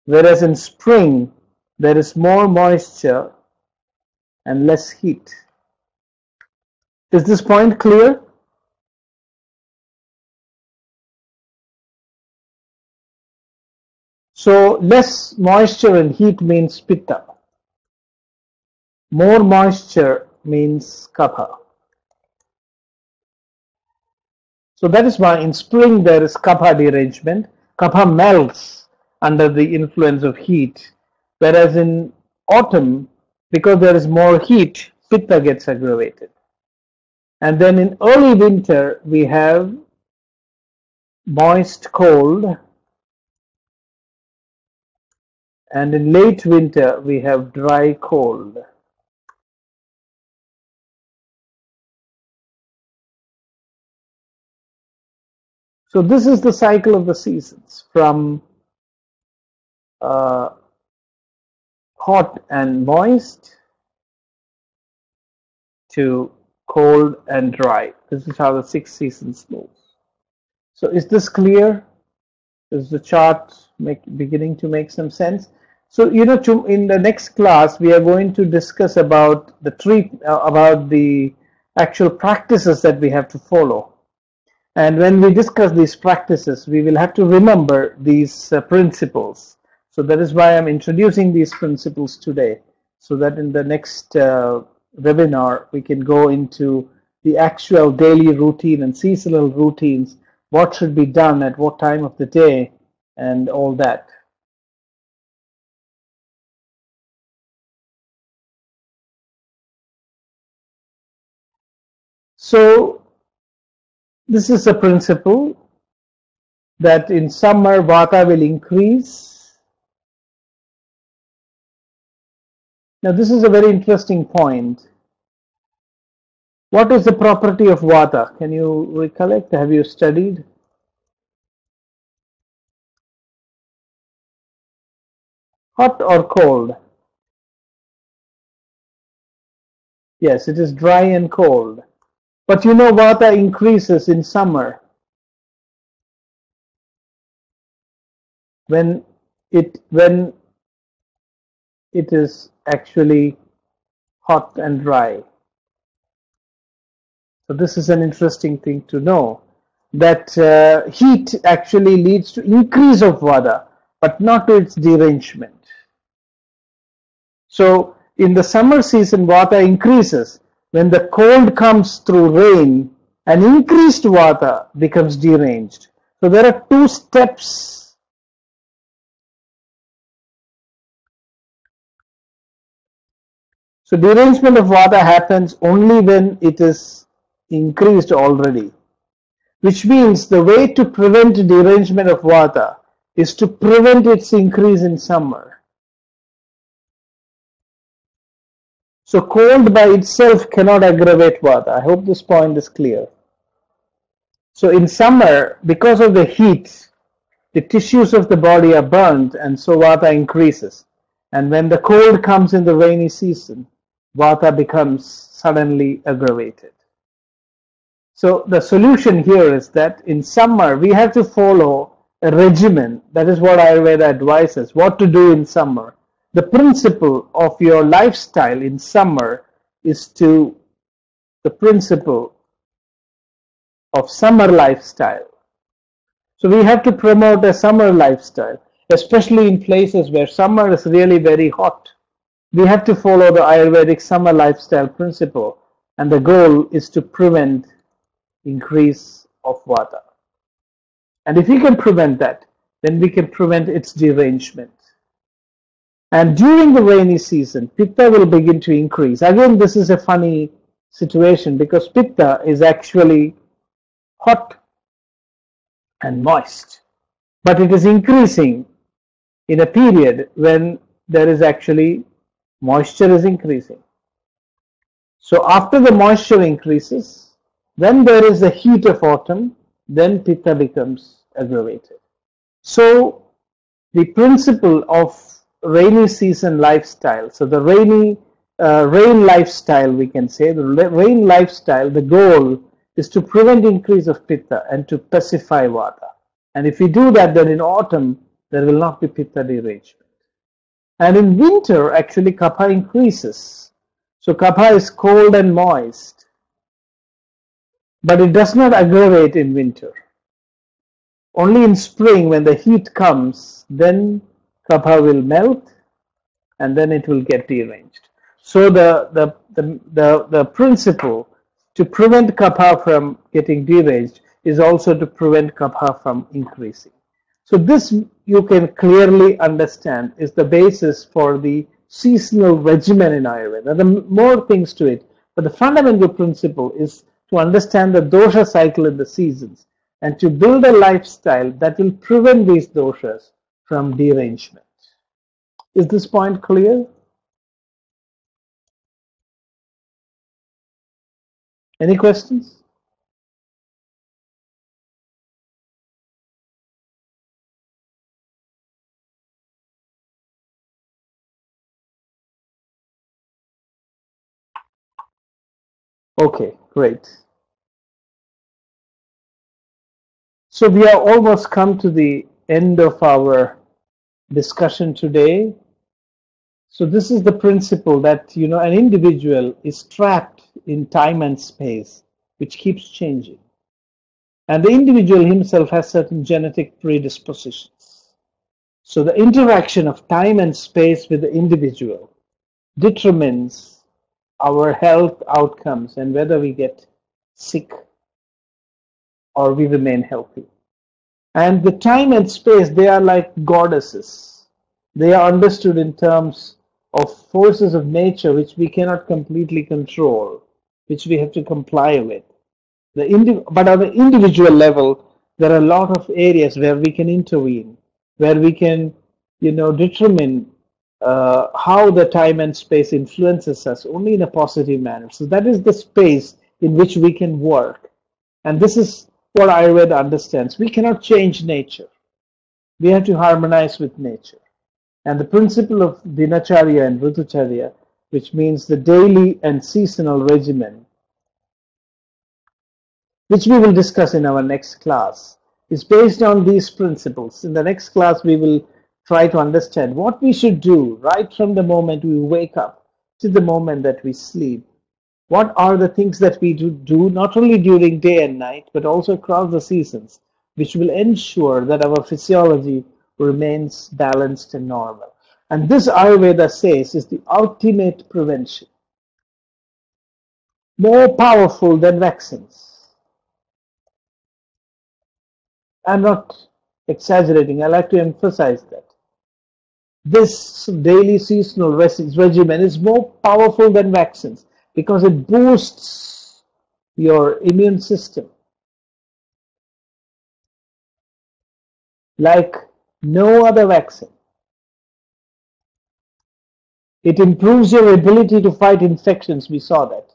S1: whereas in spring there is more moisture and less heat. Is this point clear? So less moisture and heat means pitta. More moisture means kapha. So that is why in spring there is kapha derangement. Kapha melts under the influence of heat, whereas in autumn, because there is more heat, Pitta gets aggravated. And then in early winter, we have moist cold, and in late winter, we have dry cold. So this is the cycle of the seasons, from hot and moist to cold and dry. This is how the 6 seasons move. So is this clear? Is the chart beginning to make some sense? So, in the next class, we are going to discuss about the actual practices that we have to follow. And when we discuss these practices, we will have to remember these principles. So that is why I'm introducing these principles today, so that in the next webinar, we can go into the actual daily routine and seasonal routines, what should be done at what time of the day, and all that. So this is a principle that in summer Vata will increase. Now this is a very interesting point. What is the property of Vata? Can you recollect? Have you studied? Hot or cold? Yes, it is dry and cold. But Vata increases in summer when it is actually hot and dry. So this is an interesting thing to know, that heat actually leads to increase of Vata, but not to its derangement. So in the summer season, Vata increases. When the cold comes through rain, an increased Vata becomes deranged. So there are 2 steps. So derangement of Vata happens only when it is increased already, which means the way to prevent derangement of Vata is to prevent its increase in summer. So cold by itself cannot aggravate Vata. I hope this point is clear. So in summer, because of the heat, the tissues of the body are burnt, and so Vata increases. And when the cold comes in the rainy season, Vata becomes suddenly aggravated. So the solution here is that in summer, we have to follow a regimen. That is what Ayurveda advises, what to do in summer. The principle of your lifestyle in summer is the principle of summer lifestyle. So we have to promote a summer lifestyle, especially in places where summer is really very hot. We have to follow the Ayurvedic summer lifestyle principle, and the goal is to prevent increase of Vata. And if we can prevent that, then we can prevent its derangement. And during the rainy season, Pitta will begin to increase. Again, this is a funny situation because Pitta is actually hot and moist, but it is increasing in a period when there is actually moisture is increasing. So after the moisture increases, when there is the heat of autumn, then Pitta becomes aggravated. So the principle of rainy season lifestyle, so the rain lifestyle, we can say, the rain lifestyle, the goal is to prevent increase of Pitta and to pacify Vata. And if we do that, then in autumn, there will not be Pitta derangement. And in winter, actually, Kapha increases. So Kapha is cold and moist, but it does not aggravate in winter. Only in spring, when the heat comes, then Kapha will melt, and then it will get deranged. So the principle to prevent Kapha from getting deranged is also to prevent Kapha from increasing. So this you can clearly understand is the basis for the seasonal regimen in Ayurveda. There are more things to it, but the fundamental principle is to understand the dosha cycle in the seasons and to build a lifestyle that will prevent these doshas from derangement. Is this point clear? Any questions? Okay, great. So we have almost come to the end of our discussion today. So this is the principle that an individual is trapped in time and space, which keeps changing. And the individual himself has certain genetic predispositions. So the interaction of time and space with the individual determines our health outcomes and whether we get sick or we remain healthy. And the time and space, they are like goddesses. They are understood in terms of forces of nature which we cannot completely control, which we have to comply with. But on the individual level, there are a lot of areas where we can intervene, where we can, determine how the time and space influences us only in a positive manner. So that is the space in which we can work. And this is what Ayurveda understands. We cannot change nature. We have to harmonize with nature. And the principle of Dinacharya and Ritucharya, which means the daily and seasonal regimen, which we will discuss in our next class, is based on these principles. In the next class, we will try to understand what we should do right from the moment we wake up to the moment that we sleep. What are the things that we do not only during day and night, but also across the seasons, which will ensure that our physiology remains balanced and normal. And this Ayurveda says is the ultimate prevention, more powerful than vaccines. I'm not exaggerating. I like to emphasize that. This daily seasonal regimen is more powerful than vaccines because it boosts your immune system like no other vaccine. It improves your ability to fight infections. We saw that.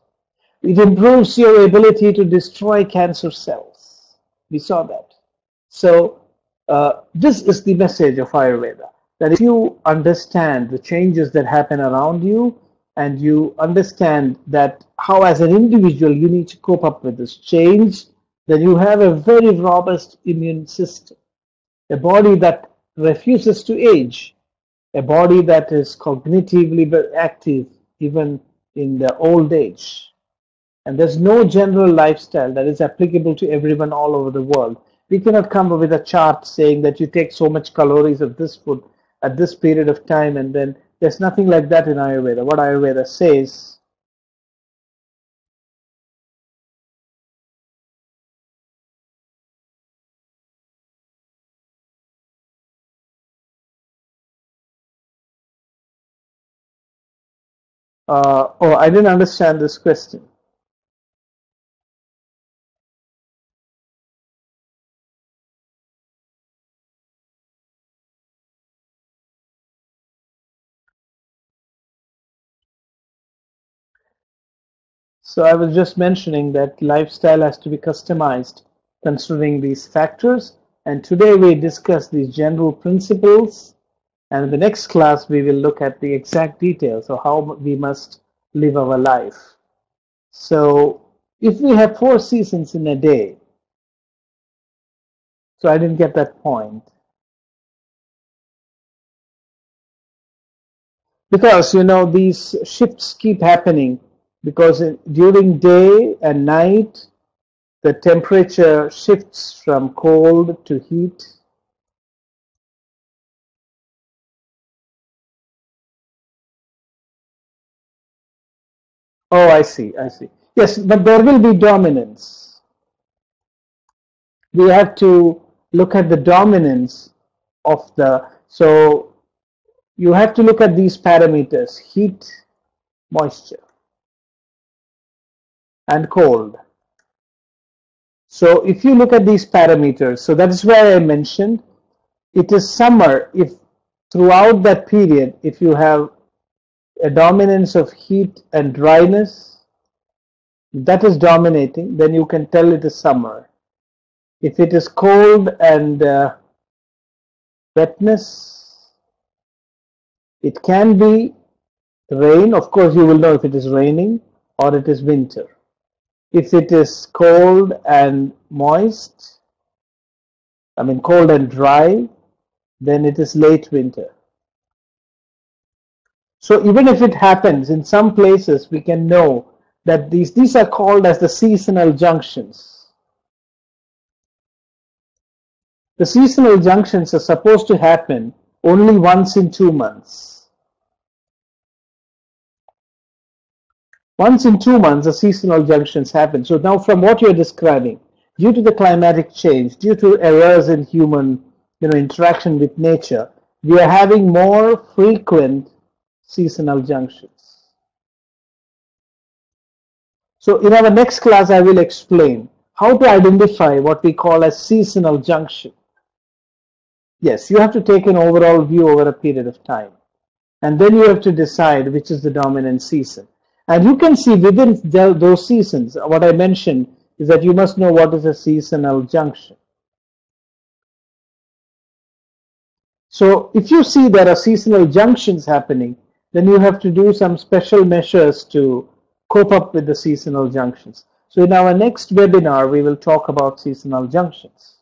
S1: It improves your ability to destroy cancer cells. We saw that. So this is the message of Ayurveda, that if you understand the changes that happen around you and you understand that how as an individual you need to cope up with this change, then you have a very robust immune system, a body that refuses to age, a body that is cognitively active even in the old age. And there's no general lifestyle that is applicable to everyone all over the world. We cannot come up with a chart saying that you take so much calories of this food at this period of time, and then there's nothing like that in Ayurveda. What Ayurveda says I didn't understand this question. So I was just mentioning that lifestyle has to be customized considering these factors. And today we discuss these general principles. And in the next class, we will look at the exact details of how we must live our life. So if we have 4 seasons in a day, so I didn't get that point. Because, these shifts keep happening because during day and night, the temperature shifts from cold to heat. Oh, I see. Yes, but there will be dominance. We have to look at the dominance of the, so you have to look at these parameters: heat, moisture, and cold. So if you look at these parameters, so that is why I mentioned it is summer if throughout that period, if you have a dominance of heat and dryness that is dominating, then you can tell it is summer. If it is cold and wetness, it can be rain. Of course, you will know if it is raining or it is winter. If it is cold and moist, cold and dry, then it is late winter. So even if it happens in some places, we can know that these are called as the seasonal junctions. The seasonal junctions are supposed to happen only once in 2 months. Once in 2 months, the seasonal junctions happen. So now from what you're describing, due to the climatic change, due to errors in human interaction with nature, we are having more frequent seasonal junctions. So in our next class, I will explain how to identify what we call a seasonal junction. Yes, you have to take an overall view over a period of time. And then you have to decide which is the dominant season. And you can see within those seasons, what I mentioned is that you must know what is a seasonal junction. So if you see there are seasonal junctions happening, then you have to do some special measures to cope up with the seasonal junctions. So in our next webinar, we will talk about seasonal junctions.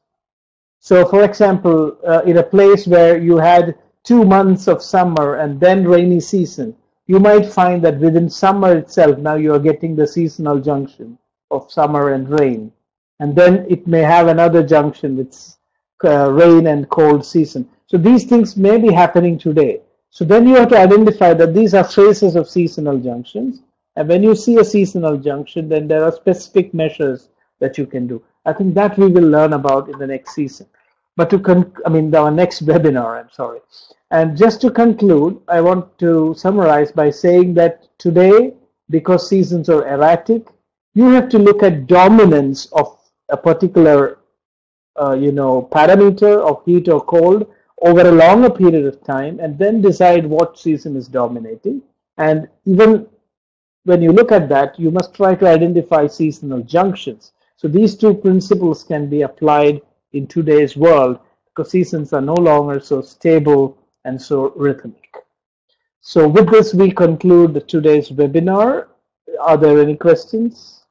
S1: So for example, in a place where you had 2 months of summer and then rainy season, you might find that within summer itself, now you are getting the seasonal junction of summer and rain. And then it may have another junction with rain and cold season. So these things may be happening today. So then you have to identify that these are phases of seasonal junctions. And when you see a seasonal junction, then there are specific measures that you can do. I think that we will learn about in the next season. But our next webinar, I'm sorry. And just to conclude, I want to summarize by saying that today, because seasons are erratic, you have to look at dominance of a particular parameter of heat or cold over a longer period of time, and then decide what season is dominating. And even when you look at that, you must try to identify seasonal junctions. So these two principles can be applied in today's world because seasons are no longer so stable and so rhythmic. So with this, we conclude today's webinar. Are there any questions?